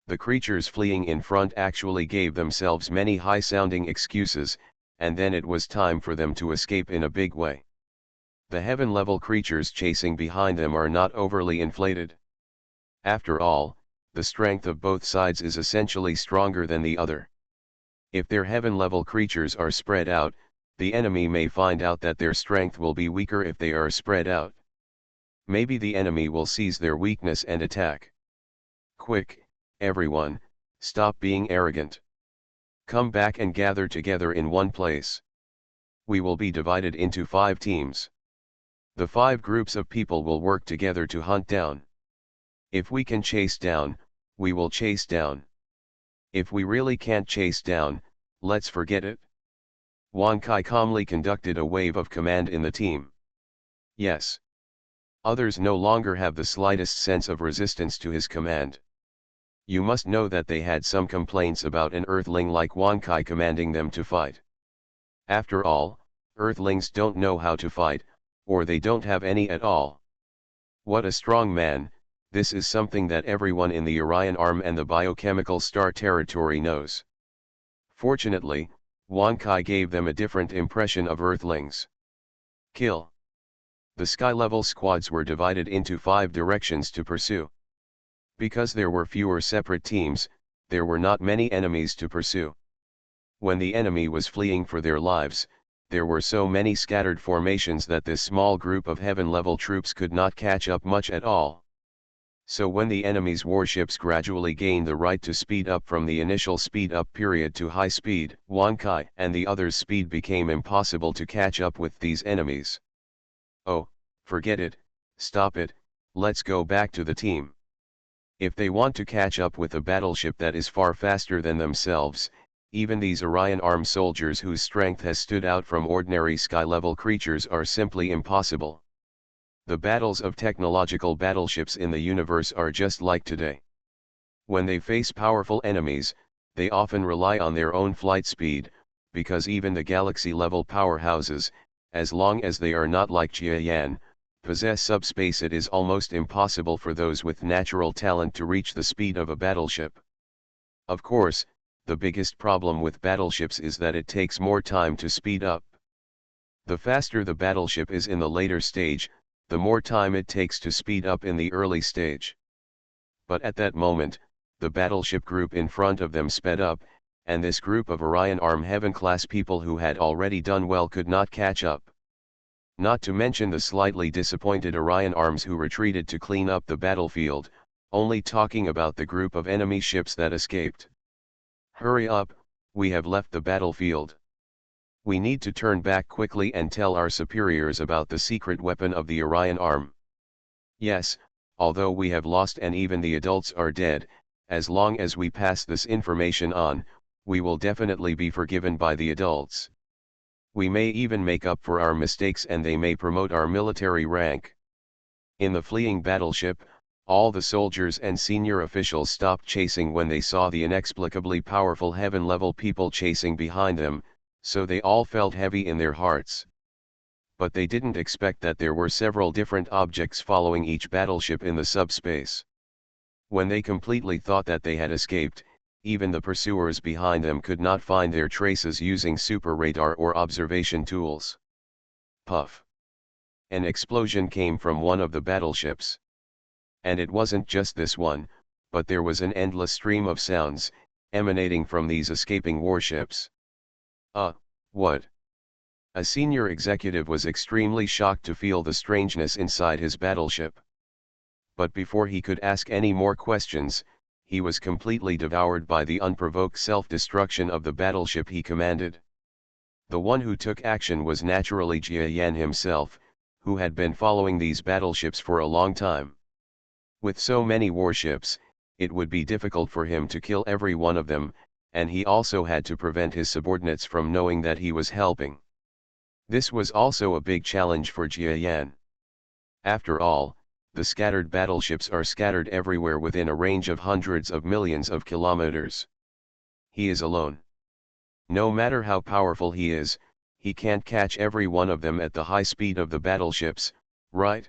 The creatures fleeing in front actually gave themselves many high-sounding excuses, and then it was time for them to escape in a big way. The heaven-level creatures chasing behind them are not overly inflated. After all, the strength of both sides is essentially stronger than the other. If their heaven-level creatures are spread out, the enemy may find out that their strength will be weaker if they are spread out. Maybe the enemy will seize their weakness and attack. Quick, everyone, stop being arrogant. Come back and gather together in one place. We will be divided into 5 teams. The 5 groups of people will work together to hunt down. If we can chase down, we will chase down. If we really can't chase down, let's forget it. Wan Kai calmly conducted a wave of command in the team. Yes. Others no longer have the slightest sense of resistance to his command. You must know that they had some complaints about an earthling like Wan Kai commanding them to fight. After all, earthlings don't know how to fight, or they don't have any at all. What a strong man! This is something that everyone in the Orion Arm and the biochemical star territory knows. Fortunately, Wan Kai gave them a different impression of earthlings. Kill. The sky-level squads were divided into 5 directions to pursue. Because there were fewer separate teams, there were not many enemies to pursue. When the enemy was fleeing for their lives, there were so many scattered formations that this small group of heaven-level troops could not catch up much at all. So when the enemy's warships gradually gained the right to speed up from the initial speed-up period to high speed, Wan Kai and the others' speed became impossible to catch up with these enemies. Oh, forget it, stop it, let's go back to the team. If they want to catch up with a battleship that is far faster than themselves, even these Orion Arm soldiers whose strength has stood out from ordinary sky-level creatures are simply impossible. The battles of technological battleships in the universe are just like today. When they face powerful enemies, they often rely on their own flight speed, because even the galaxy-level powerhouses, as long as they are not like Jiayan, possess subspace. It is almost impossible for those with natural talent to reach the speed of a battleship. Of course, the biggest problem with battleships is that it takes more time to speed up. The faster the battleship is in the later stage, the more time it takes to speed up in the early stage. But at that moment, the battleship group in front of them sped up, and this group of Orion Arm Heaven-class people who had already done well could not catch up. Not to mention the slightly disappointed Orion Arms who retreated to clean up the battlefield, only talking about the group of enemy ships that escaped. Hurry up, we have left the battlefield. We need to turn back quickly and tell our superiors about the secret weapon of the Orion Arm. Yes, although we have lost and even the adults are dead, as long as we pass this information on, we will definitely be forgiven by the adults. We may even make up for our mistakes and they may promote our military rank. In the fleeing battleship, all the soldiers and senior officials stopped chasing when they saw the inexplicably powerful heaven-level people chasing behind them, so they all felt heavy in their hearts. But they didn't expect that there were several different objects following each battleship in the subspace. When they completely thought that they had escaped, even the pursuers behind them could not find their traces using super radar or observation tools. Puff! An explosion came from one of the battleships. And it wasn't just this one, but there was an endless stream of sounds, emanating from these escaping warships. What? A senior executive was extremely shocked to feel the strangeness inside his battleship. But before he could ask any more questions, he was completely devoured by the unprovoked self-destruction of the battleship he commanded. The one who took action was naturally Jia Yan himself, who had been following these battleships for a long time. With so many warships, it would be difficult for him to kill every one of them, and he also had to prevent his subordinates from knowing that he was helping. This was also a big challenge for Jia Yan. After all, the scattered battleships are scattered everywhere within a range of hundreds of millions of kilometers. He is alone. No matter how powerful he is, he can't catch every one of them at the high speed of the battleships, right?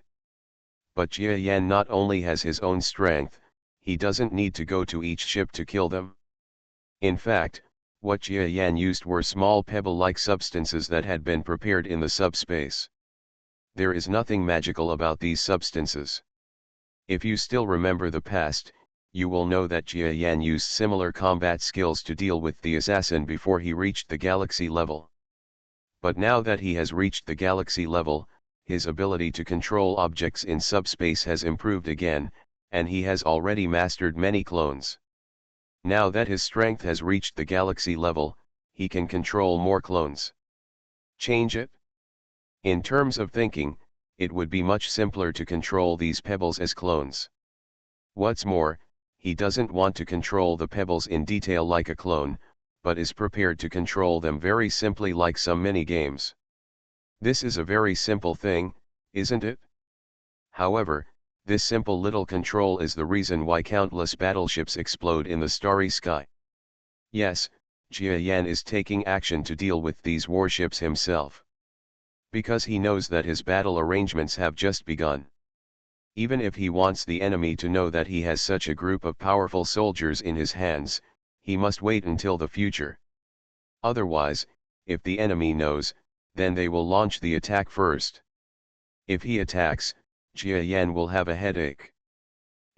But Jia Yan not only has his own strength, he doesn't need to go to each ship to kill them. In fact, what Jia Yan used were small pebble-like substances that had been prepared in the subspace. There is nothing magical about these substances. If you still remember the past, you will know that Jia Yan used similar combat skills to deal with the assassin before he reached the galaxy level. But now that he has reached the galaxy level, his ability to control objects in subspace has improved again, and he has already mastered many clones. Now that his strength has reached the galaxy level, he can control more clones. Change it? In terms of thinking, it would be much simpler to control these pebbles as clones. What's more, he doesn't want to control the pebbles in detail like a clone, but is prepared to control them very simply like some mini-games. This is a very simple thing, isn't it? However, this simple little control is the reason why countless battleships explode in the starry sky. Yes, Jia Yan is taking action to deal with these warships himself. Because he knows that his battle arrangements have just begun. Even if he wants the enemy to know that he has such a group of powerful soldiers in his hands, he must wait until the future. Otherwise, if the enemy knows, then they will launch the attack first. If he attacks, Jia Yan will have a headache.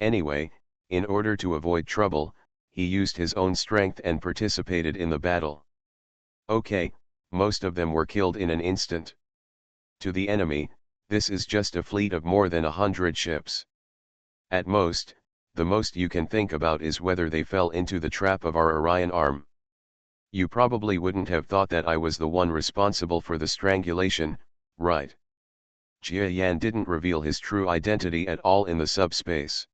Anyway, in order to avoid trouble, he used his own strength and participated in the battle. Okay, most of them were killed in an instant. To the enemy, this is just a fleet of more than 100 ships. At most, the most you can think about is whether they fell into the trap of our Orion arm. You probably wouldn't have thought that I was the one responsible for the strangulation, right? Jia Yan didn't reveal his true identity at all in the subspace.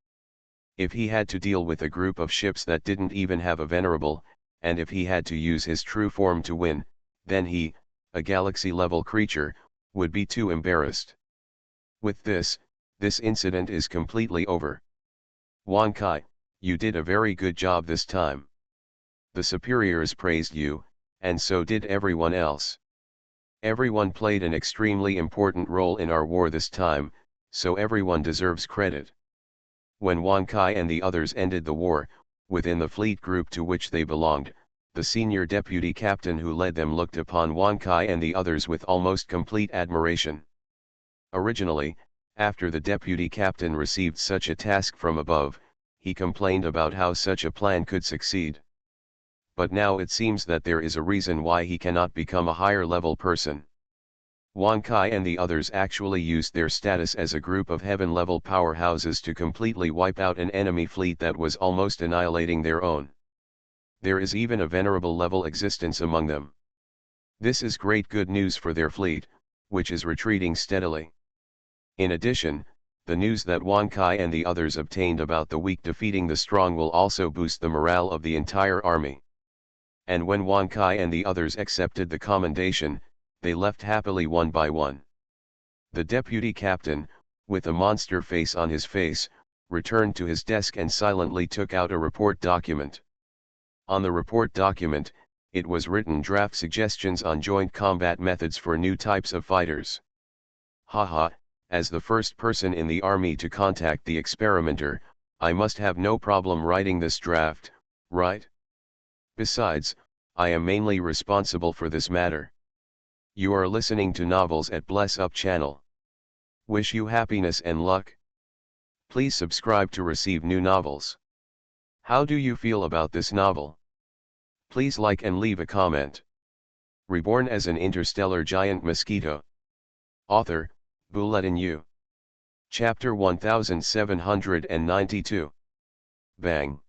If he had to deal with a group of ships that didn't even have a venerable, and if he had to use his true form to win, then he, a galaxy-level creature, would be too embarrassed. With this incident is completely over. Wan Kai, you did a very good job this time. The superiors praised you, and so did everyone else. Everyone played an extremely important role in our war this time, so everyone deserves credit. When Wan Kai and the others ended the war, within the fleet group to which they belonged, the senior deputy captain who led them looked upon Wan Kai and the others with almost complete admiration. Originally, after the deputy captain received such a task from above, he complained about how such a plan could succeed. But now it seems that there is a reason why he cannot become a higher level person. Wan Kai and the others actually used their status as a group of heaven-level powerhouses to completely wipe out an enemy fleet that was almost annihilating their own. There is even a venerable level existence among them. This is great good news for their fleet, which is retreating steadily. In addition, the news that Wan Kai and the others obtained about the weak defeating the strong will also boost the morale of the entire army. And when Wan Kai and the others accepted the commendation, they left happily one by one. The deputy captain, with a monster face on his face, returned to his desk and silently took out a report document. On the report document, it was written draft suggestions on joint combat methods for new types of fighters. Haha, as the first person in the army to contact the experimenter, I must have no problem writing this draft, right? Besides, I am mainly responsible for this matter. You are listening to Novels at Bless Up channel. Wish you happiness and luck. Please subscribe to receive new novels. How do you feel about this novel? Please like and leave a comment. Reborn as an interstellar giant mosquito. Author, Bulletin U. Chapter 1792. Bang.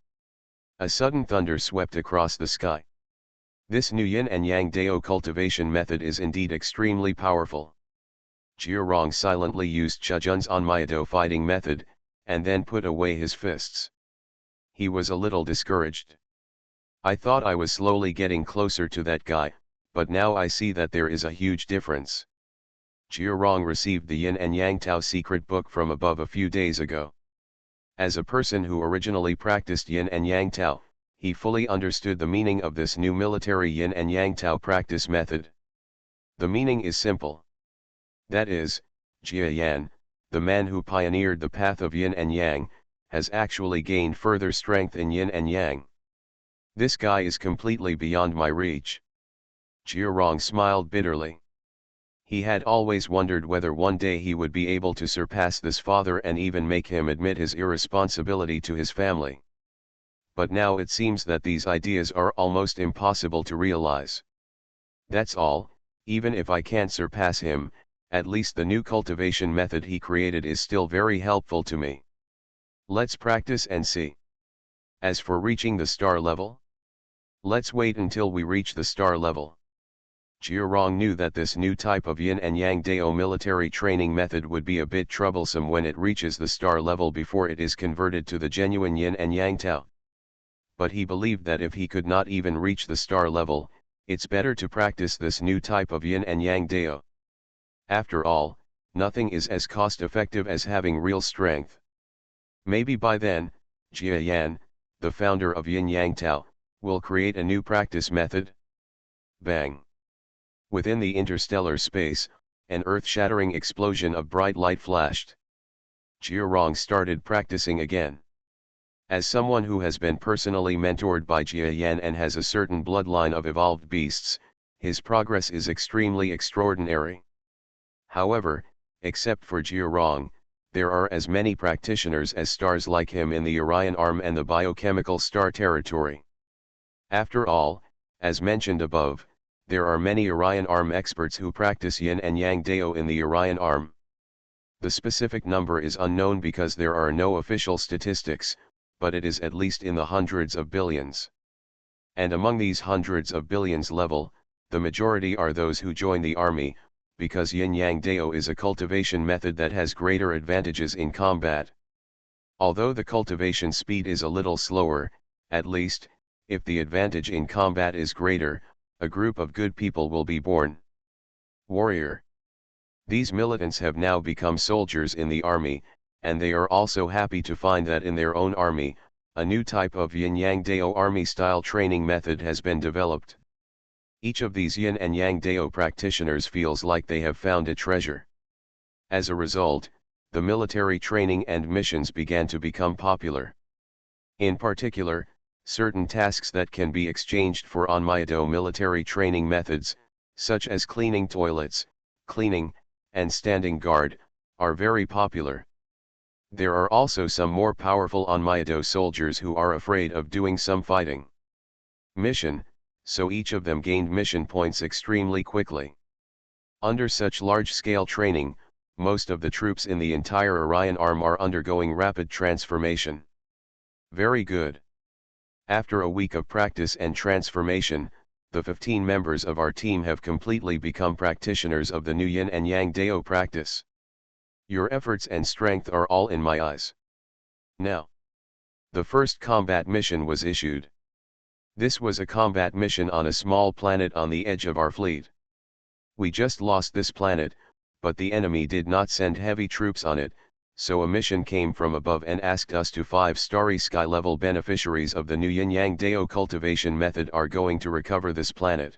A sudden thunder swept across the sky. This new yin and yang dao cultivation method is indeed extremely powerful. Jiarong silently used Chujun's Onmyado fighting method, and then put away his fists. He was a little discouraged. I thought I was slowly getting closer to that guy, but now I see that there is a huge difference. Jiarong received the Yin and Yang Tao secret book from above a few days ago. As a person who originally practiced Yin and Yang Tao, he fully understood the meaning of this new military Yin and Yang Tao practice method. The meaning is simple. That is, Jia Yan, the man who pioneered the path of Yin and Yang, has actually gained further strength in Yin and Yang. This guy is completely beyond my reach. Jiarong smiled bitterly. He had always wondered whether one day he would be able to surpass this father and even make him admit his irresponsibility to his family. But now it seems that these ideas are almost impossible to realize. That's all, even if I can't surpass him, at least the new cultivation method he created is still very helpful to me. Let's practice and see. As for reaching the star level, let's wait until we reach the star level. Jiarong knew that this new type of yin and yang dao military training method would be a bit troublesome when it reaches the star level before it is converted to the genuine yin and yang tao. But he believed that if he could not even reach the star level, it's better to practice this new type of yin and yang dao. After all, nothing is as cost-effective as having real strength. Maybe by then, Jia Yan, the founder of Yin Yang Tao, will create a new practice method. Bang! Within the interstellar space, an earth-shattering explosion of bright light flashed. Jiarong started practicing again. As someone who has been personally mentored by Jia Yan and has a certain bloodline of evolved beasts, his progress is extremely extraordinary. However, except for Jiarong, there are as many practitioners as stars like him in the Orion Arm and the biochemical star territory. After all, as mentioned above, there are many Orion Arm experts who practice Yin and Yang Dao in the Orion Arm. The specific number is unknown because there are no official statistics, but it is at least in the hundreds of billions. And among these hundreds of billions level, the majority are those who join the army, because Yin Yang Dao is a cultivation method that has greater advantages in combat. Although the cultivation speed is a little slower, at least, if the advantage in combat is greater, a group of good people will be born. Warrior. These militants have now become soldiers in the army, and they are also happy to find that in their own army, a new type of Yin Yang Dao army-style training method has been developed. Each of these Yin and Yang Dao practitioners feels like they have found a treasure. As a result, the military training and missions began to become popular. In particular, certain tasks that can be exchanged for Onmyedo military training methods, such as cleaning toilets, cleaning, and standing guard, are very popular. There are also some more powerful Onmyedo soldiers who are afraid of doing some fighting. Mission, so each of them gained mission points extremely quickly. Under such large-scale training, most of the troops in the entire Orion Arm are undergoing rapid transformation. Very good. After a week of practice and transformation, the 15 members of our team have completely become practitioners of the new Yin and Yang Dao practice. Your efforts and strength are all in my eyes. Now, the first combat mission was issued. This was a combat mission on a small planet on the edge of our fleet. We just lost this planet, but the enemy did not send heavy troops on it, so a mission came from above and asked us to 5 starry sky level beneficiaries of the new Yin Yang Dao cultivation method are going to recover this planet.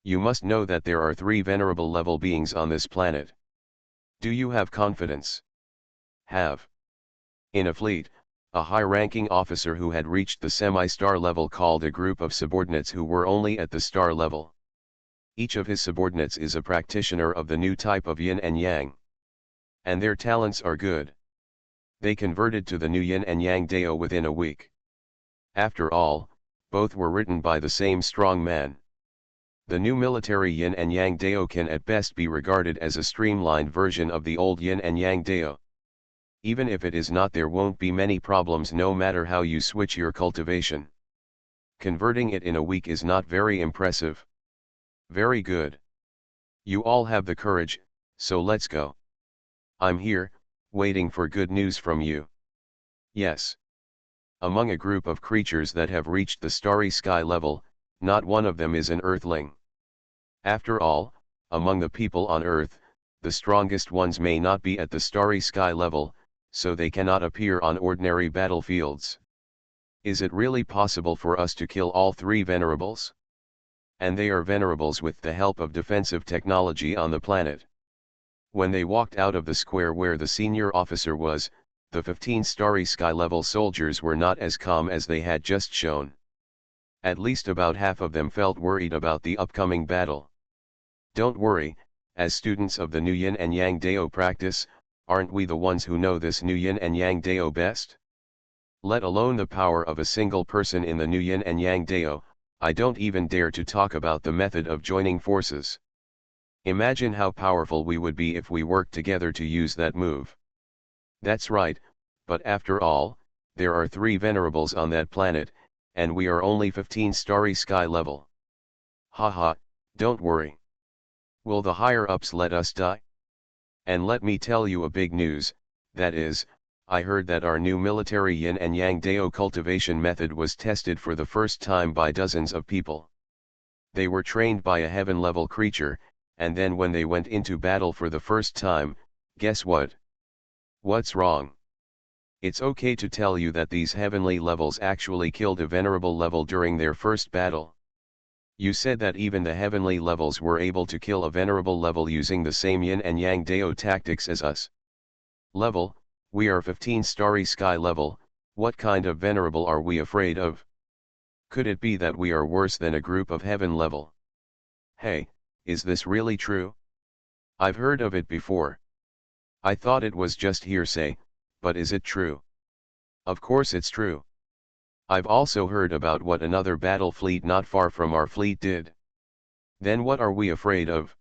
You must know that there are 3 venerable level beings on this planet. Do you have confidence? Have. In a fleet, a high-ranking officer who had reached the semi-star level called a group of subordinates who were only at the star level. Each of his subordinates is a practitioner of the new type of Yin and Yang. And their talents are good. They converted to the new Yin and Yang Dao within a week. After all, both were written by the same strong man. The new military Yin and Yang Dao can at best be regarded as a streamlined version of the old Yin and Yang Dao. Even if it is not, there won't be many problems no matter how you switch your cultivation. Converting it in a week is not very impressive. Very good. You all have the courage, so let's go. I'm here, waiting for good news from you. Yes. Among a group of creatures that have reached the starry sky level, not one of them is an earthling. After all, among the people on Earth, the strongest ones may not be at the starry sky level, so they cannot appear on ordinary battlefields. Is it really possible for us to kill all 3 venerables? And they are venerables with the help of defensive technology on the planet. When they walked out of the square where the senior officer was, the 15 starry sky level soldiers were not as calm as they had just shown. At least about half of them felt worried about the upcoming battle. Don't worry, As students of the new yin and yang Dao practice, aren't we the ones who know this new yin and yang Dao best? Let alone the power of a single person in the new yin and yang Dao, I don't even dare to talk about the method of joining forces. Imagine how powerful we would be if we worked together to use that move. That's right, but after all, there are 3 venerables on that planet, and we are only 15 starry sky level. Haha, don't worry. Will the higher-ups let us die? And let me tell you a big news, that is, I heard that our new military yin and yang Dao cultivation method was tested for the first time by dozens of people. They were trained by a heaven-level creature, and then when they went into battle for the first time, guess what? What's wrong? It's okay to tell you that these heavenly levels actually killed a venerable level during their first battle. You said that even the heavenly levels were able to kill a venerable level using the same yin and yang Dao tactics as us. Level, we are 15 starry sky level, what kind of venerable are we afraid of? Could it be that we are worse than a group of heaven level? Hey, is this really true? I've heard of it before. I thought it was just hearsay, but is it true? Of course it's true. I've also heard about what another battle fleet not far from our fleet did. Then what are we afraid of?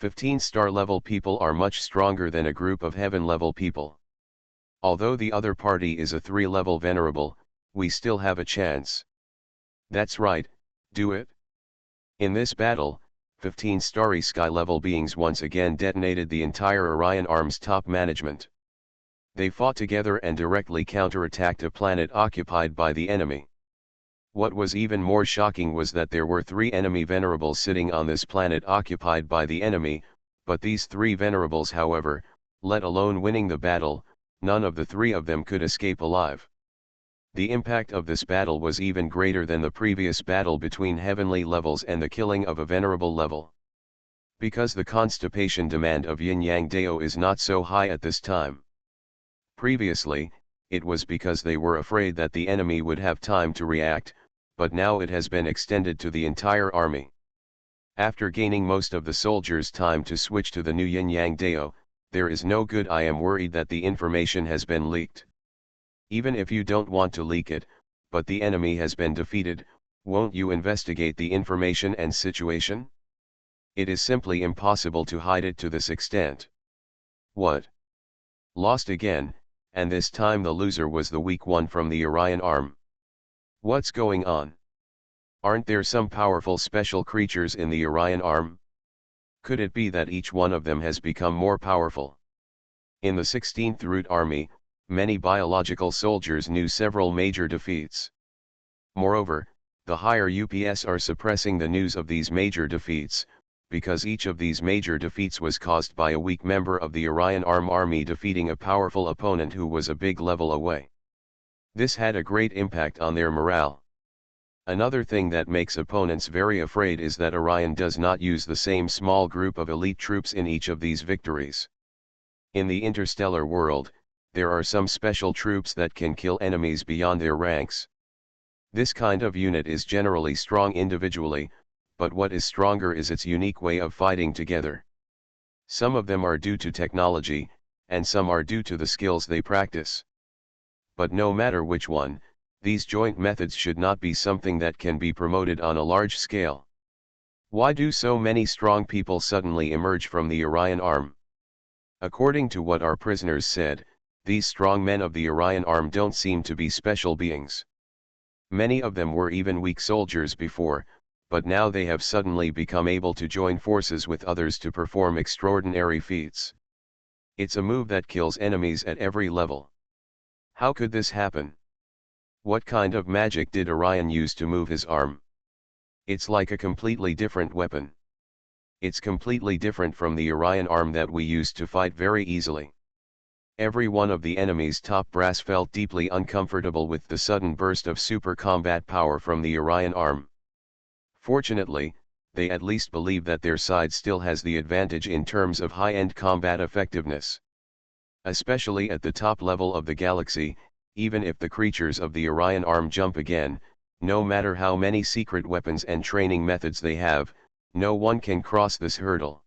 15-star level people are much stronger than a group of heaven level people. Although the other party is a 3-level venerable, we still have a chance. That's right, do it. In this battle, 15 starry sky level beings once again detonated the entire Orion Arm's top management. They fought together and directly counterattacked a planet occupied by the enemy. What was even more shocking was that there were 3 enemy venerables sitting on this planet occupied by the enemy, but these 3 venerables, however, let alone winning the battle, none of the 3 of them could escape alive. The impact of this battle was even greater than the previous battle between heavenly levels and the killing of a venerable level. Because the constipation demand of yin-yang Dao is not so high at this time. Previously, it was because they were afraid that the enemy would have time to react, but now it has been extended to the entire army. After gaining most of the soldiers' time to switch to the new yin-yang Dao, there is no good. I am worried that the information has been leaked. Even if you don't want to leak it, but the enemy has been defeated, won't you investigate the information and situation? It is simply impossible to hide it to this extent. What? Lost again, and this time the loser was the weak one from the Orion Arm. What's going on? Aren't there some powerful special creatures in the Orion Arm? Could it be that each one of them has become more powerful? In the 16th Root Army, many biological soldiers knew several major defeats. Moreover, the higher UPS are suppressing the news of these major defeats, because each of these major defeats was caused by a weak member of the Orion Arm army defeating a powerful opponent who was a big level away. This had a great impact on their morale. Another thing that makes opponents very afraid is that Orion does not use the same small group of elite troops in each of these victories. In the interstellar world, there are some special troops that can kill enemies beyond their ranks. This kind of unit is generally strong individually, but what is stronger is its unique way of fighting together. Some of them are due to technology, and some are due to the skills they practice. But no matter which one, these joint methods should not be something that can be promoted on a large scale. Why do so many strong people suddenly emerge from the Orion Arm? According to what our prisoners said, these strong men of the Orion Arm don't seem to be special beings. Many of them were even weak soldiers before, but now they have suddenly become able to join forces with others to perform extraordinary feats. It's a move that kills enemies at every level. How could this happen? What kind of magic did Orion use to move his arm? It's like a completely different weapon. It's completely different from the Orion Arm that we used to fight very easily. Every one of the enemy's top brass felt deeply uncomfortable with the sudden burst of super combat power from the Orion Arm. Fortunately, they at least believe that their side still has the advantage in terms of high-end combat effectiveness. Especially at the top level of the galaxy, even if the creatures of the Orion Arm jump again, no matter how many secret weapons and training methods they have, no one can cross this hurdle.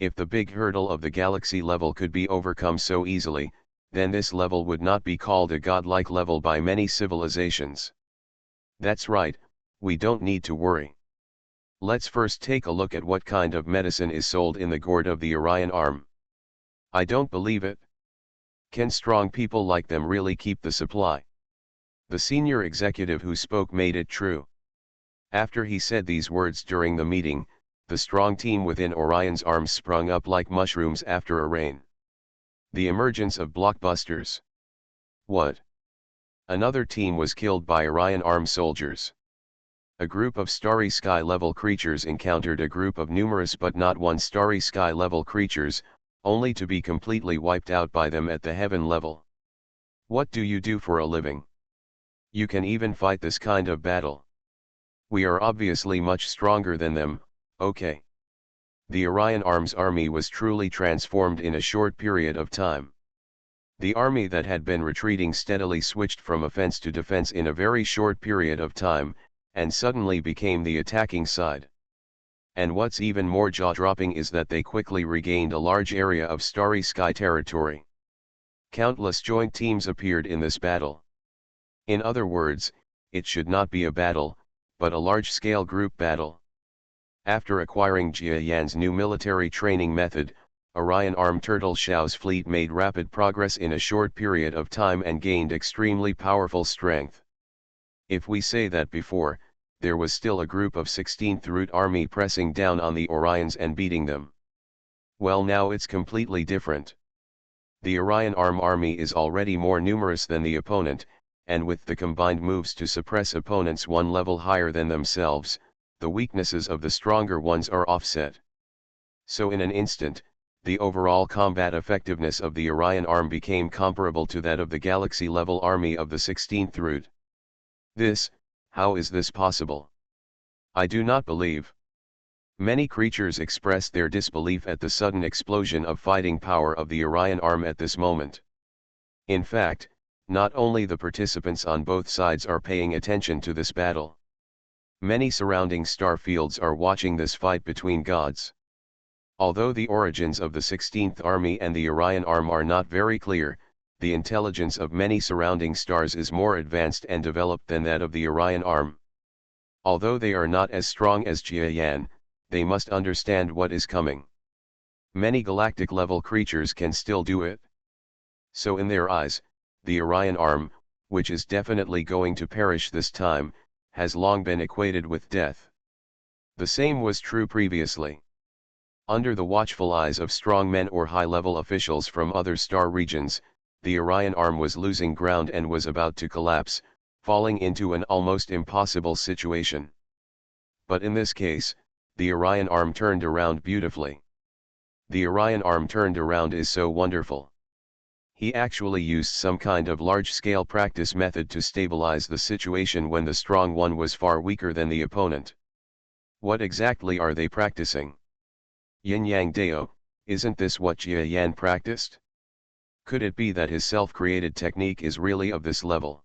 If the big hurdle of the galaxy level could be overcome so easily, then this level would not be called a godlike level by many civilizations. That's right, we don't need to worry. Let's first take a look at what kind of medicine is sold in the gourd of the Orion arm. I don't believe it. Can strong people like them really keep the supply? The senior executive who spoke made it true. After he said these words during the meeting, the strong team within Orion's arms sprung up like mushrooms after a rain. The emergence of blockbusters. What? Another team was killed by Orion arm soldiers. A group of starry sky level creatures encountered a group of numerous but not one starry sky level creatures, only to be completely wiped out by them at the heaven level. What do you do for a living? You can even fight this kind of battle. We are obviously much stronger than them, okay. The Orion Arms army was truly transformed in a short period of time. The army that had been retreating steadily switched from offense to defense in a very short period of time, and suddenly became the attacking side. And what's even more jaw-dropping is that they quickly regained a large area of starry sky territory. Countless joint teams appeared in this battle. In other words, it should not be a battle, but a large-scale group battle. After acquiring Jia Yan's new military training method, Orion Arm Turtle Xiao's fleet made rapid progress in a short period of time and gained extremely powerful strength. If we say that before, there was still a group of 16th Root Army pressing down on the Orions and beating them. Well, now it's completely different. The Orion Arm army is already more numerous than the opponent, and with the combined moves to suppress opponents one level higher than themselves, the weaknesses of the stronger ones are offset. So in an instant, the overall combat effectiveness of the Orion Arm became comparable to that of the galaxy-level army of the 16th Root. How is this possible? I do not believe. Many creatures expressed their disbelief at the sudden explosion of fighting power of the Orion Arm at this moment. In fact, not only the participants on both sides are paying attention to this battle. Many surrounding star fields are watching this fight between gods. Although the origins of the 16th Army and the Orion Arm are not very clear, the intelligence of many surrounding stars is more advanced and developed than that of the Orion Arm. Although they are not as strong as Jia Yan, they must understand what is coming. Many galactic-level creatures can still do it. So in their eyes, the Orion Arm, which is definitely going to perish this time, has long been equated with death. The same was true previously. Under the watchful eyes of strong men or high-level officials from other star regions, the Orion Arm was losing ground and was about to collapse, falling into an almost impossible situation. But in this case, the Orion Arm turned around beautifully. The Orion Arm turned around is so wonderful. He actually used some kind of large-scale practice method to stabilize the situation when the strong one was far weaker than the opponent. What exactly are they practicing? Yin-Yang Dao, isn't this what Jia Yan practiced? Could it be that his self-created technique is really of this level?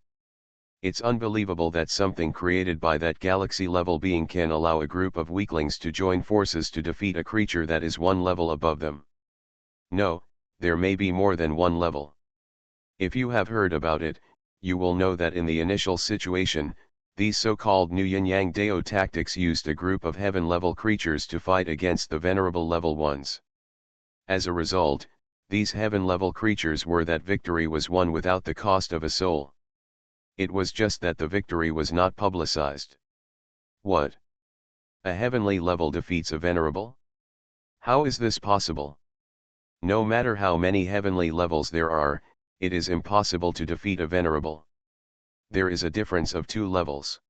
It's unbelievable that something created by that galaxy-level being can allow a group of weaklings to join forces to defeat a creature that is one level above them. No, there may be more than one level. If you have heard about it, you will know that in the initial situation, these so-called new Yin-Yang Dao tactics used a group of heaven-level creatures to fight against the venerable level ones. As a result, these heaven-level creatures were that victory was won without the cost of a soul. It was just that the victory was not publicized. What? A heavenly level defeats a venerable? How is this possible? No matter how many heavenly levels there are, it is impossible to defeat a venerable. There is a difference of 2 levels.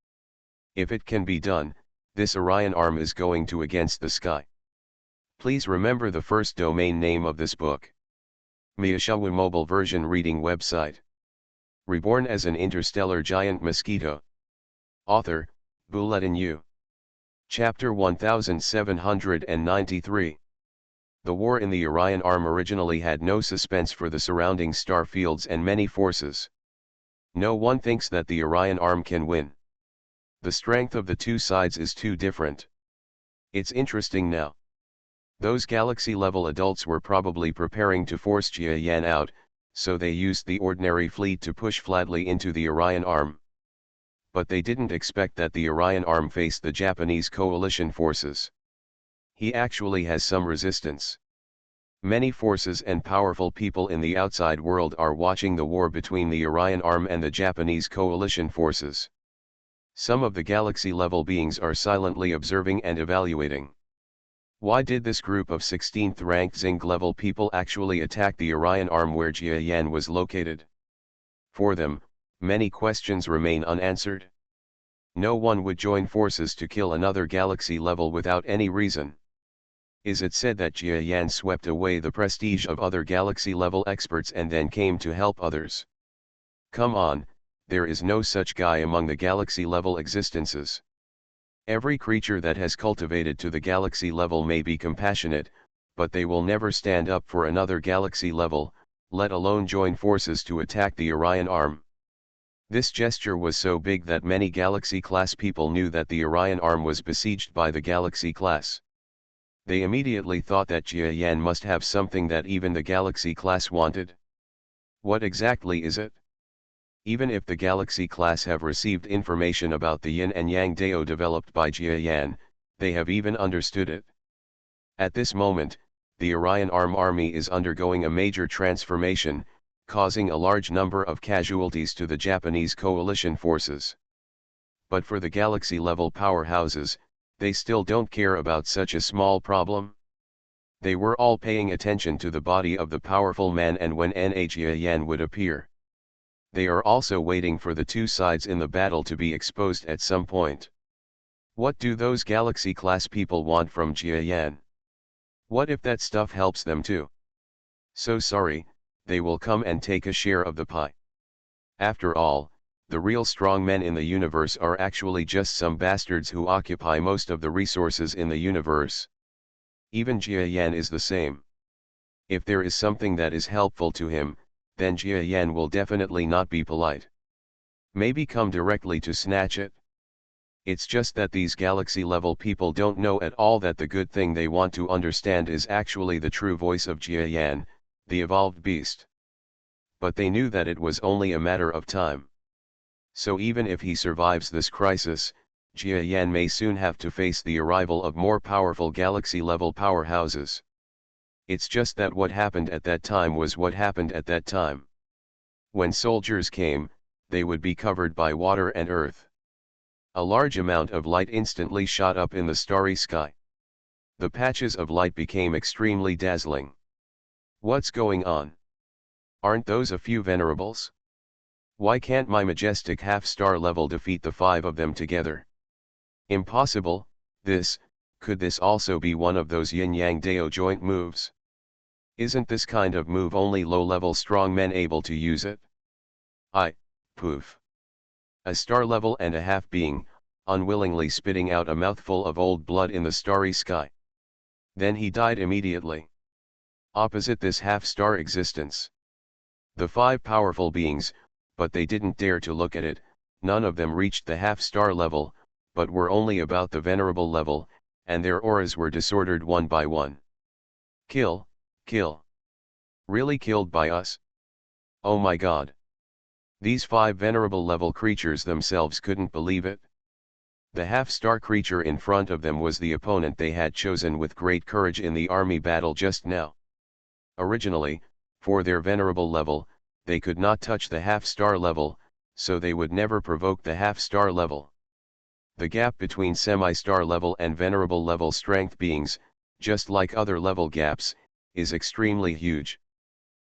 If it can be done, this Orion Arm is going to against the sky. Please remember the first domain name of this book. Miyashawa mobile version reading website. Reborn as an interstellar giant mosquito. Author, Bulletin U. Chapter 1793. The war in the Orion Arm originally had no suspense for the surrounding star fields and many forces. No one thinks that the Orion Arm can win. The strength of the two sides is too different. It's interesting now. Those galaxy-level adults were probably preparing to force Jia Yan out, so they used the ordinary fleet to push flatly into the Orion Arm. But they didn't expect that the Orion Arm faced the Japanese coalition forces. He actually has some resistance. Many forces and powerful people in the outside world are watching the war between the Orion Arm and the Japanese coalition forces. Some of the galaxy-level beings are silently observing and evaluating. Why did this group of 16th ranked Zing-level people actually attack the Orion Arm where Jia Yan was located? For them, many questions remain unanswered. No one would join forces to kill another galaxy-level without any reason. Is it said that Jia Yan swept away the prestige of other galaxy-level experts and then came to help others? Come on, there is no such guy among the galaxy-level existences. Every creature that has cultivated to the galaxy level may be compassionate, but they will never stand up for another galaxy level, let alone join forces to attack the Orion Arm. This gesture was so big that many galaxy-class people knew that the Orion Arm was besieged by the galaxy class. They immediately thought that Jia Yan must have something that even the galaxy class wanted. What exactly is it? Even if the Galaxy class have received information about the Yin and Yang Dao developed by Jia Yan, they have even understood it. At this moment, the Orion Arm army is undergoing a major transformation, causing a large number of casualties to the Japanese coalition forces. But for the galaxy-level powerhouses, they still don't care about such a small problem. They were all paying attention to the body of the powerful man and when Jia Yan would appear. They are also waiting for the two sides in the battle to be exposed at some point. What do those galaxy-class people want from Jia Yan? What if that stuff helps them too? So sorry, they will come and take a share of the pie. After all, the real strong men in the universe are actually just some bastards who occupy most of the resources in the universe. Even Jia Yan is the same. If there is something that is helpful to him, then Jia Yan will definitely not be polite. Maybe come directly to snatch it. It's just that these galaxy-level people don't know at all that the good thing they want to understand is actually the true voice of Jia Yan, the evolved beast. But they knew that it was only a matter of time. So even if he survives this crisis, Jia Yan may soon have to face the arrival of more powerful galaxy-level powerhouses. It's just that what happened at that time was what happened at that time. When soldiers came, they would be covered by water and earth. A large amount of light instantly shot up in the starry sky. The patches of light became extremely dazzling. What's going on? Aren't those a few venerables? Why can't my majestic half-star level defeat the 5 of them together? Impossible. Could this also be one of those yin-yang dao joint moves? Isn't this kind of move only low-level strong men able to use it? Poof. A star level and a half being, unwillingly spitting out a mouthful of old blood in the starry sky. Then he died immediately. Opposite this half-star existence. The 5 powerful beings, but they didn't dare to look at it, none of them reached the half-star level, but were only about the venerable level, and their auras were disordered one by one. Kill. Really killed by us? Oh my god. These 5 venerable level creatures themselves couldn't believe it. The half-star creature in front of them was the opponent they had chosen with great courage in the army battle just now. Originally, for their venerable level, they could not touch the half-star level, so they would never provoke the half-star level. The gap between semi-star level and venerable level strength beings, just like other level gaps, is extremely huge.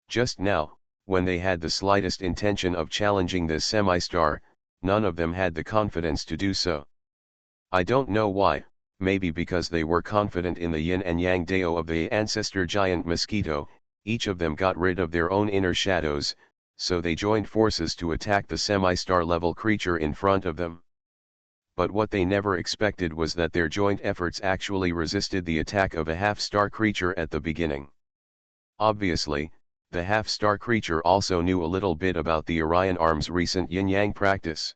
Just now, when they had the slightest intention of challenging this semi-star, none of them had the confidence to do so. I don't know why, maybe because they were confident in the yin and yang dao of the ancestor giant Mosquito, each of them got rid of their own inner shadows, so they joined forces to attack the semi-star level creature in front of them. But what they never expected was that their joint efforts actually resisted the attack of a half-star creature at the beginning. Obviously, the half-star creature also knew a little bit about the Orion Arm's recent yin-yang practice.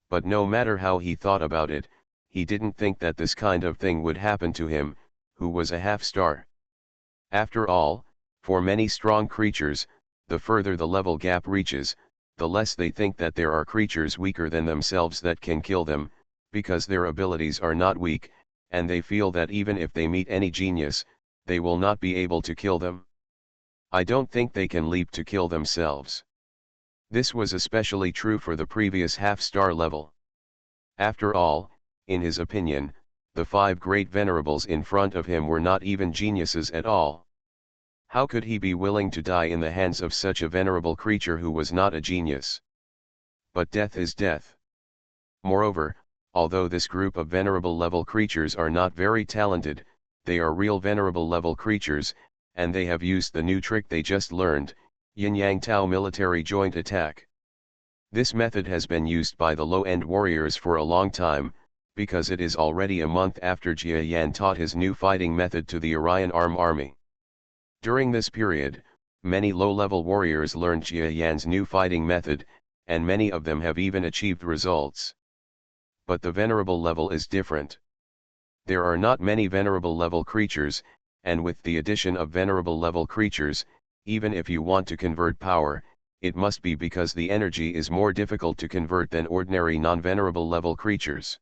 But no matter how he thought about it, he didn't think that this kind of thing would happen to him, who was a half-star. After all, for many strong creatures, the further the level gap reaches, the less they think that there are creatures weaker than themselves that can kill them, because their abilities are not weak, and they feel that even if they meet any genius, they will not be able to kill them. I don't think they can leap to kill themselves. This was especially true for the previous half-star level. After all, in his opinion, the 5 great venerables in front of him were not even geniuses at all. How could he be willing to die in the hands of such a venerable creature who was not a genius? But death is death. Moreover, although this group of venerable level creatures are not very talented, they are real venerable level creatures, and they have used the new trick they just learned, Yin Yang Tao military joint attack. This method has been used by the low-end warriors for a long time, because it is already a month after Jia Yan taught his new fighting method to the Orion Arm army. During this period, many low-level warriors learned Jia Yan's new fighting method, and many of them have even achieved results. But the venerable level is different. There are not many venerable level creatures, and with the addition of venerable level creatures, even if you want to convert power, it must be because the energy is more difficult to convert than ordinary non-venerable level creatures.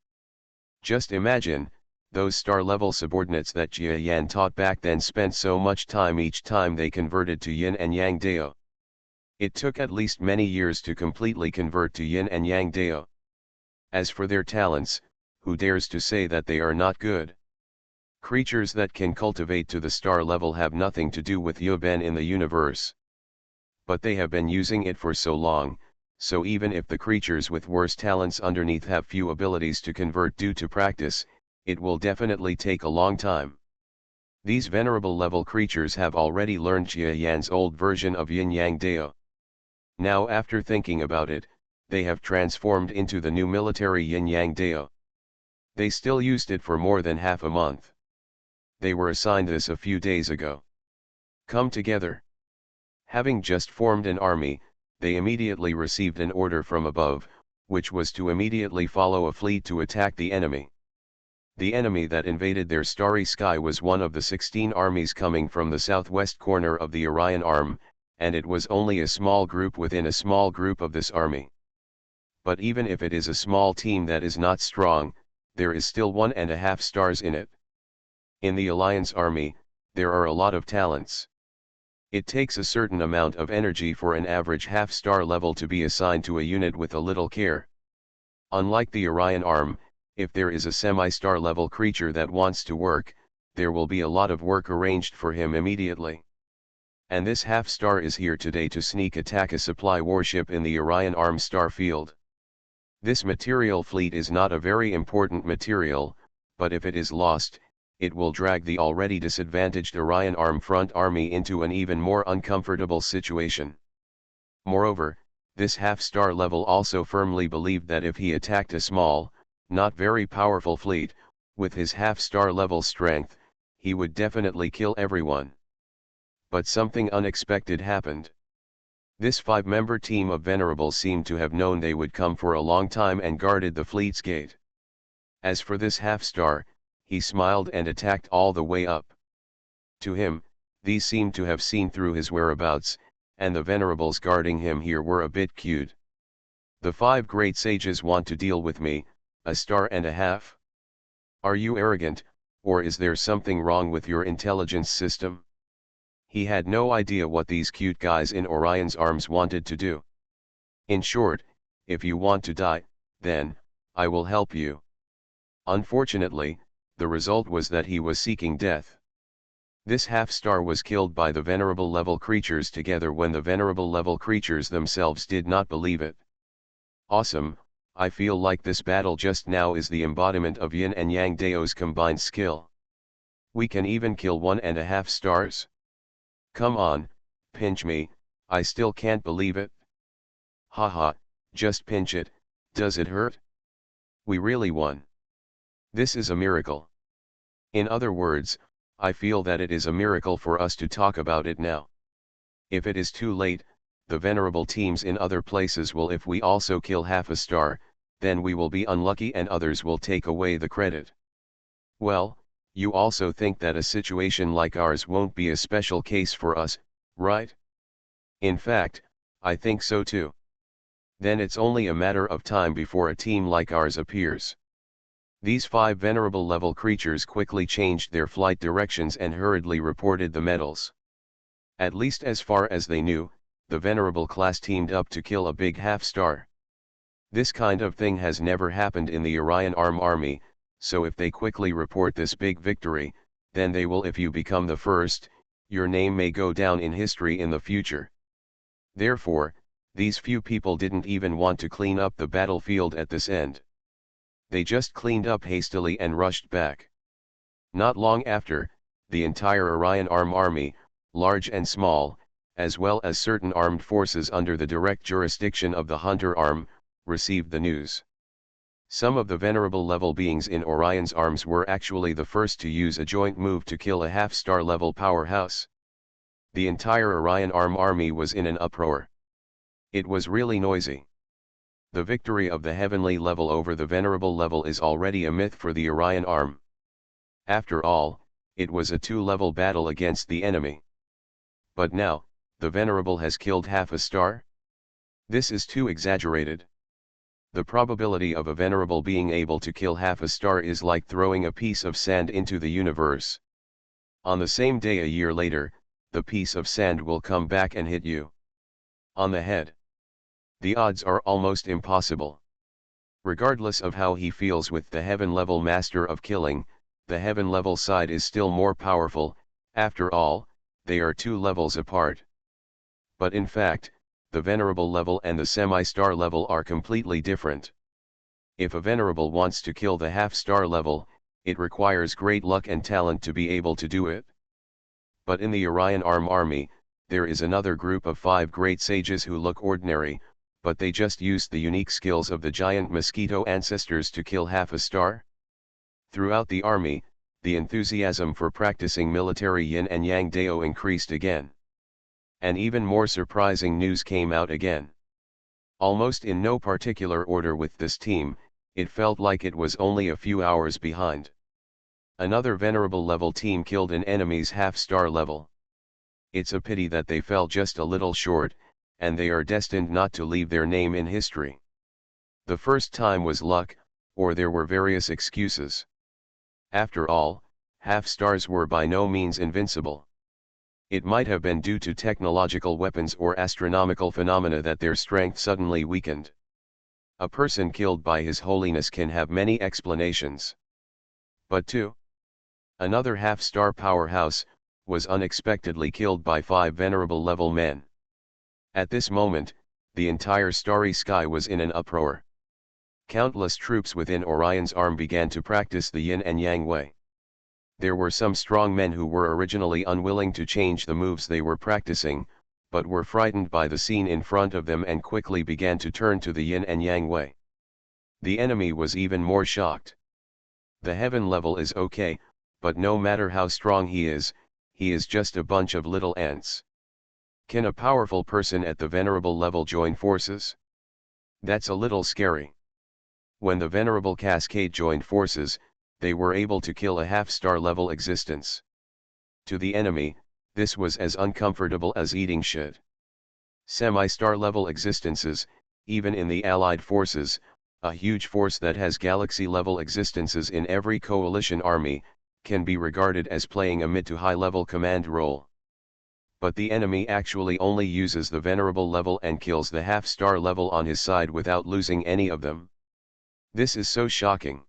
Just imagine, those star-level subordinates that Jia Yan taught back then spent so much time each time they converted to Yin and Yang Dao. It took at least many years to completely convert to Yin and Yang Dao. As for their talents, who dares to say that they are not good? Creatures that can cultivate to the star level have nothing to do with Yuben in the universe. But they have been using it for so long, so even if the creatures with worse talents underneath have few abilities to convert due to practice, it will definitely take a long time. These venerable level creatures have already learned Jia Yan's old version of Yin Yang Dao. Now after thinking about it, they have transformed into the new military Yin Yang Dao. They still used it for more than half a month. They were assigned this a few days ago. Come together. Having just formed an army, they immediately received an order from above, which was to immediately follow a fleet to attack the enemy. The enemy that invaded their starry sky was one of the 16 armies coming from the southwest corner of the Orion Arm, and it was only a small group within a small group of this army. But even if it is a small team that is not strong, there is still 1.5 stars in it. In the Alliance army, there are a lot of talents. It takes a certain amount of energy for an average half-star level to be assigned to a unit with a little care. Unlike the Orion Arm, if there is a semi-star level creature that wants to work, there will be a lot of work arranged for him immediately. And this half-star is here today to sneak attack a supply warship in the Orion Arm star field. This material fleet is not a very important material, but if it is lost, it will drag the already disadvantaged Orion Arm front army into an even more uncomfortable situation. Moreover, this half-star level also firmly believed that if he attacked a small, not very powerful fleet, with his half-star level strength, he would definitely kill everyone. But something unexpected happened. This 5-member team of venerables seemed to have known they would come for a long time and guarded the fleet's gate. As for this half-star, he smiled and attacked all the way up. To him, these seemed to have seen through his whereabouts, and the venerables guarding him here were a bit cute. The 5 great sages want to deal with me, a star and a half? Are you arrogant, or is there something wrong with your intelligence system? He had no idea what these cute guys in Orion's arms wanted to do. In short, if you want to die, then, I will help you. Unfortunately, the result was that he was seeking death. This half-star was killed by the venerable level creatures together when the venerable level creatures themselves did not believe it. Awesome, I feel like this battle just now is the embodiment of Yin and Yang Dao's combined skill. We can even kill 1.5 stars. Come on, pinch me, I still can't believe it. Haha, just pinch it, does it hurt? We really won. This is a miracle. In other words, I feel that it is a miracle for us to talk about it now. If it is too late, the venerable teams in other places will if we also kill half a star, then we will be unlucky and others will take away the credit. Well, You also think that a situation like ours won't be a special case for us, right? In fact, I think so too. Then it's only a matter of time before a team like ours appears. These 5 venerable level creatures quickly changed their flight directions and hurriedly reported the metals. At least as far as they knew, the venerable class teamed up to kill a big half-star. This kind of thing has never happened in the Orion Arm army, so if they quickly report this big victory, then they will. If you become the first, your name may go down in history in the future. Therefore, these few people didn't even want to clean up the battlefield at this end. They just cleaned up hastily and rushed back. Not long after, the entire Orion Arm army, large and small, as well as certain armed forces under the direct jurisdiction of the Hunter Arm, received the news. Some of the venerable level beings in Orion's arms were actually the first to use a joint move to kill a half-star level powerhouse. The entire Orion Arm army was in an uproar. It was really noisy. The victory of the heavenly level over the venerable level is already a myth for the Orion Arm. After all, it was a 2-level battle against the enemy. But now, the venerable has killed half a star? This is too exaggerated. The probability of a venerable being able to kill half a star is like throwing a piece of sand into the universe. On the same day a year later, the piece of sand will come back and hit you on the head. The odds are almost impossible. Regardless of how he feels with the heaven-level master of killing, the heaven-level side is still more powerful. After all, they are 2 levels apart. But in fact, the venerable level and the semi-star level are completely different. If a venerable wants to kill the half-star level, it requires great luck and talent to be able to do it. But in the Orion Arm army, there is another group of 5 great sages who look ordinary, but they just used the unique skills of the giant Mosquito ancestors to kill half a star. Throughout the army, the enthusiasm for practicing military yin and yang dao increased again. And even more surprising news came out again. Almost in no particular order with this team, it felt like it was only a few hours behind. Another venerable level team killed an enemy's half-star level. It's a pity that they fell just a little short, and they are destined not to leave their name in history. The first time was luck, or there were various excuses. After all, half-stars were by no means invincible. It might have been due to technological weapons or astronomical phenomena that their strength suddenly weakened. A person killed by His Holiness can have many explanations. But 2. Another half-star powerhouse was unexpectedly killed by 5 venerable level men. At this moment, the entire starry sky was in an uproar. Countless troops within Orion's arm began to practice the yin and yang way. There were some strong men who were originally unwilling to change the moves they were practicing, but were frightened by the scene in front of them and quickly began to turn to the yin and yang way. The enemy was even more shocked. The heaven level is okay, but no matter how strong he is just a bunch of little ants. Can a powerful person at the venerable level join forces? That's a little scary. When the venerable cascade joined forces, they were able to kill a half-star level existence. To the enemy, this was as uncomfortable as eating shit. Semi-star level existences, even in the Allied forces, a huge force that has galaxy-level existences in every coalition army, can be regarded as playing a mid to high-level command role. But the enemy actually only uses the venerable level and kills the half-star level on his side without losing any of them. This is so shocking.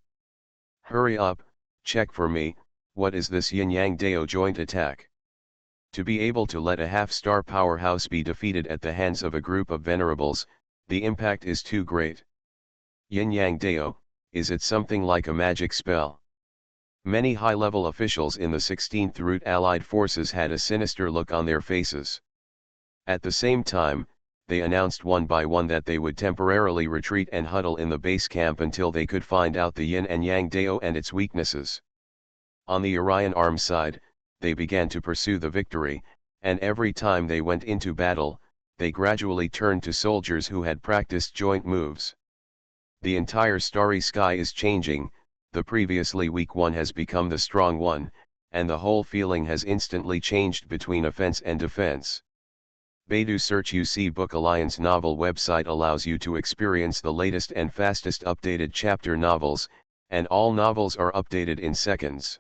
Hurry up, check for me, what is this yin-yang dao joint attack? To be able to let a half-star powerhouse be defeated at the hands of a group of venerables, the impact is too great. Yin-yang dao, is it something like a magic spell? Many high-level officials in the 16th Root Allied forces had a sinister look on their faces. At the same time, they announced one by one that they would temporarily retreat and huddle in the base camp until they could find out the yin and yang dao and its weaknesses. On the Orion Arm side, they began to pursue the victory, and every time they went into battle, they gradually turned to soldiers who had practiced joint moves. The entire starry sky is changing, the previously weak one has become the strong one, and the whole feeling has instantly changed between offense and defense. Baidu Search UC Book Alliance novel website allows you to experience the latest and fastest updated chapter novels, and all novels are updated in seconds.